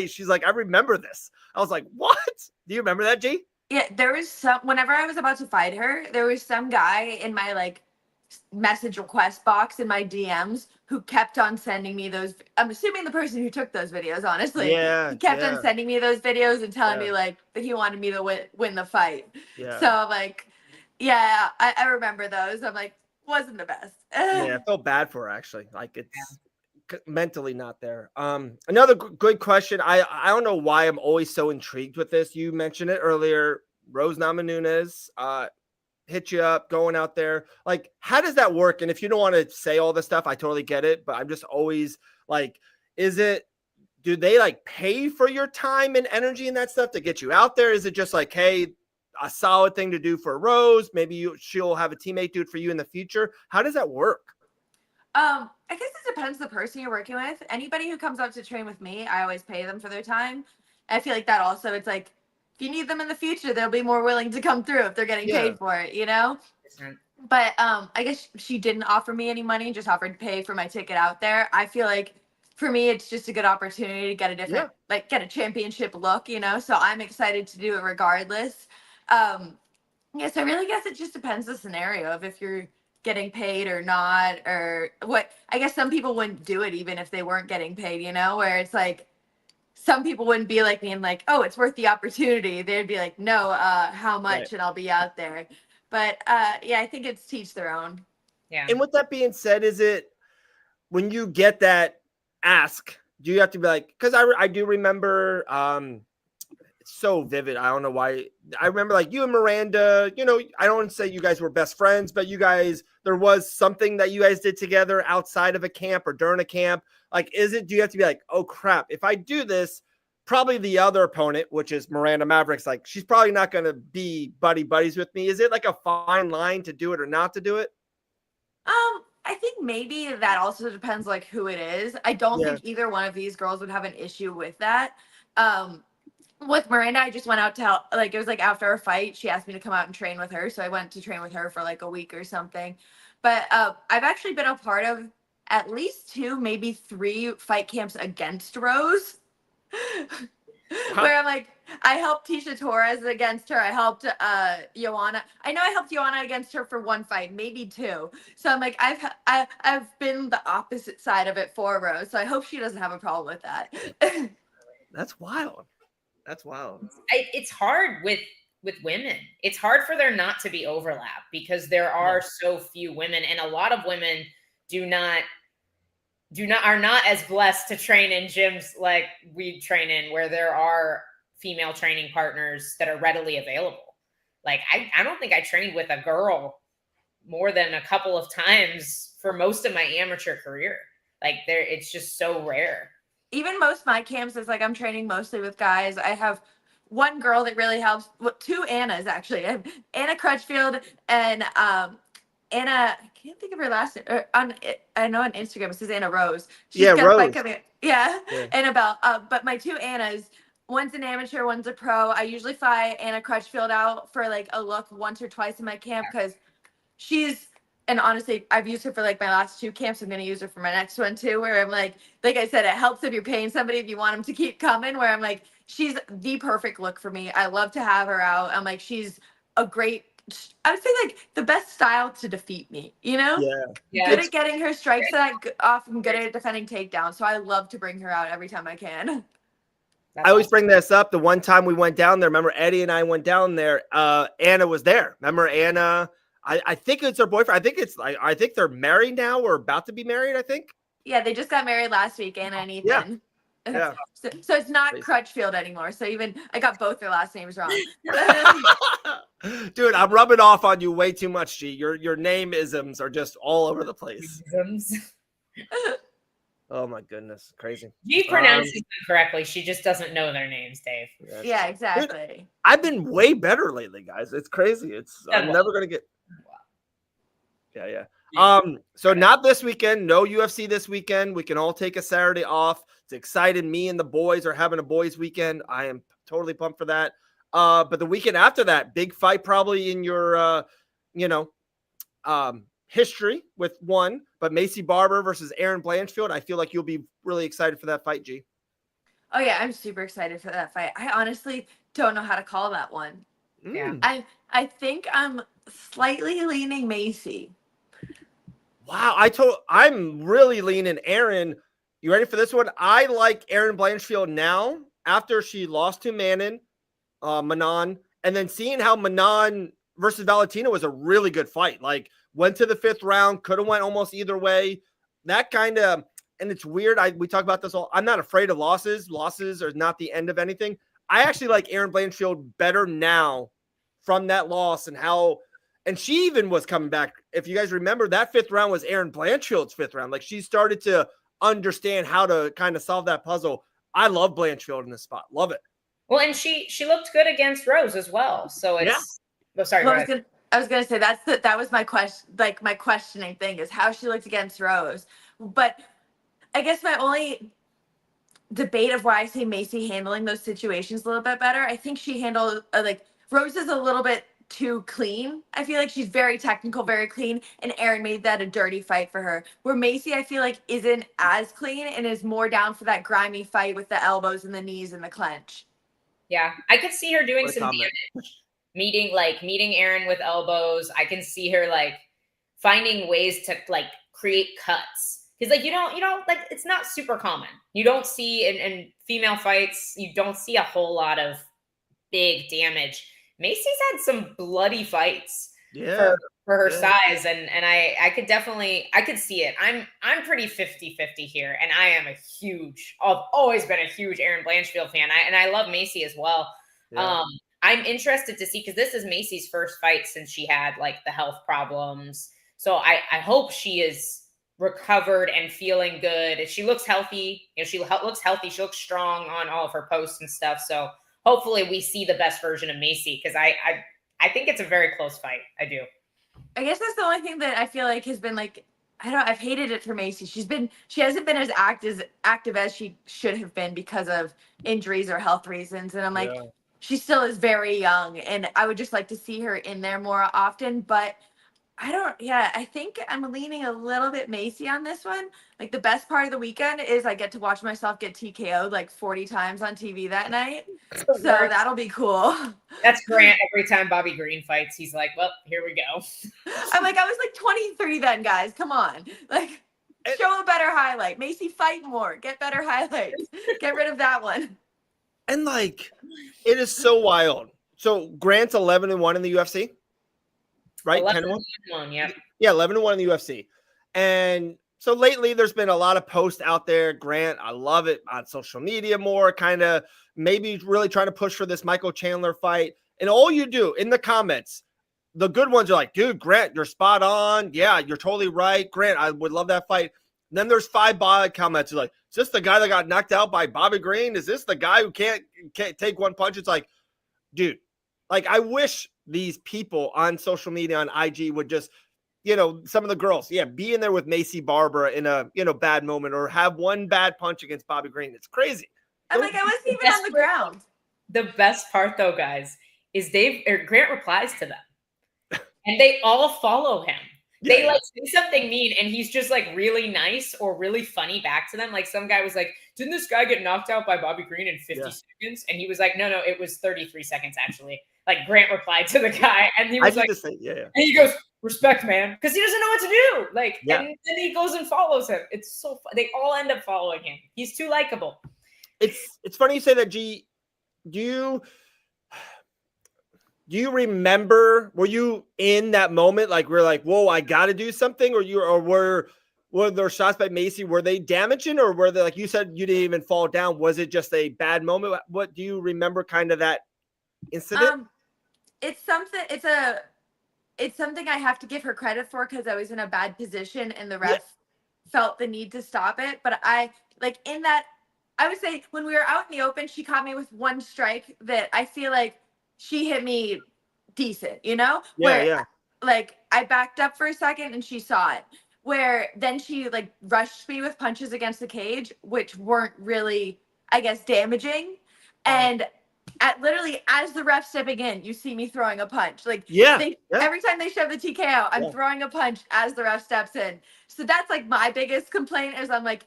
She's like, I remember this. I was like, what? Do you remember that, G? Yeah, there was whenever I was about to fight her, there was some guy in my like message request box in my DMs who kept on sending me those. I'm assuming the person who took those videos, honestly. Yeah. He kept on sending me those videos and telling Yeah. me like that he wanted me to win the fight. Yeah. So I'm like, yeah, I remember those. I'm like, wasn't the best. Yeah, I felt bad for her actually. Like, it's mentally not there. Another good question. I don't know why I'm always so intrigued with this. You mentioned it earlier. Rose Namajunas hit you up going out there. Like, how does that work? And if you don't want to say all this stuff, I totally get it. But I'm just always like, do they like pay for your time and energy and that stuff to get you out there? Is it just like, hey, a solid thing to do for Rose? Maybe she'll have a teammate do it for you in the future. How does that work? I guess it depends the person you're working with. Anybody who comes out to train with me, I always pay them for their time. I feel like that also, it's like, if you need them in the future, they'll be more willing to come through if they're getting paid for it, you know? But I guess she didn't offer me any money, just offered to pay for my ticket out there. I feel like for me, it's just a good opportunity to get a different, like get a championship look, you know? So I'm excited to do it regardless. Yes, I really guess it just depends the scenario of if you're getting paid or not, or what. I guess some people wouldn't do it even if they weren't getting paid, you know, where it's like, some people wouldn't be like me and like, oh, it's worth the opportunity. They'd be like, no, how much? Right. And I'll be out there. But yeah, I think it's teach their own. Yeah. And with that being said, is it when you get that ask, do you have to be like, because I do remember, it's so vivid. I don't know why. I remember like you and Miranda, you know, I don't want to say you guys were best friends, but you guys, there was something that you guys did together outside of a camp or during a camp. Like, do you have to be like, oh crap, if I do this, probably the other opponent, which is Miranda Mavericks, like she's probably not going to be buddies with me. Is it like a fine line to do it or not to do it? I think maybe that also depends like who it is. I don't think either one of these girls would have an issue with that. With Miranda, I just went out to help, like it was like after our fight, she asked me to come out and train with her. So I went to train with her for like a week or something. But I've actually been a part of at least 2, maybe 3 fight camps against Rose. where I'm like, I helped Tisha Torres against her. I helped Joanna. I know I helped Joanna against her for one fight, maybe two. So I'm like, I've been the opposite side of it for Rose. So I hope she doesn't have a problem with that. That's wild. That's wild. It's hard with women. It's hard for there not to be overlap because there are so few women, and a lot of women are not as blessed to train in gyms like we train in, where there are female training partners that are readily available. Like I don't think I trained with a girl more than a couple of times for most of my amateur career. Like it's just so rare. Even most of my camps is like I'm training mostly with guys. I have one girl that really helps. Well, two Annas actually. I have Anna Crutchfield and Anna. I can't think of her last name. I know on Instagram it says Anna Rose. She's got Rose. a fight coming. Yeah, Annabelle. But my two Annas, one's an amateur, one's a pro. I usually fly Anna Crutchfield out for like a look once or twice in my camp because she's. And honestly, I've used her for like my last two camps. I'm going to use her for my next one too, where I'm like I said, it helps if you're paying somebody, if you want them to keep coming, where I'm like, she's the perfect look for me. I love to have her out. I'm like, she's a great, I would say like the best style to defeat me, you know? Yeah. Good at getting her strikes off and good at defending takedowns. So I love to bring her out every time I can. I always bring this up. The one time we went down there, remember Eddie and I went down there, Anna was there. Remember Anna? I think it's her boyfriend. I think they're married now or about to be married, I think. Yeah, they just got married last week, Anna and Ethan. Yeah. So it's not Crutchfield anymore. So even I got both their last names wrong. Dude, I'm rubbing off on you way too much, G. Your name isms are just all over the place. Oh my goodness, crazy. She pronounces them correctly. She just doesn't know their names, Dave. Yeah, exactly. Dude, I've been way better lately, guys. It's crazy. I'm never gonna get. Yeah. So not this weekend. No UFC this weekend. We can all take a Saturday off. It's excited. Me and the boys are having a boys' weekend. I am totally pumped for that. But the weekend after that, big fight probably in your, history with one. But Macy Barber versus Erin Blanchfield. I feel like you'll be really excited for that fight, G. Oh yeah, I'm super excited for that fight. I honestly don't know how to call that one. Yeah. I think I'm slightly leaning Macy. Wow, I'm really leaning Erin. You ready for this one? I like Erin Blanchfield now after she lost to Manon, and then seeing how Manon versus Valentina was a really good fight. Like went to the 5th round, could have went almost either way. That kind of, and it's weird. We talk about this all. I'm not afraid of losses. Losses are not the end of anything. I actually like Erin Blanchfield better now from that loss and she even was coming back. If you guys remember, that 5th round was Erin Blanchfield's 5th round. Like she started to understand how to kind of solve that puzzle. I love Blanchfield in this spot. Love it. Well, and she looked good against Rose as well. So it's sorry. Well, I was gonna say that was my question. Like my questioning thing is how she looked against Rose. But I guess my only debate of why I say Macy handling those situations a little bit better. I think she handled Rose is a little bit too clean. I feel like she's very technical, very clean, and Erin made that a dirty fight for her. Where Macy, I feel like, isn't as clean and is more down for that grimy fight with the elbows and the knees and the clench. Yeah, I could see her doing some damage. Meeting Erin with elbows. I can see her finding ways to create cuts. Because you don't it's not super common. You don't see in female fights, you don't see a whole lot of big damage. Macy's had some bloody fights for her size, and I could see it. I'm pretty 50-50 here, and I've always been a huge Erin Blanchfield fan. I love Macy as well. Yeah. I'm interested to see, because this is Macy's first fight since she had the health problems. So I hope she is recovered and feeling good. She looks healthy. She looks healthy. She looks strong on all of her posts and stuff. So hopefully we see the best version of Macy, because I think it's a very close fight. I do. I guess that's the only thing that I feel like has been I've hated it for Macy. She hasn't been as active as she should have been because of injuries or health reasons. And I'm she still is very young, and I would just like to see her in there more often. But I think I'm leaning a little bit Macy on this one. Like the best part of the weekend is I get to watch myself get TKO'd like 40 times on TV that night. It's the So worst. that'll be cool. That's Grant every time Bobby Green fights. He's like, well, here we go. I'm like, I was like 23 then, guys. Come on. Like, show a better highlight. Macy, fight more. Get better highlights. Get rid of that one. And like, it is so wild. So Grant's 11-1 in the UFC, right? 11-1, yeah. Yeah, 11-1 in the UFC. And so lately there's been a lot of posts out there. Grant, I love it, on social media more, kind of maybe really trying to push for this Michael Chandler fight. And all you do in the comments, the good ones are like, dude, Grant, you're spot on. Yeah, you're totally right. Grant, I would love that fight. And then there's 5 bot comments like, is this the guy that got knocked out by Bobby Green? Is this the guy who can't take one punch? It's like, dude, like I wish these people on social media on IG would just, some of the girls, be in there with Macy Barber in a, bad moment or have one bad punch against Bobby Green. It's crazy. I'm like, I wasn't even on the ground. The best part though, guys, is Grant replies to them and they all follow him. They like say something mean and he's just like really nice or really funny back to them. Like some guy was like, didn't this guy get knocked out by Bobby Green in 50 seconds? And he was like, no, it was 33 seconds actually. Like Grant replied to the guy and he was like, and he goes, respect, man. Because he doesn't know what to do. Like, and then he goes and follows him. It's so fun. They all end up following him. He's too likable. It's funny you say that, G. Do you remember, were you in that moment? Like, we're like, whoa, I got to do something. Were there shots by Macy? Were they damaging or were they, like you said, you didn't even fall down? Was it just a bad moment? What do you remember kind of that incident? It's something I have to give her credit for because I was in a bad position and the ref felt the need to stop it. But I would say when we were out in the open, she caught me with one strike that I feel like she hit me decent, Like I backed up for a second and she saw it. Where then she like rushed me with punches against the cage, which weren't really, I guess, damaging. And literally as the ref stepping in, you see me throwing a punch. Like every time they shove the TKO, I'm throwing a punch as the ref steps in. So that's like my biggest complaint is I'm like,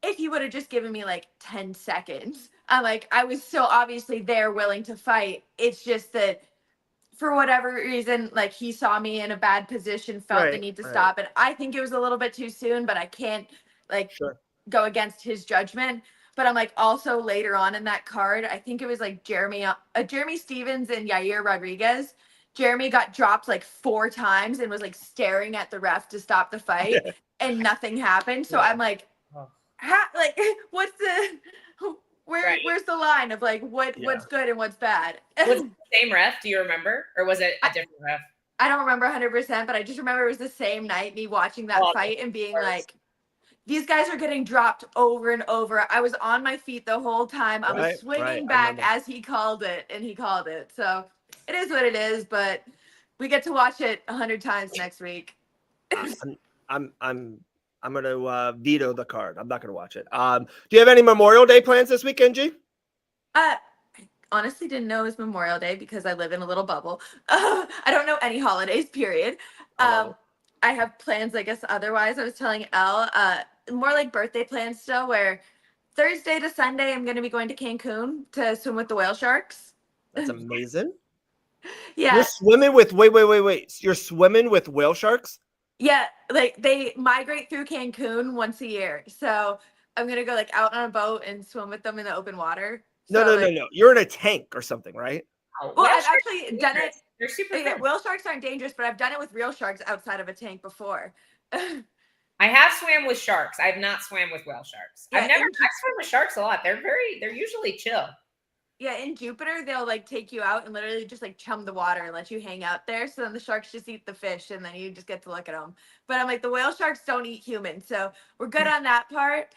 if you would have just given me like 10 seconds, I'm like, I was so obviously there willing to fight. It's just that for whatever reason, like he saw me in a bad position, felt the need to stop it. I think it was a little bit too soon, but I can't go against his judgment. But I'm like, also later on in that card, I think it was like Jeremy Stevens and Yair Rodriguez. Jeremy got dropped like 4 times and was like staring at the ref to stop the fight and nothing happened. So I'm like, what's the where's the line of like what's good and what's bad? Was it the same ref? Do you remember, or was it a different ref? I don't remember 100%, but I just remember it was the same night. Me watching that fight and being like, these guys are getting dropped over and over. I was on my feet the whole time. I was swinging back as he called it, and he called it. So it is what it is, but we get to watch it 100 times next week. I'm going to veto the card. I'm not going to watch it. Do you have any Memorial Day plans this weekend, G? I honestly didn't know it was Memorial Day because I live in a little bubble. I don't know any holidays, period. I have plans, I guess, otherwise. I was telling Elle, more like birthday plans still, where Thursday to Sunday, I'm going to be going to Cancun to swim with the whale sharks. That's amazing. You're swimming with, wait. You're swimming with whale sharks? Yeah, like they migrate through Cancun once a year. So I'm going to go like out on a boat and swim with them in the open water. No. You're in a tank or something, right? Well, I've actually done it. They're super good. Whale sharks aren't dangerous, but I've done it with real sharks outside of a tank before. I have swam with sharks. I have not swam with whale sharks. I've swam with sharks a lot. They're usually chill. Yeah, in Jupiter, they'll like take you out and literally just like chum the water and let you hang out there. So then the sharks just eat the fish and then you just get to look at them. But I'm like, the whale sharks don't eat humans. So we're good on that part.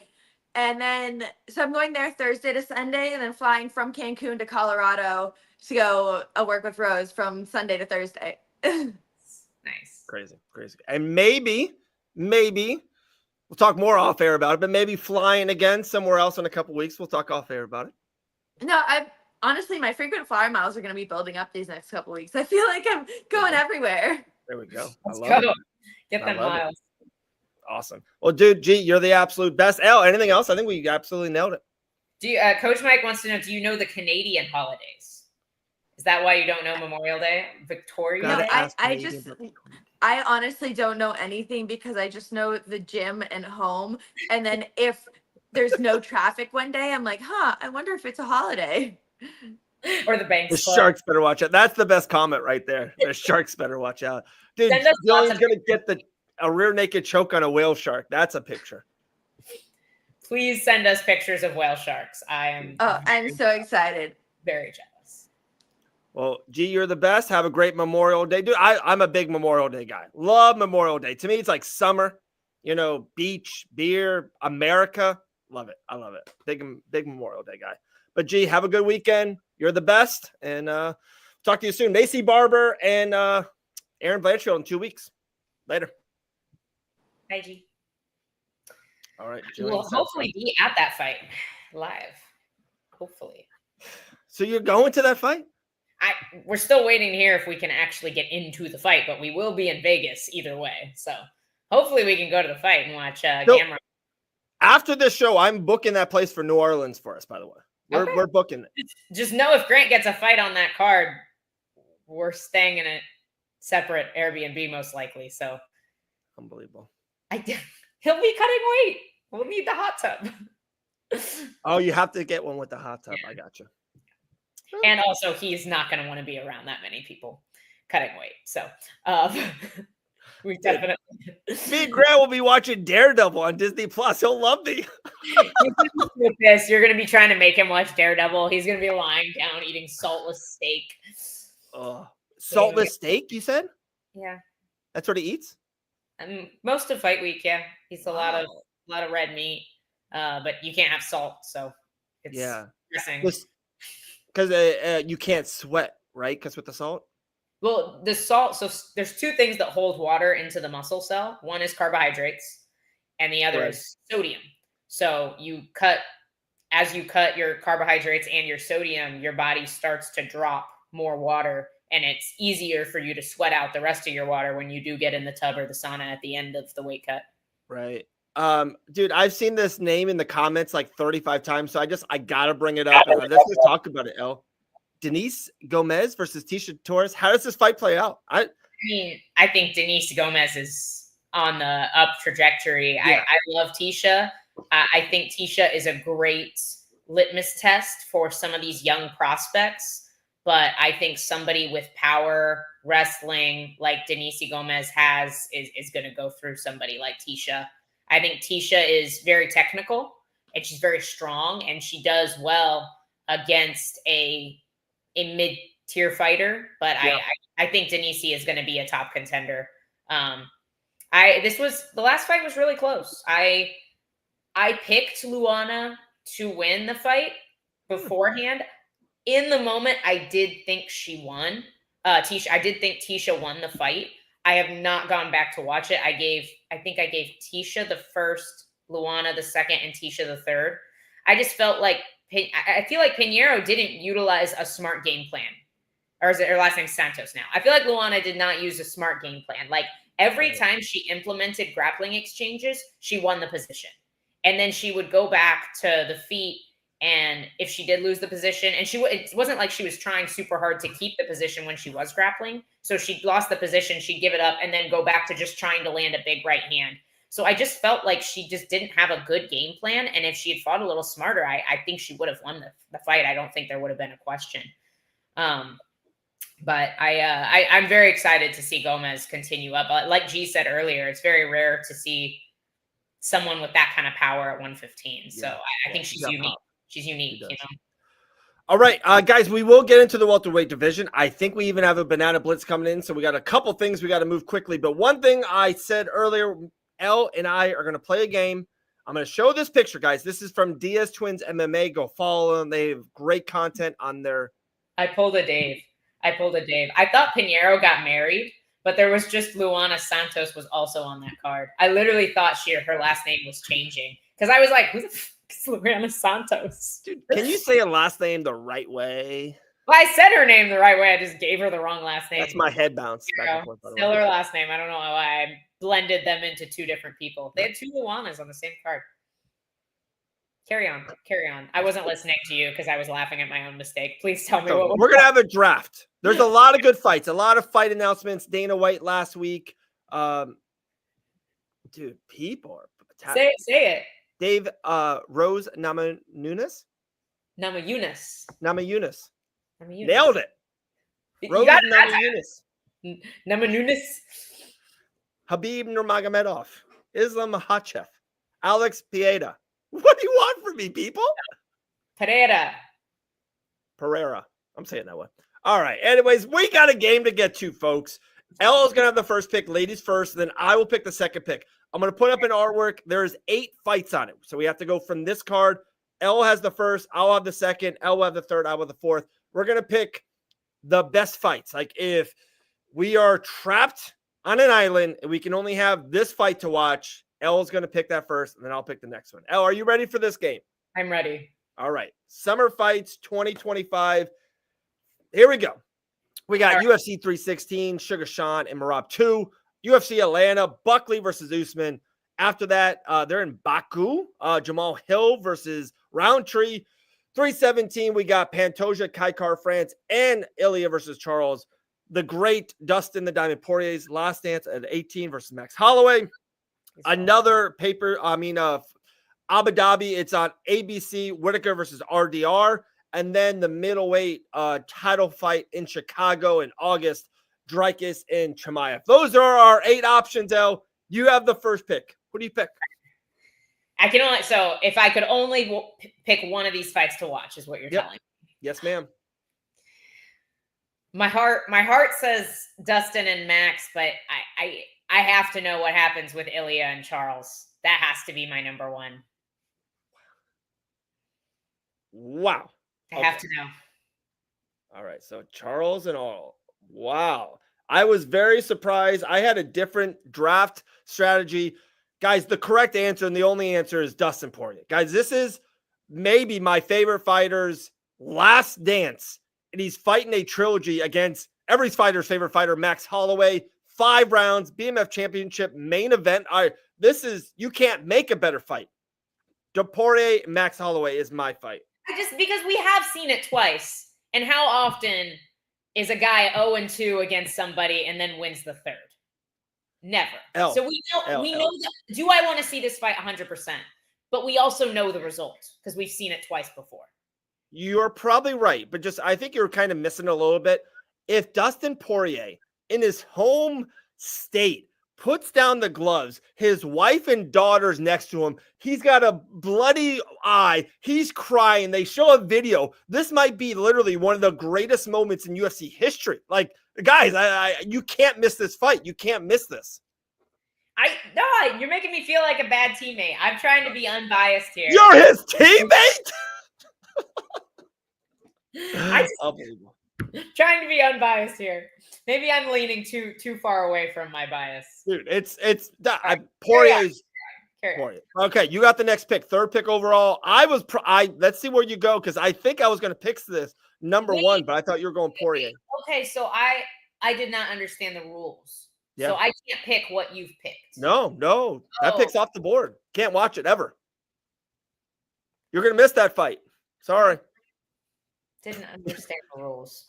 And then, so I'm going there Thursday to Sunday and then flying from Cancun to Colorado to go work with Rose from Sunday to Thursday. Nice. Crazy. And maybe we'll talk more off air about it, but maybe flying again somewhere else in a couple weeks. We'll talk off air about it. No, honestly, my frequent flyer miles are going to be building up these next couple weeks. I feel like I'm going everywhere. There we go. Let's I love go. it. Get I them love it. miles. Awesome. Well, dude, G, you're the absolute best. L, anything else? I think we absolutely nailed it. Do you, Coach Mike wants to know, do you know the Canadian holidays? Is that why you don't know Memorial Day? Victoria No, Day? I honestly don't know anything because I just know the gym and home. And then if there's no traffic one day, I'm like, I wonder if it's a holiday. Or the Banks The Club. Sharks better watch out. That's the best comment right there. The Sharks better watch out. Dude, Send us Gillian's lots going to get a rear naked choke on a whale shark. That's a picture. Please send us pictures of whale sharks. I'm so excited. Very jealous. Well, G, you're the best. Have a great Memorial Day. Dude, I'm a big Memorial Day guy. Love Memorial Day. To me, it's like summer, beach, beer, America. Love it. I love it. Big Memorial Day guy. But G, have a good weekend. You're the best. And talk to you soon. Macy Barber and Aaron Blanchfield in 2 weeks. Later. Bye, G. All right. We'll hopefully be at that fight live. Hopefully. So you're going to that fight? We're still waiting to hear if we can actually get into the fight, but we will be in Vegas either way. So hopefully we can go to the fight and watch Gamrot. After this show, I'm booking that place for New Orleans for us, by the way. We're booking it. Just know if Grant gets a fight on that card, we're staying in a separate Airbnb most likely. So unbelievable. He'll be cutting weight. We'll need the hot tub. Oh, you have to get one with the hot tub. I got you. And also, he's not going to want to be around that many people cutting weight. So we definitely. Me and Grant will be watching Daredevil on Disney Plus. He'll love me. With this, you're going to be trying to make him watch Daredevil. He's going to be lying down eating saltless steak. Saltless steak, you said? Yeah. That's what he eats? Most of fight week, yeah. He eats a lot of red meat, but you can't have salt, so it's stressing. Because you can't sweat, right? Because with the salt? Well, the salt, so there's two things that hold water into the muscle cell. One is carbohydrates, and the other is sodium. So as you cut your carbohydrates and your sodium, your body starts to drop more water, and it's easier for you to sweat out the rest of your water when you do get in the tub or the sauna at the end of the weight cut. Right. Dude, I've seen this name in the comments like 35 times, so I gotta bring it up. Let's just talk about it, El. Denise Gomez versus Tisha Torres. How does this fight play out? I think Denise Gomez is on the up trajectory. Yeah. I love Tisha. I think Tisha is a great litmus test for some of these young prospects, but I think somebody with power wrestling like Denise Gomez has is going to go through somebody like Tisha. I think Tisha is very technical and she's very strong, and she does well against a mid-tier fighter, but yeah. I think Denise is going to be a top contender. The last fight was really close. I picked Luana to win the fight beforehand. In the moment, I did think she won. I did think Tisha won the fight. I have not gone back to watch it. I think I gave Tisha the first, Luana the second, and Tisha the third. I just felt like I feel like Pinheiro didn't utilize a smart game plan. Or is it her last name Santos now? I feel like Luana did not use a smart game plan. Like every time she implemented grappling exchanges, she won the position. And then she would go back to the feet, and if she did lose the position, and it wasn't like she was trying super hard to keep the position when she was grappling. So she lost the position, she'd give it up, and then go back to just trying to land a big right hand. So I just felt like she just didn't have a good game plan. And if she had fought a little smarter, I think she would have won the fight. I don't think there would have been a question. But I'm very excited to see Gomez continue up. Like G said earlier, it's very rare to see someone with that kind of power at 115. Yeah. So I think she's unique. She's unique, All right, guys, we will get into the welterweight division. I think we even have a banana blitz coming in, so we got a couple things we got to move quickly. But one thing I said earlier, Elle and I are going to play a game. I'm going to show this picture, guys. This is from Diaz Twins MMA. Go follow them. They have great content on their. I pulled a Dave. I thought Pinheiro got married, but there was just Luana Santos was also on that card. I literally thought her last name was changing because I was like, who the f is Luana Santos? Dude, can you say a last name the right way? Well, I said her name the right way. I just gave her the wrong last name. That's my head bounce back and forth. By the Still way. her last name. I don't know why I blended them into two different people. They had two Luanas on the same card. Carry on. I wasn't listening to you because I was laughing at my own mistake. Please tell me So we're gonna have a draft. There's a lot of good fights, a lot of fight announcements. Dana White last week. Dude, people are say it. Dave Rose Namajunas. Nailed it. Rose Namajunas. Habib Nurmagomedov. Islam Makhachev. Alex Pieda. What do you want from me, people? Pereira. I'm saying that one. All right. Anyways, we got a game to get to, folks. Elle is going to have the first pick, ladies first, then I will pick the second pick. I'm going to put up an artwork. There's 8 fights on it. So we have to go from this card. Elle has the first. I'll have the second. Elle will have the third. I will have the fourth. We're going to pick the best fights. Like if we are trapped on an island and we can only have this fight to watch, Elle's going to pick that first, and then I'll pick the next one. Elle, are you ready for this game? I'm ready. All right. Summer Fights 2025. Here we go. We got UFC 316, Sugar Sean and Marab 2. UFC Atlanta, Buckley versus Usman. After that, they're in Baku. Jamal Hill versus Roundtree. 317, we got Pantoja, Kaikar, France, and Ilya versus Charles. The great Dustin the Diamond Poirier's last dance at 18 versus Max Holloway. Another Abu Dhabi, it's on ABC, Whitaker versus RDR. And then the middleweight title fight in Chicago in August, Dricus and Chimaev. Those are our 8 options, Elle. You have the first pick. What do you pick? So if I could only pick one of these fights to watch is what you're telling me. Yes, ma'am. My heart says Dustin and Max, but I have to know what happens with Ilya and Charles. That has to be my number one. Wow. I have to know. All right. So Charles and all. Wow. I was very surprised. I had a different draft strategy. Guys, the correct answer and the only answer is Dustin Poirier. Guys, this is maybe my favorite fighter's last dance. And he's fighting a trilogy against every fighter's favorite fighter, Max Holloway. 5 rounds, BMF championship, main event. You can't make a better fight. Poirier, Max Holloway is my fight. Because we have seen it twice. And how often is a guy 0-2 against somebody and then wins the third? Never. So we know that. Do I want to see this fight 100%? But we also know the result because we've seen it twice before. You're probably right, but I think you're kind of missing a little bit. If Dustin Poirier in his home state puts down the gloves, his wife and daughter's next to him, he's got a bloody eye, he's crying, they show a video. This might be literally one of the greatest moments in UFC history. Like, guys, you can't miss this fight. You can't miss this. No, you're making me feel like a bad teammate. I'm trying to be unbiased here. You're his teammate? Unbelievable. Trying to be unbiased here. Maybe I'm leaning too far away from my bias. Dude, Poirier's Poirier. Okay, you got the next pick, third pick overall. Let's see where you go because I think I was going to pick this number 1, but I thought you were going Poirier. Okay, so I did not understand the rules. Yeah. So I can't pick what you've picked. No. That pick's off the board. Can't watch it ever. You're going to miss that fight. Sorry. Didn't understand the rules.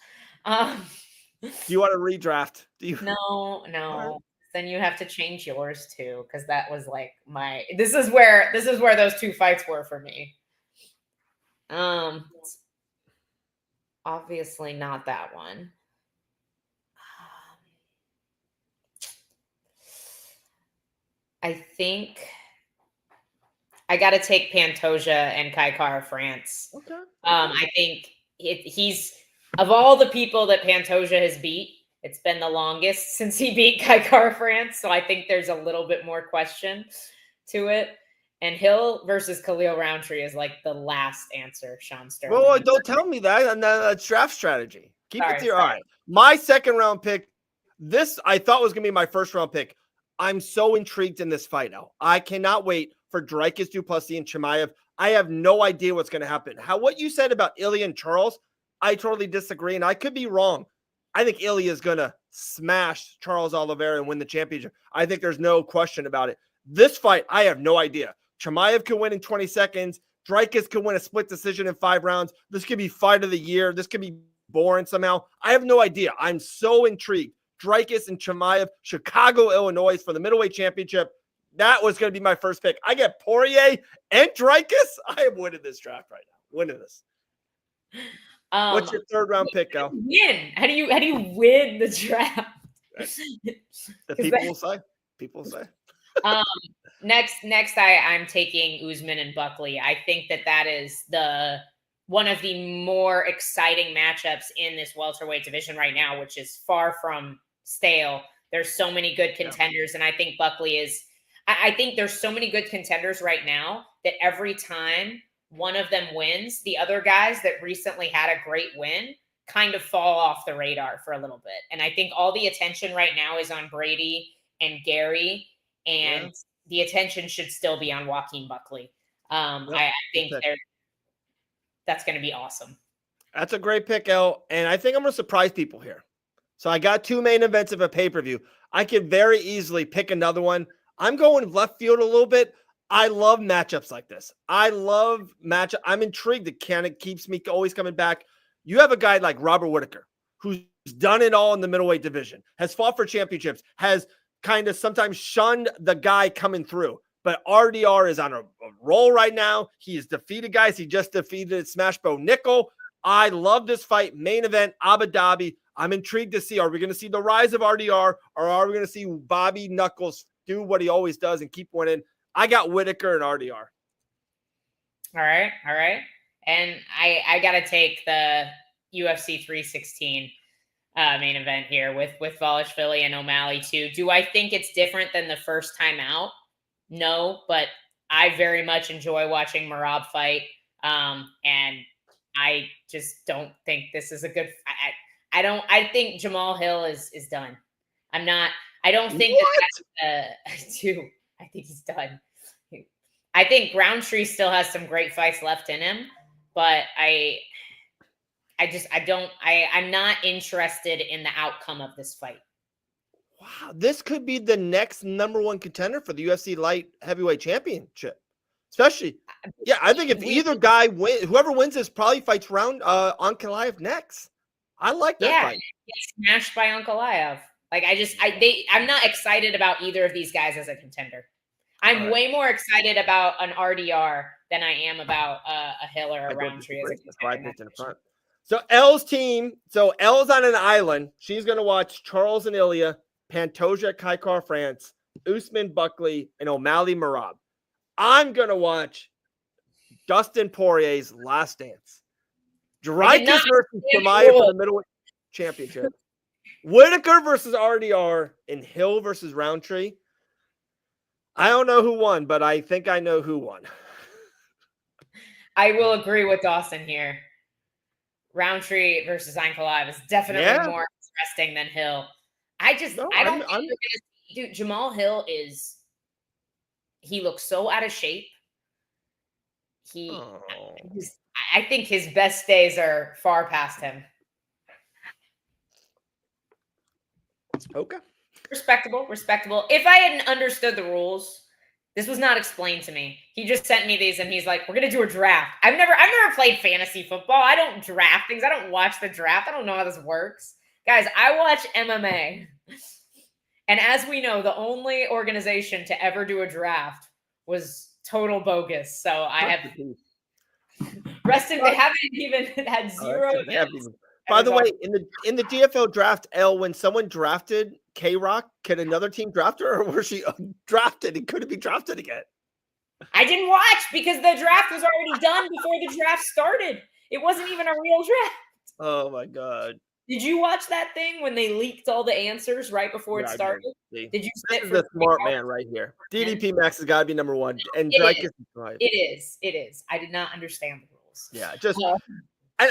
Do you want to redraft? No. Then you have to change yours too, because that was like this is where those 2 fights were for me. Obviously not that one. I think I got to take Pantoja and Kaikar France. Okay. I think he's of all the people that Pantoja has beat, it's been the longest since he beat Kaikar France. So I think there's a little bit more question to it. And Hill versus Khalil Roundtree is like the last answer, Sean Sterling. Well, don't tell me that. And that's draft strategy. Keep it to your eye. My second round pick, this I thought was going to be my first round pick. I'm so intrigued in this fight now. I cannot wait for Dricus, Duplessis, and Chimaev. I have no idea what's going to happen. What you said about Ilya and Charles, I totally disagree, and I could be wrong. I think Ilya is going to smash Charles Oliveira and win the championship. I think there's no question about it. This fight, I have no idea. Chimaev can win in 20 seconds. Dricus can win a split decision in 5 rounds. This could be fight of the year. This could be boring somehow. I have no idea. I'm so intrigued. Dricus and Chimaev, Chicago, Illinois for the middleweight championship. That was going to be my first pick. I get Poirier and Dricus. I am winning this draft right now. Winning this. What's your 3rd round pick, Al? Win. How do you win the draft? The people will say. People will say. Next, I'm taking Usman and Buckley. I think that is one of the more exciting matchups in this welterweight division right now, which is far from stale. There's so many good contenders, and I think Buckley is. I think there's so many good contenders right now that every time one of them wins, the other guys that recently had a great win kind of fall off the radar for a little bit. And I think all the attention right now is on Brady and Gary, and the attention should still be on Joaquin Buckley. I think that's going to be awesome. That's a great pick, El. And I think I'm going to surprise people here. So I got 2 main events of a pay-per-view. I could very easily pick another one. I'm going left field a little bit. I love matchups like this. I'm intrigued. It kind of keeps me always coming back. You have a guy like Robert Whittaker, who's done it all in the middleweight division, has fought for championships, has kind of sometimes shunned the guy coming through. But RDR is on a roll right now. He has defeated guys. He just defeated Smashbo Nickel. I love this fight. Main event, Abu Dhabi. I'm intrigued to see, are we going to see the rise of RDR, or are we going to see Bobby Knuckles do what he always does and keep winning? I got Whittaker and RDR. All right. And I got to take the UFC 316 main event here with Volashvili and O'Malley too. Do I think it's different than the first time out? No, but I very much enjoy watching Merab fight. And I just don't think this is a good. I think Jamal Hill is done. I don't think I do. I think he's done. I think Roundtree still has some great fights left in him, but I'm not interested in the outcome of this fight. Wow, this could be the next number 1 contender for the UFC light heavyweight championship. Especially, I think if either guy whoever wins this probably fights Ankalaev next. I like that fight. He's smashed by Ankalaev. Like I'm not excited about either of these guys as a contender. I'm way more excited about an RDR than I am about a Hill or a Roundtree as a contender. So Elle's team. So Elle's on an island. She's going to watch Charles and Ilya, Pantoja, Kaikar, France, Usman, Buckley, and O'Malley, Merab. I'm going to watch Dustin Poirier's last dance. Dricus versus Chimaev for the middleweight championship. Whittaker versus RDR and Hill versus Roundtree. I don't know who won, but I think I know who won. I will agree with Dawson here. Roundtree versus Ankalaev is definitely more interesting than Hill. I don't think dude, Jamal Hill he looks so out of shape. I think his best days are far past him. Okay. Respectable. If I hadn't understood the rules, this was not explained to me. He just sent me these and he's like, we're going to do a draft. I've never played fantasy football. I don't draft things. I don't watch the draft. I don't know how this works. Guys, I watch MMA. And as we know, the only organization to ever do a draft was total bogus. So I have they haven't even had 0. By the way, in the DFL draft, when someone drafted K-Rock, could another team draft her, or was she drafted and couldn't be drafted again? I didn't watch because the draft was already done before the draft started. It wasn't even a real draft. Oh my God. Did you watch that thing when they leaked all the answers right before it started? Did you sit this is a smart man right here. DDP Max has got to be number 1. And it is. I did not understand the rules. Yeah,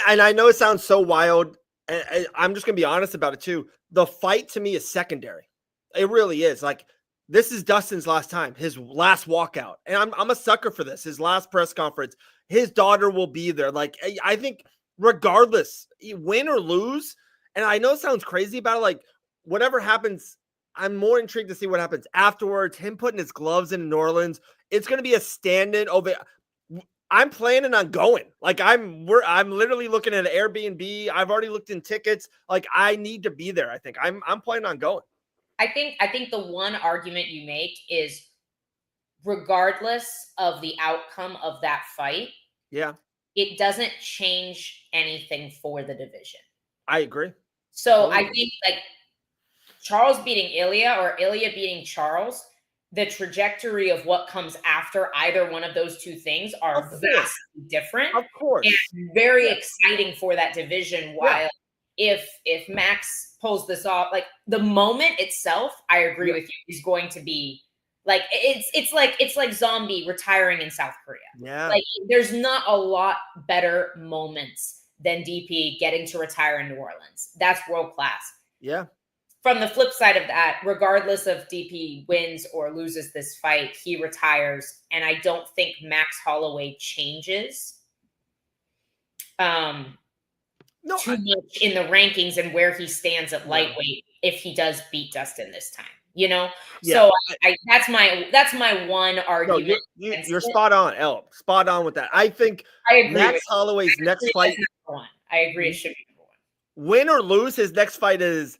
and I know it sounds so wild, and I'm just going to be honest about it too. The fight to me is secondary. It really is. Like, this is Dustin's last time, his last walkout. And I'm a sucker for this. His last press conference, his daughter will be there. Like, I think regardless, win or lose. And I know it sounds crazy about it. Like, whatever happens, I'm more intrigued to see what happens afterwards. Him putting his gloves in New Orleans. It's going to be a stand-in over. I'm planning on going. Like, I'm literally looking at an Airbnb. I've already looked in tickets. Like, I need to be there. I think I'm planning on going. I think the one argument you make is, regardless of the outcome of that fight, Yeah, it doesn't change anything for the division. I agree. So Totally. I think like Charles beating Ilya or Ilya beating Charles, the trajectory of what comes after either one of those two things are vastly different. Of course. And very exciting for that division. While if Max pulls this off, like the moment itself, I agree with you, is going to be like it's like Zombie retiring in South Korea. Yeah. Like there's not a lot better moments than DP getting to retire in New Orleans. That's world class. Yeah. From the flip side of that, regardless of DP wins or loses this fight, he retires. And I don't think Max Holloway changes too much in the rankings and where he stands at lightweight if he does beat Dustin this time. You know? Yeah. So that's my one argument. No, you're spot on, Elle. Spot on with that. I think I agree Max Holloway's next fight. I agree it should be number one. Win or lose, his next fight is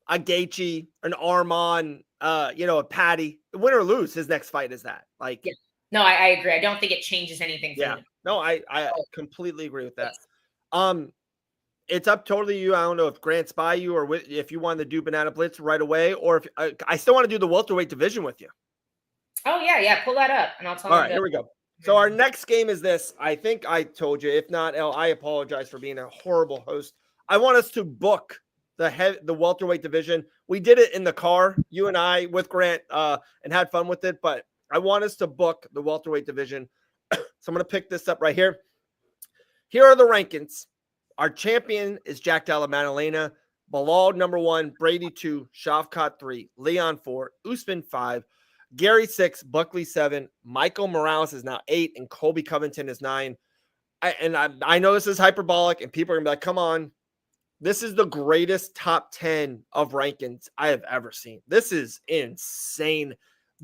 a Gaethje, an Arman, a Patty. Win or lose, his next fight is that. Like, no, I agree. I don't think it changes anything. For him. No, I completely agree with that. It's up totally to you. I don't know if Grant's by you or if you want to do Banana Blitz right away, or if I still want to do the welterweight division with you. Oh yeah, pull that up and I'll tell you. All right, here we go. So our next game is this. I think I told you. If not, Elle, I apologize for being a horrible host. I want us to book the welterweight division. We did it in the car, you and I, with Grant, and had fun with it. But I want us to book the welterweight division. So I'm going to pick this up right here. Here are the rankings. Our champion is Jack Della Maddalena. Bilal number 1, Brady 2, Shavkat 3, Leon 4, Usman 5, Gary 6, Buckley 7, Michael Morales is now 8, and Colby Covington is 9. I know this is hyperbolic, and people are gonna be like, "Come on, this is the greatest top 10 of rankings I have ever seen. This is insane."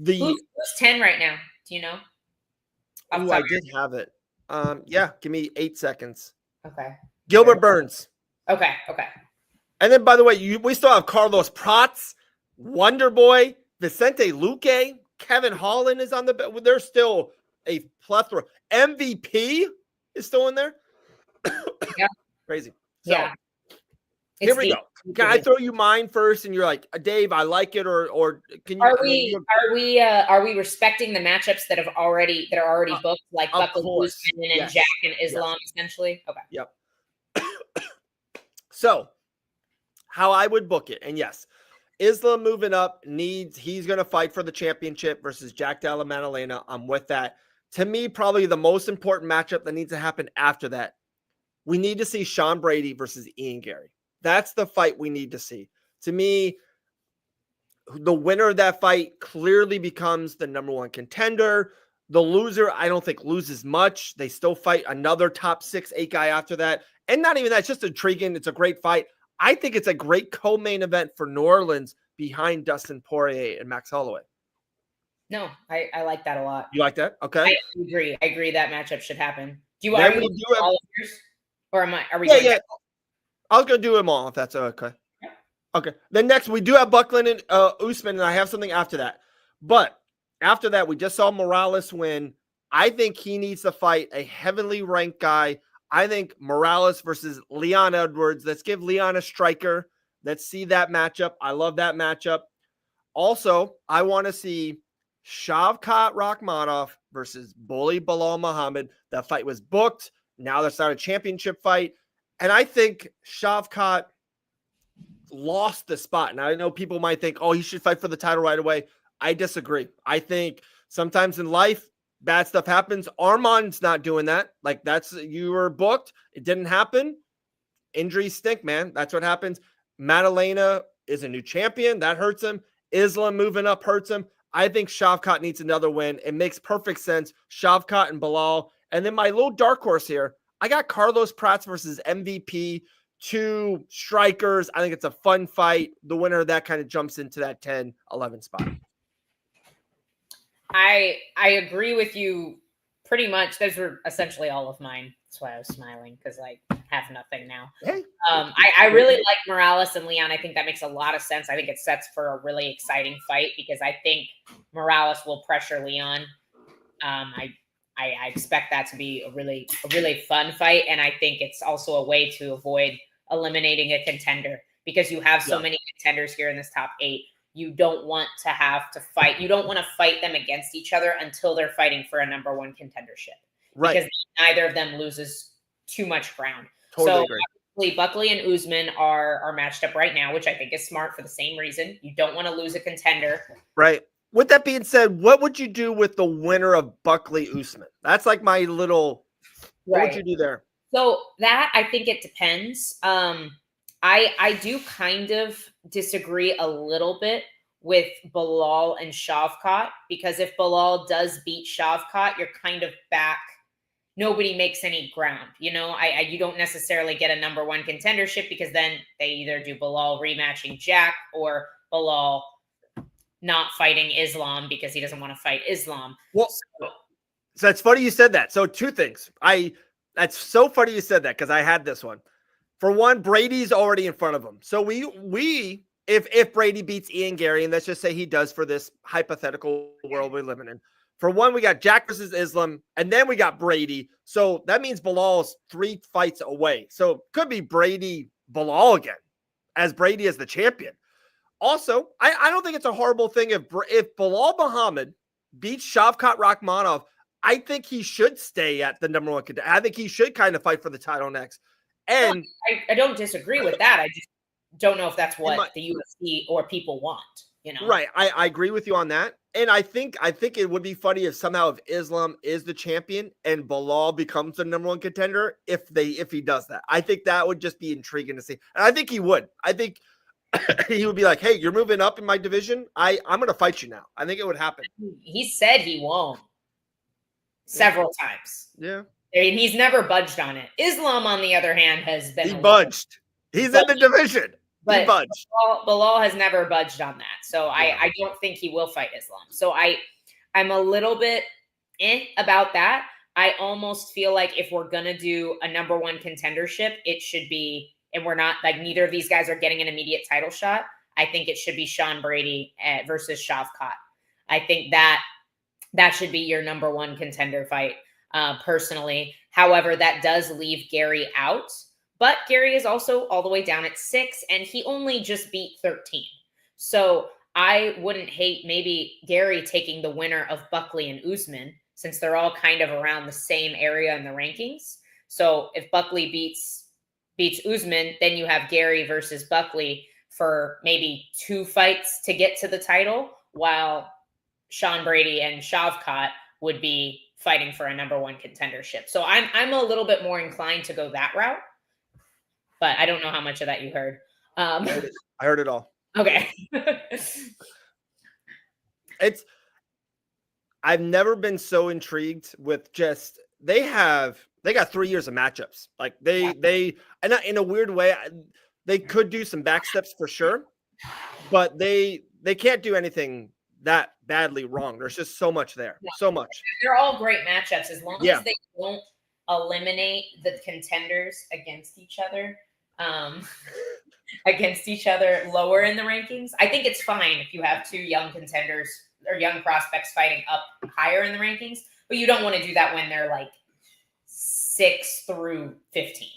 Who's 10 right now? Do you know? I did have it. Give me 8 seconds. Okay. Gilbert Burns. Okay. And then, by the way, we still have Carlos Prats, Wonder Boy, Vicente Luque, Kevin Holland is on the. There's still a plethora. MVP is still in there. Yeah. Crazy. So, yeah. Here we go. Can I throw you mine first? And you're like, Dave, I like it, or can you? Are we respecting the matchups that are already booked, like Buckley, Usman, and Jack and Islam, essentially? Okay. Yep. So, how I would book it, and yes, Islam moving up he's going to fight for the championship versus Jack Della Maddalena. I'm with that. To me, probably the most important matchup that needs to happen after that, we need to see Sean Brady versus Ian Gary. That's the fight we need to see. To me, the winner of that fight clearly becomes the number 1 contender. The loser, I don't think loses much. They still fight another top 6, 8 guy after that. And not even that, it's just intriguing. It's a great fight. I think it's a great co-main event for New Orleans behind Dustin Poirier and Max Holloway. No, I like that a lot. You like that? Okay. I agree that matchup should happen. Do you want to do all of yours? Or are we Yeah. I was going to do them all if that's okay. Yeah. Okay. Then next, we do have Buckland and Usman, and I have something after that. But after that, we just saw Morales win. I think he needs to fight a heavily ranked guy. I think Morales versus Leon Edwards. Let's give Leon a striker. Let's see that matchup. I love that matchup. Also, I want to see Shavkat Rakhmonov versus Bully Bilal Muhammad. That fight was booked. Now that's not a championship fight. And I think Shavkat lost the spot. And I know people might think, oh, he should fight for the title right away. I disagree. I think sometimes in life, bad stuff happens. Arman's not doing that. Like, you were booked. It didn't happen. Injuries stink, man. That's what happens. Maddalena is a new champion. That hurts him. Islam moving up hurts him. I think Shavkat needs another win. It makes perfect sense. Shavkat and Bilal. And then my little dark horse here, I got Carlos Prats versus MVP, 2 strikers. I think it's a fun fight. The winner of that kind of jumps into that 10-11 spot. I agree with you pretty much. Those were essentially all of mine. That's why I was smiling, because I have nothing now. Hey. I really like Morales and Leon. I think that makes a lot of sense. I think it sets for a really exciting fight because I think Morales will pressure Leon. I expect that to be a really fun fight, and I think it's also a way to avoid eliminating a contender because you have so many contenders here in this top 8. You don't want to have to fight. You don't want to fight them against each other until they're fighting for a number 1 contendership, right? Because neither of them loses too much ground. Totally agree. Buckley and Usman are matched up right now, which I think is smart for the same reason. You don't want to lose a contender, right? With that being said, what would you do with the winner of Buckley Usman? That's like my little. What would you do there? So that, I think it depends. I do kind of disagree a little bit with Bilal and Shavkat, because if Bilal does beat Shavkat, you're kind of back. Nobody makes any ground. You don't necessarily get a number 1 contendership because then they either do Bilal rematching Jack or Bilal not fighting Islam because he doesn't want to fight Islam. Well, so that's funny you said that. So 2 things. That's so funny you said that because I had this one. For one, Brady's already in front of him. So if Brady beats Ian Gary, and let's just say he does for this hypothetical world we're living in. For one, we got Jack versus Islam, and then we got Brady. So that means Bilal's 3 fights away. So it could be Brady Bilal again, as Brady as the champion. Also, I don't think it's a horrible thing if Bilal Muhammad beats Shavkat Rakhmonov. I think he should stay at the number 1 contender. I think he should kind of fight for the title next. And I don't disagree with that. I just don't know if that's what the UFC or people want. Right. I agree with you on that. And I think it would be funny if Islam is the champion and Bilal becomes the number 1 contender if he does that. I think that would just be intriguing to see. And I think he would. I think he would be like, hey, you're moving up in my division. I'm going to fight you now. I think it would happen. He said he won't several times. Yeah. I mean, he's never budged on it. Islam, on the other hand, has been. He budged. He's in the division. But he budged. Bilal has never budged on that. So I don't think he will fight Islam. So I'm a little bit about that. I almost feel like if we're going to do a number 1 contendership, it should be, and we're not, like, neither of these guys are getting an immediate title shot. I think it should be Sean Brady versus Shavkat. I think that should be your number 1 contender fight, personally. However, that does leave Gary out. But Gary is also all the way down at 6, and he only just beat 13. So I wouldn't hate maybe Gary taking the winner of Buckley and Usman, since they're all kind of around the same area in the rankings. So if Buckley beats Usman, then you have Gary versus Buckley for maybe 2 fights to get to the title, while Sean Brady and Shavkat would be fighting for a number 1 contendership. So I'm a little bit more inclined to go that route. But I don't know how much of that you heard. I heard it all. Okay. I've never been so intrigued with just they got 3 years of matchups. Like they and in a weird way, they could do some back steps for sure, but they can't do anything that badly wrong. There's just so much there. Yeah. So much. They're all great matchups as long as they don't eliminate the contenders against each other. Lower in the rankings. I think it's fine if you have 2 young contenders or young prospects fighting up higher in the rankings, but you don't want to do that when they're like 6 through 15.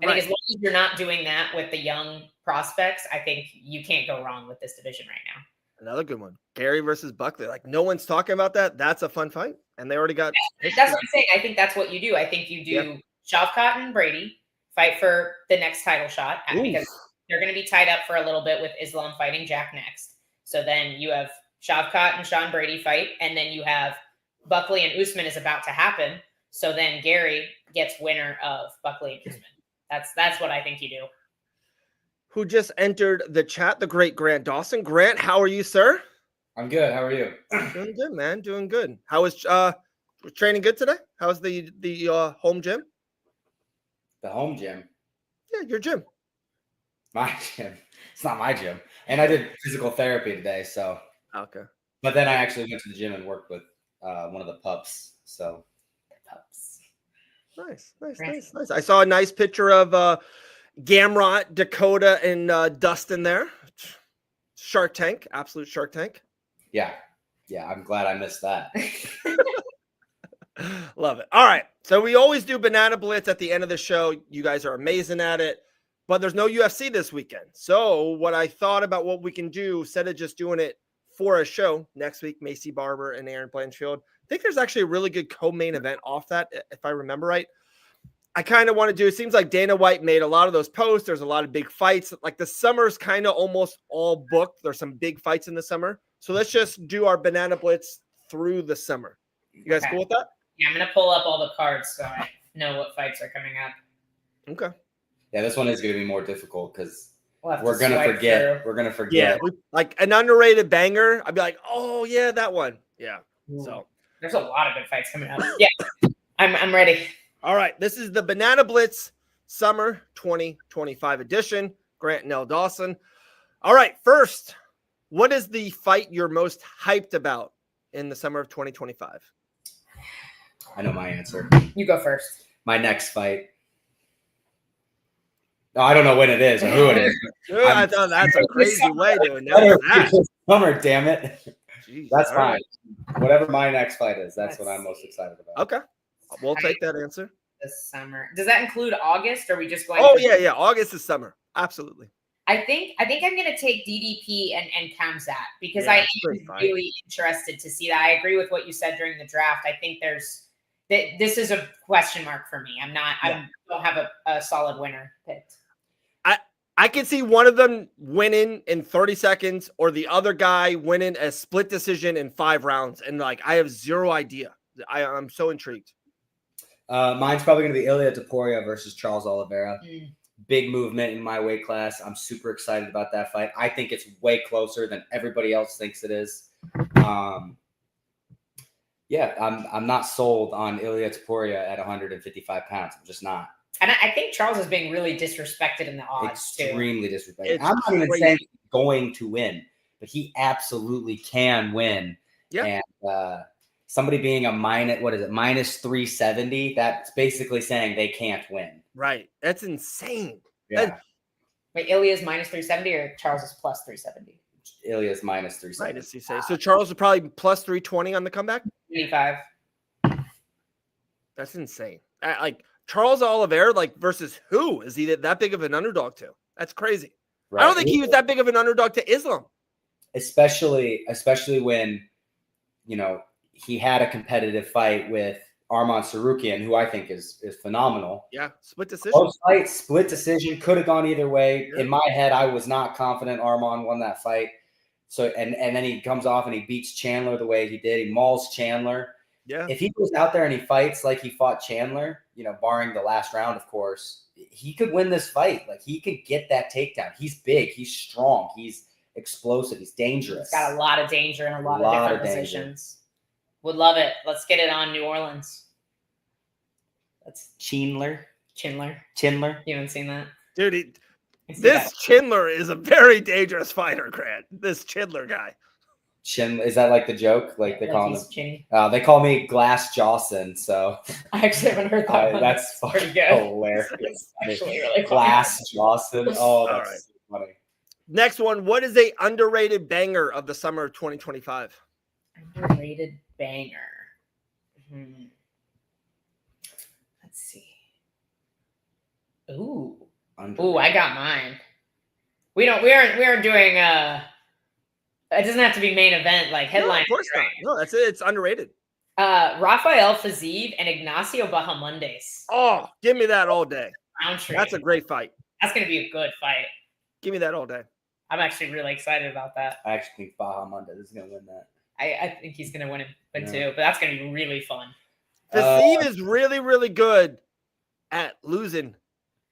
I think as long as you're not doing that with the young prospects, I think you can't go wrong with this division right now. Another good one. Gary versus Buckley. Like, no one's talking about that. That's a fun fight. And they already got. That's what I'm saying. I think that's what you do. I think you do Shavkat and Brady fight for the next title shot because they're going to be tied up for a little bit with Islam fighting Jack next. So then you have Shavkat and Sean Brady fight, and then you have Buckley and Usman is about to happen. So then Gary gets winner of Buckley and Usman. That's what I think you do. Who just entered the chat, the great Grant Dawson. Grant, how are you, sir? I'm good. How are you? Doing good, man. Doing good. How was training good today? How's the home gym? The home gym. Yeah, your gym. My gym. It's not my gym. And I did physical therapy today, so. Okay. But then I actually went to the gym and worked with one of the pups. So. Pups. Nice. I saw a nice picture of Gamrot, Dakota, and Dustin there. Shark Tank, absolute Shark Tank. Yeah. I'm glad I missed that. Love it. All right. So we always do Banana Blitz at the end of the show. You guys are amazing at it, but there's no UFC this weekend. So what I thought about what we can do, instead of just doing it for a show next week, Macy Barber and Aaron Blanchfield, I think there's actually a really good co-main event off that, if I remember right. I kind of want to do, it seems like Dana White made a lot of those posts. There's a lot of big fights. Like the summer's kind of almost all booked. There's some big fights in the summer. So let's just do our Banana Blitz through the summer. You guys cool with that? Yeah, I'm going to pull up all the cards so I know what fights are coming up. Okay. Yeah, this one is going to be more difficult because We'll we're going to forget. We're going to forget. Yeah, like an underrated banger. I'd be like, oh, yeah, that one. Yeah. So there's a lot of good fights coming up. Yeah, I'm ready. All right. This is the Banana Blitz Summer 2025 edition. Grant and Elle Dawson. All right. First, what is the fight you're most hyped about in the summer of 2025? I know my answer. You go first. My next fight. No, I don't know when it is or who it is. I thought that's a crazy way to announce that. Summer, damn it. Jeez, That's all fine. right. Whatever my next fight is, that's what I'm most excited about. Okay. We'll take that answer. This summer. Does that include August? Or are we just going? Oh, yeah. August is summer. Absolutely. I think I'm going to take DDP and Kamzat because Yeah, I that's a am great fight. really interested to see that. I agree with what you said during the draft. I think this is a question mark for me. I don't have a solid winner picked. I can see one of them winning in 30 seconds or the other guy winning a split decision in 5 rounds. And like, I have zero idea. I'm so intrigued. Mine's probably going to be Ilia Topuria versus Charles Oliveira. Big movement in my weight class. I'm super excited about that fight. I think it's way closer than everybody else thinks it is. Yeah, I'm not sold on Ilia Topuria at 155 pounds. I'm just not. And I think Charles is being really disrespected in the odds Extremely too. disrespectful. I'm not even saying he's going to win, but he absolutely can win. Yeah. And somebody being a minus 370, that's basically saying they can't win. Right. That's insane. Yeah. Wait, Ilya's minus 370 or Charles is plus 370? Ilia's minus 370. Right, as you say. So Charles is probably plus 320 on the comeback? 85. That's insane. Like Charles Oliveira, like versus who? Is he that big of an underdog to? That's crazy. Right. I don't think he was that big of an underdog to Islam. Especially when, he had a competitive fight with Arman Sarukian, who I think is phenomenal. Yeah, split decision. Close fight, split decision, could have gone either way. Yeah. In my head, I was not confident Arman won that fight. So and then he comes off and he beats Chandler the way he did. He mauls Chandler. Yeah. If he goes out there and he fights like he fought Chandler, barring the last round, of course, he could win this fight. Like he could get that takedown. He's big. He's strong. He's explosive. He's dangerous. He's got a lot of danger in a lot of different positions. Would love it. Let's get it on New Orleans. That's Chandler. You haven't seen that? Dude, this Chandler is a very dangerous fighter, Grant. This Chandler guy. Is that like the joke? Like they call him? They call me Glass Jawson. So I actually haven't heard that one. That's pretty good. Hilarious. It's actually really Glass Jawson. Oh, that's right. funny. Next one. What is a underrated banger of the summer of 2025? Underrated banger. Let's see. Ooh, I got mine. We aren't doing it doesn't have to be main event like headline. No, of course not. No, that's it. It's underrated. Rafael Fiziev and Ignacio Bahamondes. Oh, give me that all day. Roundtree. That's a great fight. That's going to be a good fight. Give me that all day. I'm actually really excited about that. I actually think Bahamondes is going to win that. I think he's going to win too, but that's going to be really fun. Fiziev is really, really good at losing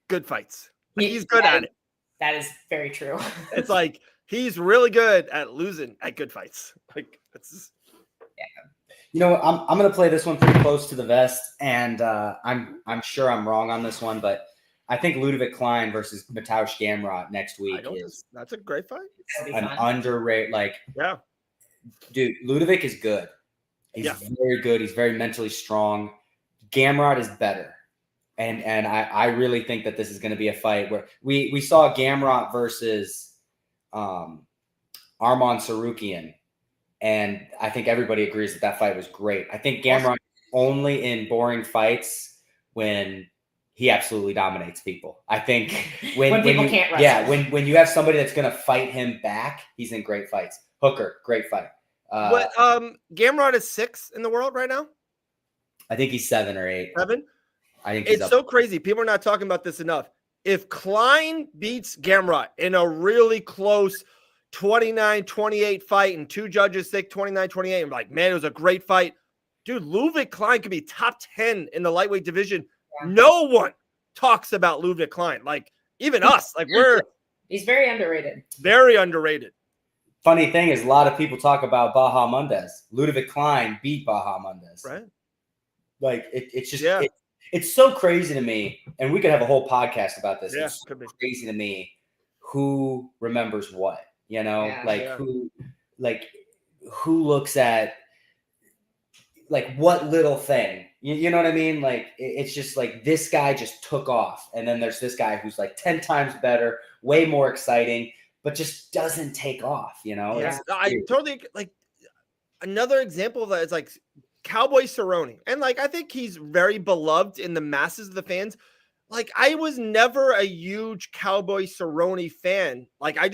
good fights. He's good at it. That is very true. It's like he's really good at losing at good fights. Like it's I'm going to play this one pretty close to the vest, and I'm sure I'm wrong on this one, but I think Ludovic Klein versus Mateusz Gamrot next week that's a great fight. an underrated. Like, Yeah, dude, Ludovic is good. He's very good. He's very mentally strong. Gamrot is better. And I really think that this is going to be a fight where we saw Gamrot versus Arman Sarukian. And I think everybody agrees that that fight was great. I think Gamrot only in boring fights when he absolutely dominates people. I think when people can't wrestle. Yeah, when you have somebody that's going to fight him back, he's in great fights. Hooker, great fight. But Gamrot is 6 in the world right now. I think he's 7 or 8. 7. I think It's so crazy. People are not talking about this enough. If Klein beats Gamrot in a really close 29-28 fight and 2 judges think 29-28, I'm like, man, it was a great fight. Dude, Ludwig Klein could be top 10 in the lightweight division. Yeah. No one talks about Ludwig Klein. Like, even us. Like, he's very underrated. Very underrated. Funny thing is, a lot of people talk about Baja Mundez. Ludwig Klein beat Baja Mundez. Right. Like, it's just it's so crazy to me, and we could have a whole podcast about this. Yeah, it's so crazy to me who remembers what, you know, who looks at like what little thing, you know what I mean? Like, it's just like this guy just took off, and then there's this guy who's like 10 times better, way more exciting, but just doesn't take off, you know? Yeah, I totally like another example of that is like Cowboy Cerrone. And like, I think he's very beloved in the masses of the fans. Like, I was never a huge Cowboy Cerrone fan. Like, I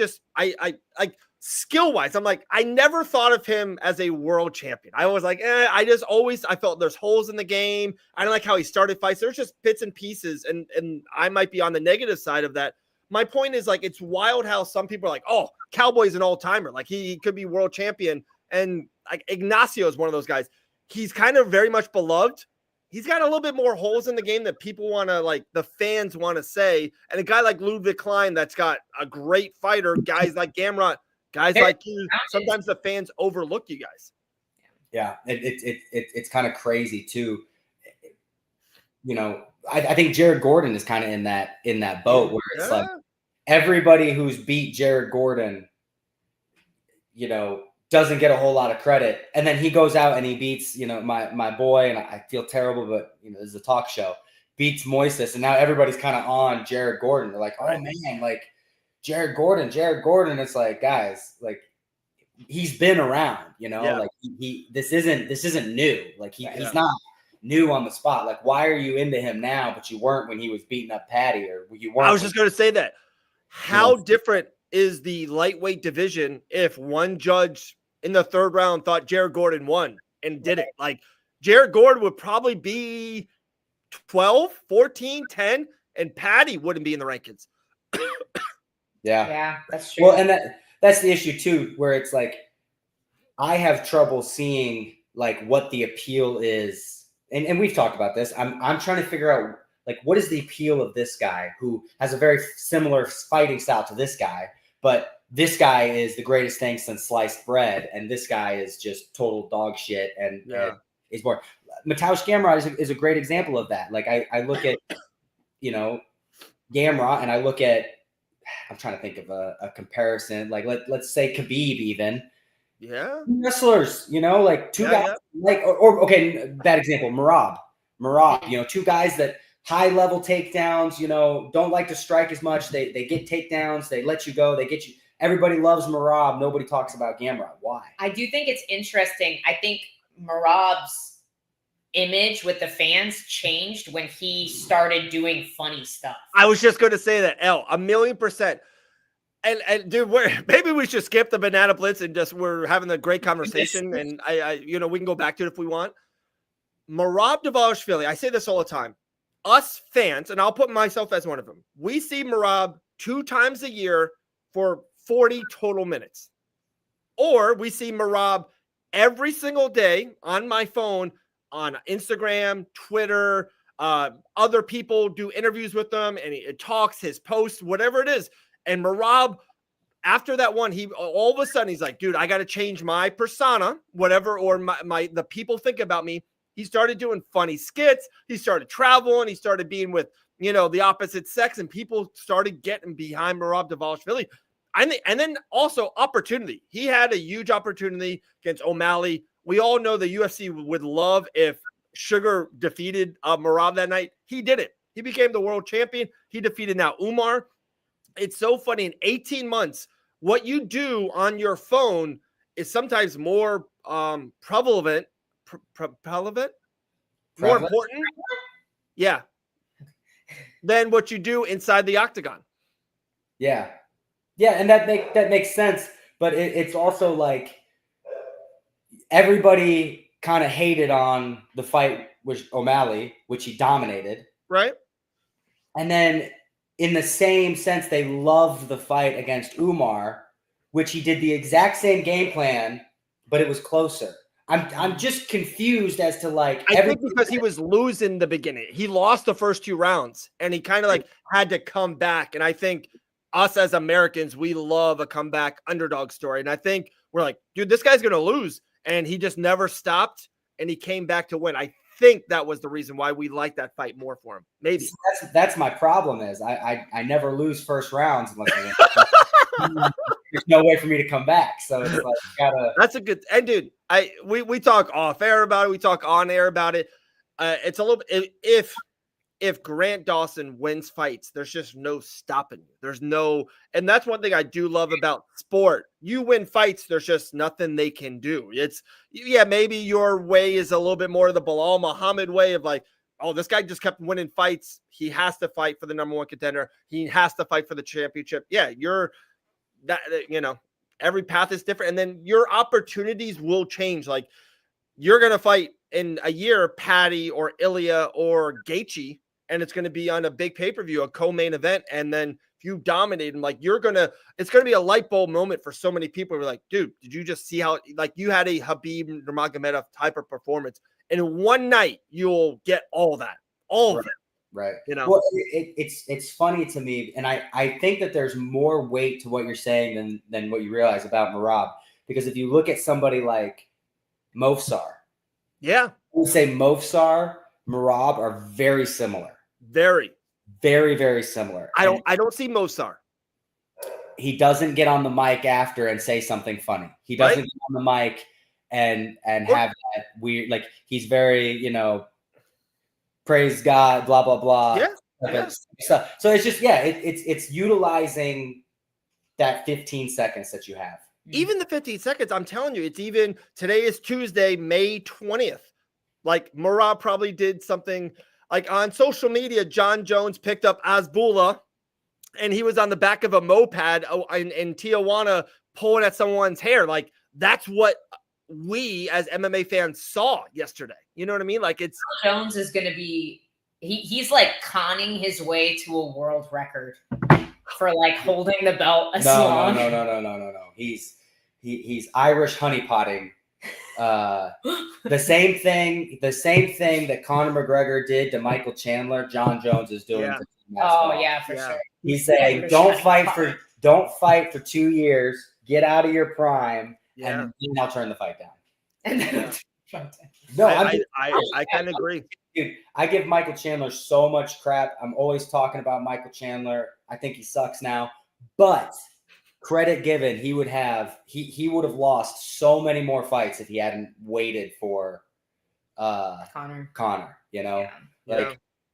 like skill wise, I'm like, I never thought of him as a world champion. I was like, I felt there's holes in the game. I don't like how he started fights. There's just bits and pieces. And I might be on the negative side of that. My point is, like, it's wild how some people are like, oh, Cowboy's an all timer. Like, he could be world champion. And like Ignacio is one of those guys. He's kind of very much beloved. He's got a little bit more holes in the game that people want to, like, the fans want to say. And a guy like Ludwig Klein, that's got a great fighter, guys like Gamrot, guys like you, sometimes the fans overlook you guys. Yeah, it's kind of crazy too. You know, I think Jared Gordon is kind of in that boat where it's like everybody who's beat Jared Gordon, you know, doesn't get a whole lot of credit. And then he goes out and he beats, you know, my boy, and I feel terrible, but, you know, this is a talk show, beats Moises. And now everybody's kind of on Jared Gordon. They're like, oh man, like Jared Gordon. It's like, guys, like, he's been around, you know, like this isn't new. Like he's not new on the spot. Like, why are you into him now, but you weren't when he was beating up Patty, or you weren't? I was just going to say that. How different is the lightweight division if one judge in the 3rd round thought Jared Gordon won and did it? Like, Jared Gordon would probably be 12, 14, 10, and Patty wouldn't be in the rankings. Yeah, that's true. Well, and that's the issue too, where it's like, I have trouble seeing like what the appeal is. And we've talked about this. I'm trying to figure out, like, what is the appeal of this guy who has a very similar fighting style to this guy, but this guy is the greatest thing since sliced bread, and this guy is just total dog shit and is boring. Mateusz Gamrot is a great example of that. Like, I look at, you know, Gamrot, and I look at, I'm trying to think of a comparison. Like, let's say Khabib even. Yeah. Wrestlers, you know, like two guys, like, or okay, bad example, Merab, you know, 2 guys that high level takedowns, you know, don't like to strike as much. They get takedowns, they let you go, they get you. Everybody loves Merab. Nobody talks about Gamrot. Why? I do think it's interesting. I think Merab's image with the fans changed when he started doing funny stuff. I was just going to say that, 1,000,000%. And dude, maybe we should skip the Banana Blitz and we're having a great conversation. And I you know, we can go back to it if we want. Merab Dvalishvili, I say this all the time. Us fans, and I'll put myself as one of them, we see Merab 2 times a year for 40 total minutes. Or we see Merab every single day on my phone, on Instagram, Twitter, other people do interviews with them, and he talks, his posts, whatever it is. And Merab, after that one, he all of a sudden he's like, dude, I got to change my persona, whatever, or the people think about me. He started doing funny skits. He started traveling. He started being with the opposite sex, and people started getting behind Merab Dvalishvili. And then also opportunity. He had a huge opportunity against O'Malley. We all know the UFC would love if Sugar defeated Merab that night. He didn't. He became the world champion. He defeated now Umar. It's so funny. In 18 months, what you do on your phone is sometimes more prevalent, more important, than what you do inside the octagon. Yeah, and that makes sense. But it's also like everybody kind of hated on the fight with O'Malley, which he dominated, right? And then in the same sense, they loved the fight against Umar, which he did the exact same game plan, but it was closer. I'm just confused as to like. I think because he was losing the beginning, he lost the first 2 rounds, and he kind of like had to come back. And I think us as Americans, we love a comeback underdog story. And I think we're like, dude, this guy's gonna lose, and he just never stopped, and he came back to win. I think that was the reason why we like that fight more for him. Maybe that's my problem. Is I never lose first rounds unless there's no way for me to come back. So it's like That's a good. And dude, we talk off air about it. We talk on air about it. It's a little if Grant Dawson wins fights, there's just no stopping you. There's no, and that's one thing I do love about sport. You win fights, there's just nothing they can do. It's maybe your way is a little bit more of the Bilal Muhammad way of like, oh, this guy just kept winning fights. He has to fight for the number 1 contender. He has to fight for the championship. Yeah, every path is different. And then your opportunities will change. Like you're going to fight in a year, Patty or Ilya or Gaethje, and it's going to be on a big pay-per-view, a co-main event. And then if you dominate them, like it's going to be a light bulb moment for so many people. Who are like, dude, did you just see how, like you had a Khabib Nurmagomedov type of performance, and in one night you'll get all that, all of it. Right. Well, it's funny to me. And I think that there's more weight to what you're saying than what you realize about Merab, because if you look at somebody like Movsar, we say Movsar, Merab are very similar. Very, very, very similar. I don't see Movsar. He doesn't get on the mic after and say something funny. He doesn't get on the mic and have that weird, like he's very, praise God, blah, blah, blah. Yeah. So it's just, it's utilizing that 15 seconds that you have. Even the 15 seconds, I'm telling you, today is Tuesday, May 20th. Like Merab probably did something like on social media. John Jones picked up Azbullah, and he was on the back of a moped in Tijuana pulling at someone's hair. Like that's what we as MMA fans saw yesterday. You know what I mean? Like Jones is going to be, he's like conning his way to a world record for like holding the belt as long. No. He's Irish honeypotting. The same thing that Conor McGregor did to Michael Chandler, John Jones is doing to Masvidal. For sure. He's saying, don't fight for 2 years, get out of your prime, and then I'll turn the fight down. And then no, I kind of agree. Dude, I give Michael Chandler so much crap. I'm always talking about Michael Chandler. I think he sucks now, but credit given, he would have lost so many more fights if he hadn't waited for Conor.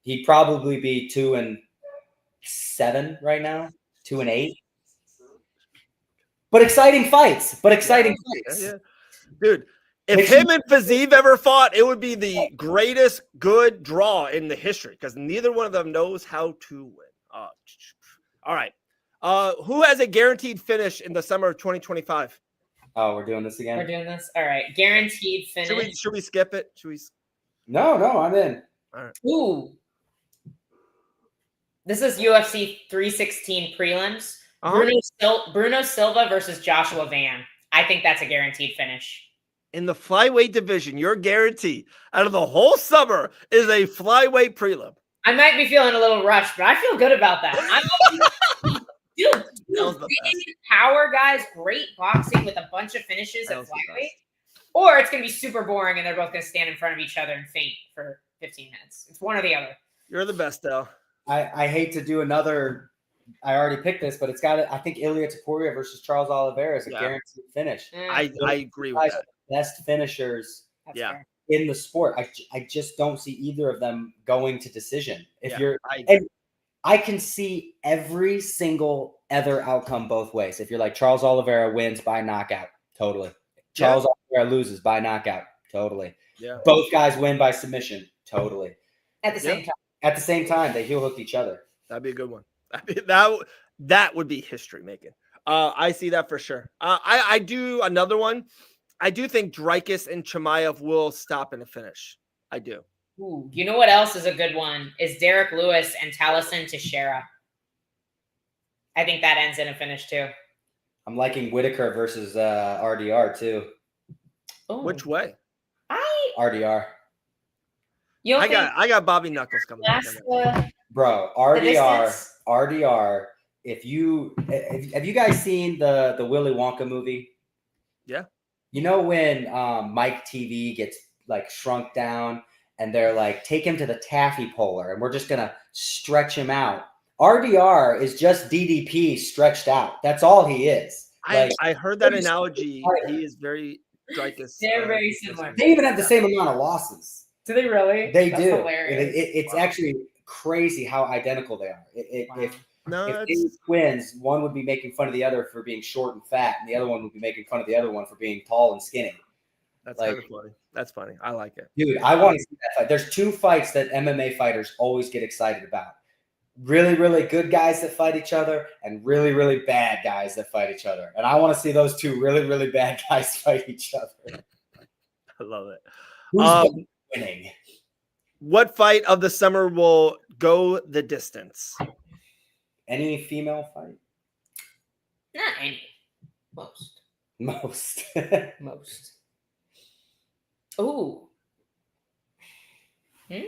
He'd probably be 2-7 right now, 2-8. But exciting fights. Yeah. Dude, if him and Fiziev ever fought, it would be the greatest good draw in the history because neither one of them knows how to win. All right. Who has a guaranteed finish in the summer of 2025? Oh, we're doing this again? We're doing this? All right. Guaranteed finish. Should we skip it? No, I'm in. All right. Ooh. This is UFC 316 prelims. Bruno Silva versus Joshua Van. I think that's a guaranteed finish. In the flyweight division, your guarantee out of the whole summer is a flyweight prelim. I might be feeling a little rushed, but I feel good about that. Dude, power guys, great boxing with a bunch of finishes at flyweight. Or it's going to be super boring and they're both going to stand in front of each other and faint for 15 minutes. It's one or the other. You're the best, though. I hate to do another. I already picked this, but it's got it. I think Ilia Topuria versus Charles Oliveira is a guaranteed finish. I agree with that. Best finishers That's fair. in the sport. I just don't see either of them going to decision. I can see every single other outcome both ways. If you're like Charles Oliveira wins by knockout, totally. Charles Oliveira loses by knockout, totally. Yeah. Both guys win by submission, totally. At the same time. At the same time, they heel hooked each other. That'd be a good one. That would be history making. I see that for sure. I do another one. I do think Dreykus and Chimaev will stop in a finish. I do. Ooh, you know what else is a good one? Is Derek Lewis and Taliesin Teixeira. I think that ends in a finish too. I'm liking Whitaker versus RDR too. Ooh. Which way? RDR. I got Bobby Knuckles coming. Bro, RDR. Have you guys seen the Willy Wonka movie? Yeah. You know when Mike TV gets like shrunk down and they're like, take him to the taffy puller and we're just gonna stretch him out. RDR is just DDP stretched out. That's all he is. I heard that analogy. He is very Dreykus. They're very similar. They even have the same amount of losses. Do they really? They That's do. Hilarious. It's actually crazy how identical they are. If they twins, one would be making fun of the other for being short and fat, and the other one would be making fun of the other one for being tall and skinny. That's kind of funny. That's funny. I like it. Dude, I want to see that fight. There's two fights that MMA fighters always get excited about. Really, really good guys that fight each other and really, really bad guys that fight each other. And I want to see those two really, really bad guys fight each other. I love it. Who's winning? What fight of the summer will go the distance? Any female fight? Not any. Most. Most. Ooh.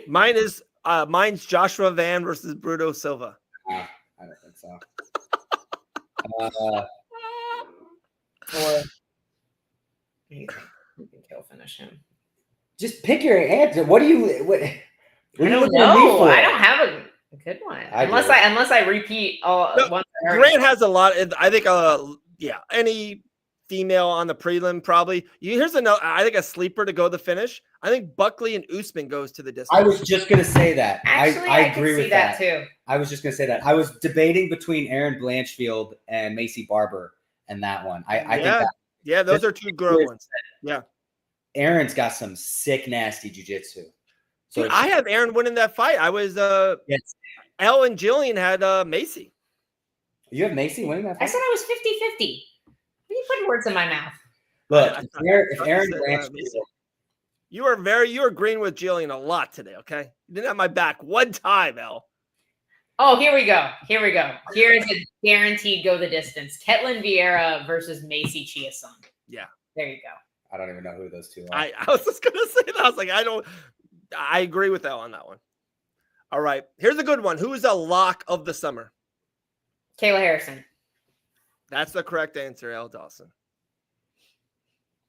Mine's Joshua Van versus Bruno Silva. I don't think so. Or you can kill finish him. Just pick your answer. What do you? I don't know. I don't have a good one unless I repeat all. No, Grant has a lot. I think. Any female on the prelim probably. Here's another. I think a sleeper to go the finish. I think Buckley and Usman goes to the distance. I was just gonna say that. Actually, I agree with that too. I was just gonna say that. I was debating between Aaron Blanchfield and Macy Barber and that one. I think those are two good ones. Yeah. Aaron's got some sick, nasty jiu-jitsu. So I have Aaron winning that fight. I was yes. Elle and Gillian had Macy. You have Macy winning that fight? I said I was 50-50. What are you putting words in my mouth? Look, if Aaron Blanchfield, you're agreeing with Gillian a lot today, okay? You didn't have my back one time, Elle. Oh, here we go. Here is a guaranteed go the distance. Ketlin Vieira versus Macy Chiasson. Yeah. There you go. I don't even know who those two are. I was just gonna say that. I was like, I agree with Elle on that one. All right. Here's a good one. Who is a lock of the summer? Kayla Harrison. That's the correct answer, Elle Dawson.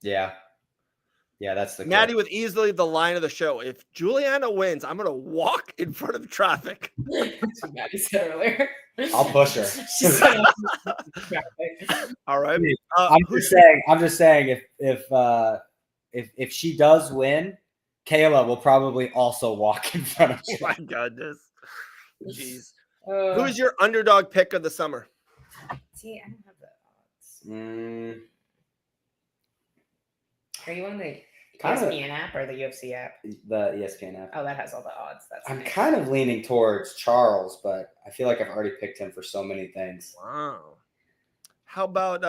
Yeah, that's the Maddie with easily the line of the show. If Juliana wins, I'm gonna walk in front of traffic. That's what Maddie said earlier. I'll push her. All right. I'm just saying if she does win, Kayla will probably also walk in front of her. Oh my goodness. Jeez. Who's your underdog pick of the summer? See, I don't have the odds. Are you on the ESPN app or the UFC app? The ESPN app. Oh, that has all the odds. I'm kind of leaning towards Charles, but I feel like I've already picked him for so many things. Wow. How about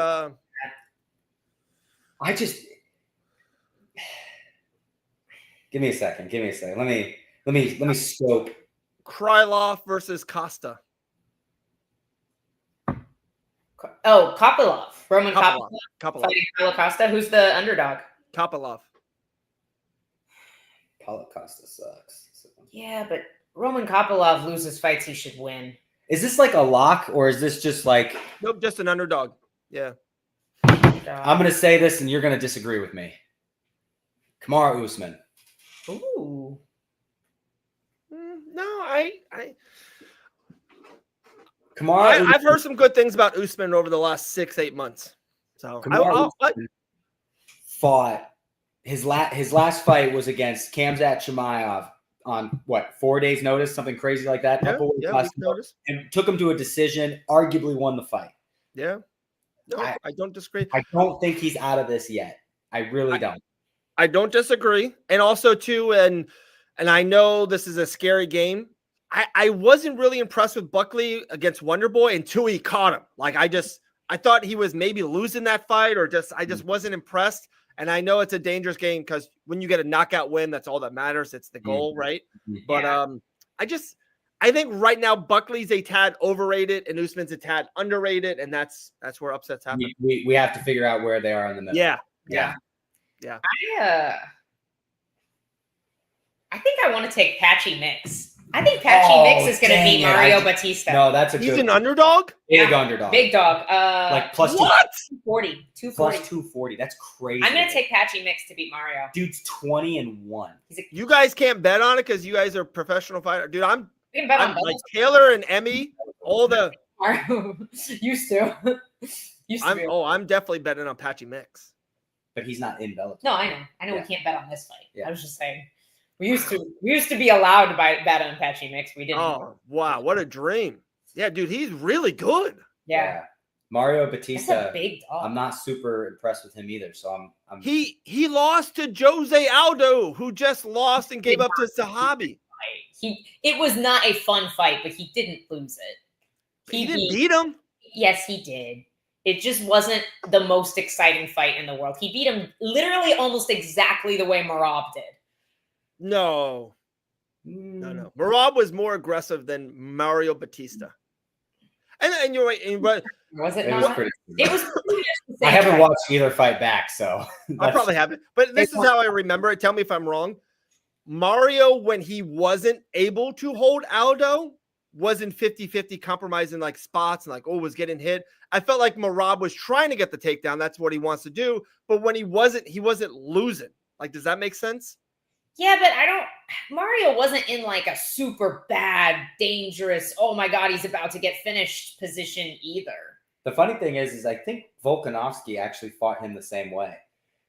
give me a second. Let me scope. Krylov versus Costa. Oh, Kopylov. Roman Kopylov. Fighting Paulo Costa. Who's the underdog? Kopylov. Paulo Costa sucks. Yeah, but Roman Kopylov loses fights he should win. Is this like a lock or is this just like... Nope, just an underdog. Yeah. I'm going to say this and you're going to disagree with me. Kamaru Usman. Ooh. No, Kamara, I've heard some good things about Usman over the last 6-8 months. So Kamara fought his last fight was against Khamzat Chimaev on what 4 days notice, something crazy like that. week notice. And took him to a decision. Arguably won the fight. Yeah, no, I don't disagree. I don't think he's out of this yet. I really don't. I don't disagree, and also too, and I know this is a scary game. I wasn't really impressed with Buckley against Wonderboy until he caught him. Like I thought he was maybe losing that fight, or I just wasn't impressed. And I know it's a dangerous game because when you get a knockout win, that's all that matters. It's the goal, right? But I think right now Buckley's a tad overrated and Usman's a tad underrated, and that's where upsets happen. We have to figure out where they are in the middle. Yeah. I think I want to take Patchy Mix. I think Patchy Mix is going to beat Mario Batista. No, that's He's an underdog? Big underdog. Big dog. Like plus what? 240. Plus 240. That's crazy. I'm going to take Patchy Mix to beat Mario. Dude's 20-1. You guys can't bet on it because you guys are professional fighters. Dude, I'm like Taylor and Emmy, all the Mario used to. I'm definitely betting on Patchy Mix. But he's not in Bellator. No, I know. We can't bet on this fight. Yeah. I was just saying. We used to be allowed to bet on Patchy Mix. We didn't. Oh, wow. What a dream. Yeah, dude, he's really good. Yeah. Mario Batista. That's a big dog. I'm not super impressed with him either. So I'm He lost to Jose Aldo, who just lost and gave up to Sahabi. It was not a fun fight, but he didn't lose it. He didn't beat him. Yes, he did. It just wasn't the most exciting fight in the world. He beat him literally almost exactly the way Merab did. No. Merab was more aggressive than Mario Batista. And you're right. But was it not? It was. I haven't watched either fight back, so I probably haven't. But this is how I remember it. Tell me if I'm wrong. Mario, when he wasn't able to hold Aldo, wasn't 50-50 compromising like spots and was getting hit. I felt like Merab was trying to get the takedown. That's what he wants to do. But when he wasn't losing. Like, does that make sense? Yeah, but Mario wasn't in like a super bad, dangerous, oh my God, he's about to get finished position either. The funny thing is I think Volkanovski actually fought him the same way.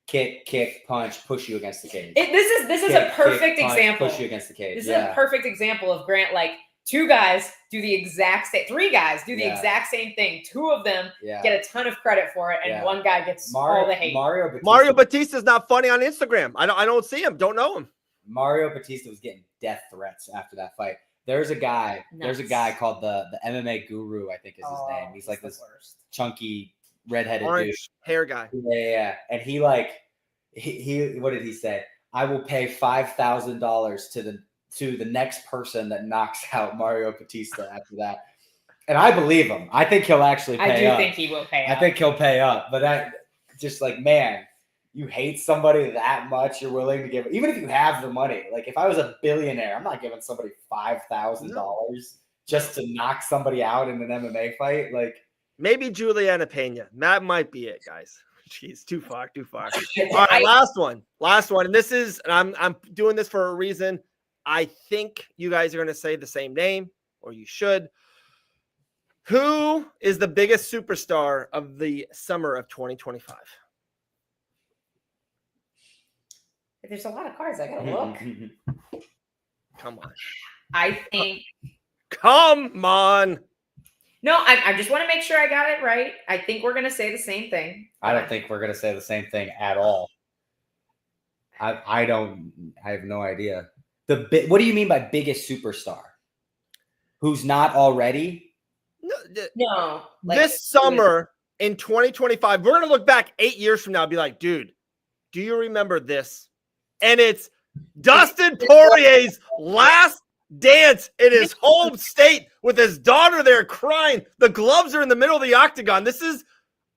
Kick, punch, push you against the cage. This is a perfect example. Push you against the cage. This is a perfect example of Grant, like, two guys do the exact same, three guys do the exact same thing. Two of them get a ton of credit for it, and one guy gets all the hate. Mario Batista's not funny on Instagram. I don't see him. Don't know him. Mario Batista was getting death threats after that fight. There's a guy called the MMA Guru, I think is his name. He's like this chunky redheaded orange dude. Hair guy. Yeah. And he what did he say? I will pay $5,000 to the next person that knocks out Mario Batista after that. And I believe him. I think he'll actually pay up. I do think he will pay up. I think he'll pay up. But that just like, man, you hate somebody that much, you're willing to give, even if you have the money. Like if I was a billionaire, I'm not giving somebody $5,000 just to knock somebody out in an MMA fight. Like maybe Juliana Pena. That might be it, guys. Jeez, too far. All right, last one. And this is, and I'm doing this for a reason. I think you guys are going to say the same name, or you should. Who is the biggest superstar of the summer of 2025? There's a lot of cards. I gotta look. Come on. I think. Come on. No, I just want to make sure I got it right. I think we're gonna say the same thing. I don't think we're gonna say the same thing at all. I have no idea. What do you mean by biggest superstar? Who's not already? No. Like, this summer in 2025, we're gonna look back 8 years from now and be like, dude, do you remember this? And it's Dustin Poirier's last dance in his home state with his daughter there crying. The gloves are in the middle of the octagon. This is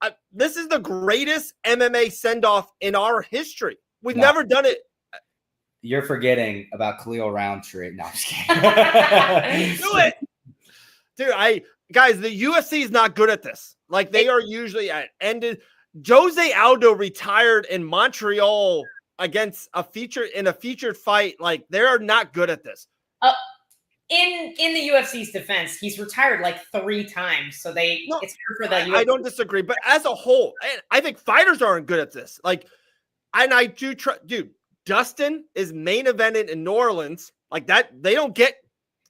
the greatest MMA send-off in our history. We've never done it. You're forgetting about Khalil Roundtree. No, I'm just kidding. Do it. Dude, guys, the UFC is not good at this. Like they are usually ended. Jose Aldo retired in Montreal against a featured fight. Like they are not good at this. in the UFC's defense, he's retired like 3 times, so it's hard for the UFC. I don't disagree, but as a whole, I think fighters aren't good at this. Like, and I do try, dude. Dustin is main evented in New Orleans like that. They don't get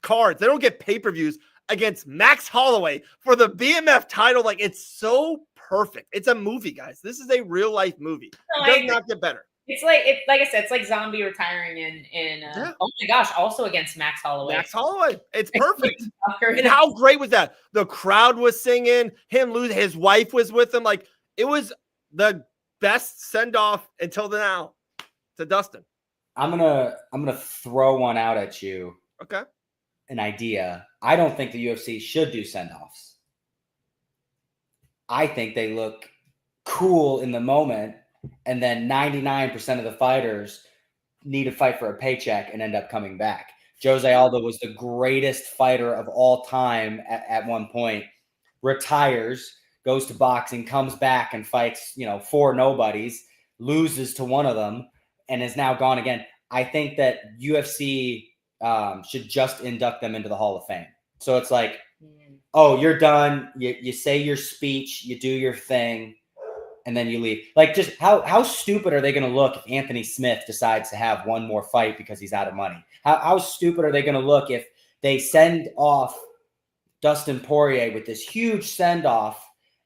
cards, they don't get pay-per-views against Max Holloway for the BMF title. Like, it's so perfect. It's a movie, guys. This is a real life movie. It does not get better. It's like I said, it's like Zombie retiring in oh my gosh, also against Max Holloway. Max Holloway. It's perfect. And how great was that? The crowd was singing, him losing, his wife was with him. Like, it was the best send-off until now to Dustin. I'm gonna throw one out at you. Okay. An idea. I don't think the UFC should do send-offs. I think they look cool in the moment, and then 99% of the fighters need to fight for a paycheck and end up coming back. Jose Aldo was the greatest fighter of all time at one point, retires, goes to boxing, comes back and fights, 4 nobodies, loses to one of them, and is now gone again. I think that UFC should just induct them into the Hall of Fame. So it's like, oh, you're done. You say your speech, you do your thing, and then you leave. Like, just how stupid are they going to look if Anthony Smith decides to have one more fight because he's out of money? How stupid are they going to look if they send off Dustin Poirier with this huge send-off,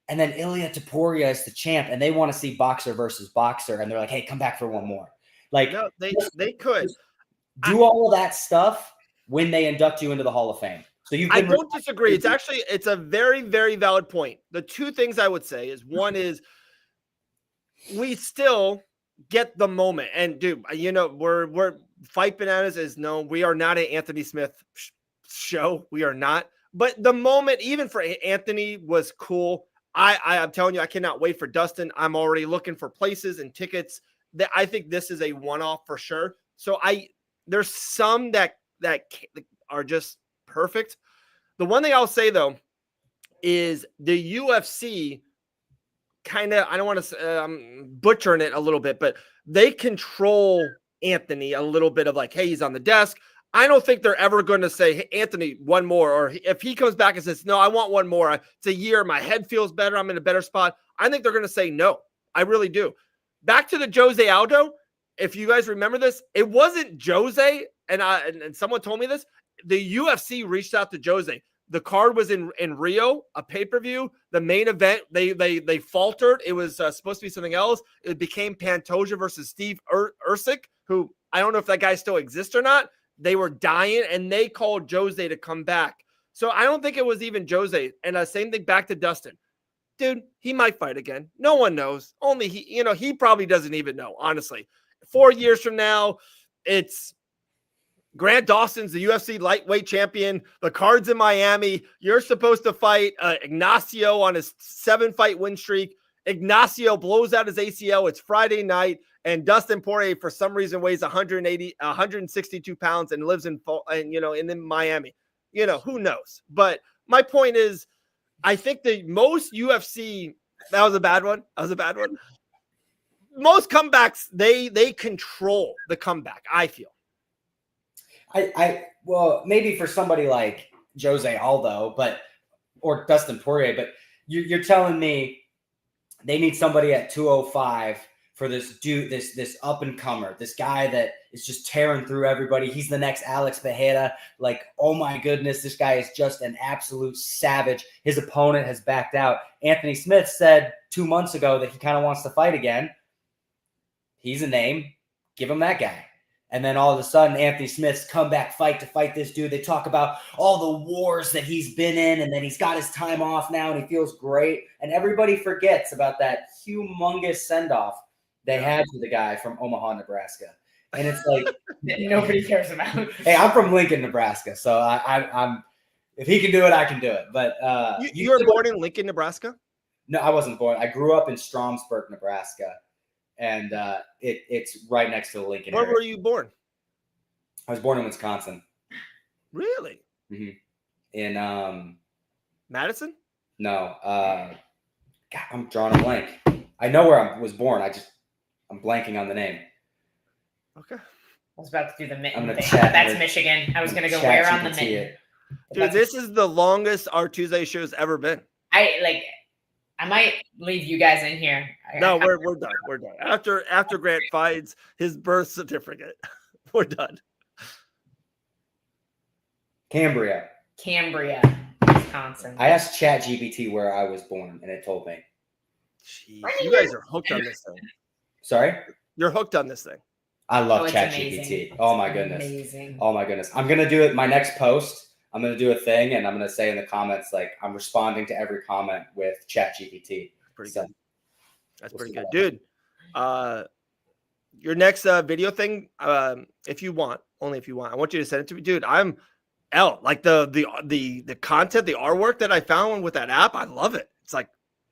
and then Ilia Topuria is the champ, and they want to see boxer versus boxer, and they're like, hey, come back for one more. Like, no, they could do all of that stuff when they induct you into the Hall of Fame. So I don't disagree. It's a very, very valid point. The 2 things I would say is, one is we still get the moment. And dude, we're Fight Bananas is no, we are not an Anthony Smith show. We are not. But the moment, even for Anthony, was cool. I'm telling you, I cannot wait for Dustin. I'm already looking for places and tickets. I think this is a one-off for sure. So there's some that are just perfect. The one thing I'll say though is the UFC kind of, I don't want to butchering it a little bit, but they control Anthony a little bit of like, hey, he's on the desk. I don't think they're ever going to say, hey, Anthony, one more. Or if he comes back and says, no, I want one more. It's a year. My head feels better. I'm in a better spot. I think they're going to say no. I really do. Back to the Jose Aldo. If you guys remember this, it wasn't Jose. And someone told me this. The UFC reached out to Jose. The card was in Rio, a pay-per-view. The main event, they faltered. It was supposed to be something else. It became Pantoja versus Steve Ercik, who I don't know if that guy still exists or not. They were dying, and they called Jose to come back. So I don't think it was even Jose. And same thing back to Dustin. Dude, he might fight again. No one knows. Only he, he probably doesn't even know, honestly. 4 years from now, it's Grant Dawson's the UFC lightweight champion. The card's in Miami. You're supposed to fight Ignacio on his 7-fight win streak. Ignacio blows out his ACL. It's Friday night. And Dustin Poirier, for some reason, weighs 162 pounds and lives in Miami. Who knows? But my point is, I think the most UFC, that was a bad one. Most comebacks, they control the comeback, I feel. Well, maybe for somebody like Jose Aldo, or Dustin Poirier, but you're telling me they need somebody at 205 for this dude, this up and comer, this guy that is just tearing through everybody. He's the next Alex Pereira. Like, oh my goodness, this guy is just an absolute savage. His opponent has backed out. Anthony Smith said 2 months ago that he kind of wants to fight again. He's a name. Give him that guy. And then all of a sudden, Anthony Smith's comeback fight to fight this dude. They talk about all the wars that he's been in, and then he's got his time off now, and he feels great. And everybody forgets about that humongous send-off they had to the guy from Omaha, Nebraska. And it's like nobody cares about. Hey, I'm from Lincoln, Nebraska, so I'm if he can do it, I can do it. But you were born in Lincoln, Nebraska? No, I wasn't born. I grew up in Stromsburg, Nebraska. And it's right next to the Lincoln area. Where were you born? I was born in Wisconsin. Really? Mm-hmm. In Madison? No. God, I'm drawing a blank. I know where I was born. I'm blanking on the name. Okay. was about to do the I'm mitten gonna thing. chat That's with- Michigan. I was gonna go Chat where on the GPT mitten. it. Dude, this is the longest our Tuesday show's ever been. I might leave you guys in here. No, we're done. We're done. After Grant finds his birth certificate, we're done. Cambria, Wisconsin. I asked ChatGPT where I was born, and it told me. Jeez, you guys are hooked on this thing. Sorry? You're hooked on this thing. I love it's ChatGPT. amazing. Oh It's my goodness. Amazing. Oh my goodness. I'm gonna do it. My next post, I'm gonna do a thing, and I'm gonna say in the comments, like, I'm responding to every comment with ChatGPT. Pretty So, good. That's we'll pretty see good, dude. Your next video thing, if you want, only if you want, I want you to send it to me, dude. I'm like the content, the artwork that I found with that app. I love it. It's like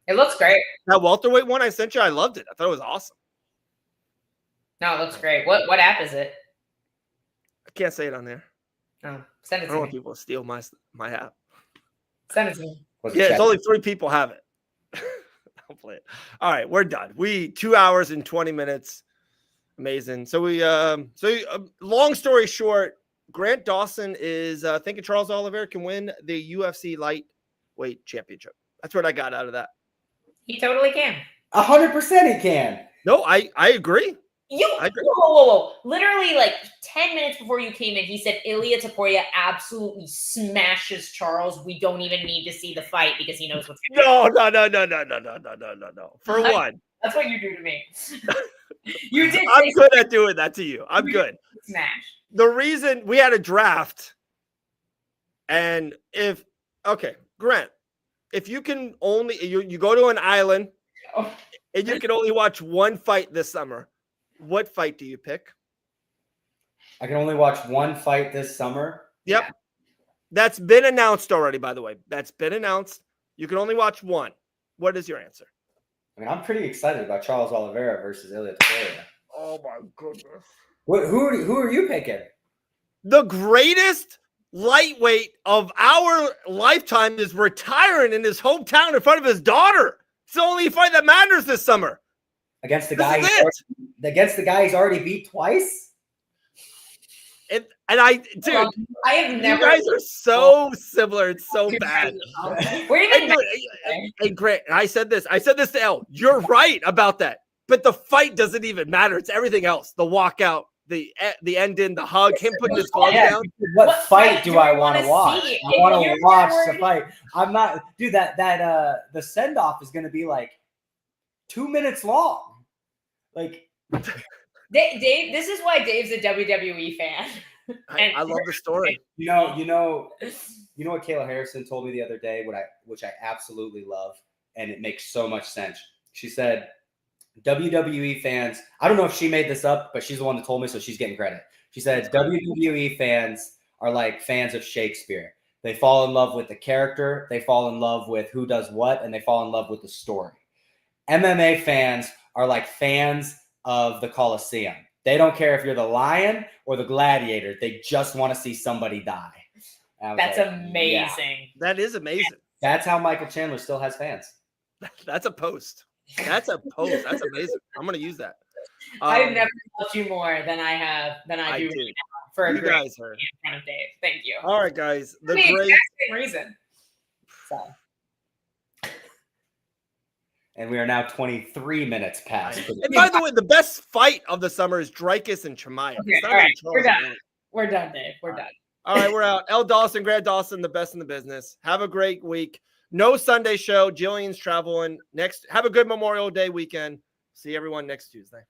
It looks great. that welterweight one I sent you. I loved it. I thought it was awesome. No, it looks great. What app is it? I can't say it on there. Oh, send I it don't to want me. people to steal my app. Send it to me. Was it Yeah, it's Chat- only 3 people have it. I'll play it. All right, we're done. 2 hours and 20 minutes. Amazing. So long story short, Grant Dawson is thinking Charles Oliveira can win the UFC lightweight championship. That's what I got out of that. He totally can. 100% he can. No, I agree. I agree. Whoa. Literally, like 10 minutes before you came in, he said Ilya Taporia absolutely smashes Charles. We don't even need to see the fight because he knows what's going to happen. No. For one, That's what you do to me. You did I'm say good at doing that to you. I'm good. smash. The reason we had a draft, and Grant, if you can only you go to an island Oh. and you can only watch one fight this summer, what fight do you pick? I can only watch one fight this summer. Yep. Yeah. That's been announced already, by the way. That's been announced. You can only watch one. What is your answer? I mean, I'm pretty excited about Charles Oliveira versus Ilya Taporia. Oh my goodness. Who are you picking? The greatest lightweight of our lifetime is retiring in his hometown in front of his daughter. It's the only fight that matters this summer. Against the This guy is he's already beat twice? And I, dude, I have you never. guys are so similar. It's so bad. We're even. Hey, Grant, I said this to Elle. You're right about that. But the fight doesn't even matter. It's everything else. The walkout, the end in, the hug, him putting his glove down. What fight do I want to wanna watch? see? I want You're to watch the already- fight. I'm not, dude. The send off is going to be like 2 minutes long. Like, Dave, this is why Dave's a WWE fan. I love the story. you know what Kayla Harrison told me the other day, which I absolutely love, and it makes so much sense. She said, WWE fans, I don't know if she made this up, but she's the one that told me, so she's getting credit. She said WWE fans are like fans of Shakespeare. They fall in love with the character, they fall in love with who does what, and they fall in love with the story. MMA fans are like fans of the Coliseum. They don't care if you're the lion or the gladiator. They just want to see somebody die. That's amazing. Yeah. That is amazing. That's how Michael Chandler still has fans. That's a post. That's amazing. I'm gonna use that. I've never loved you more than I do right do. now for a You great guys are. in front of Dave. Thank you. All right, guys. The For the great. exact same reason. So. And we are now 23 minutes past. And by the way, the best fight of the summer is Dricus and Chimaev. Okay, It's not all right, even Charles we're done. Oliveira. We're done, Dave. We're done. All right, we're out. Elle Dawson, Grant Dawson, the best in the business. Have a great week. No Sunday show. Gillian's traveling next. Have a good Memorial Day weekend. See everyone next Tuesday.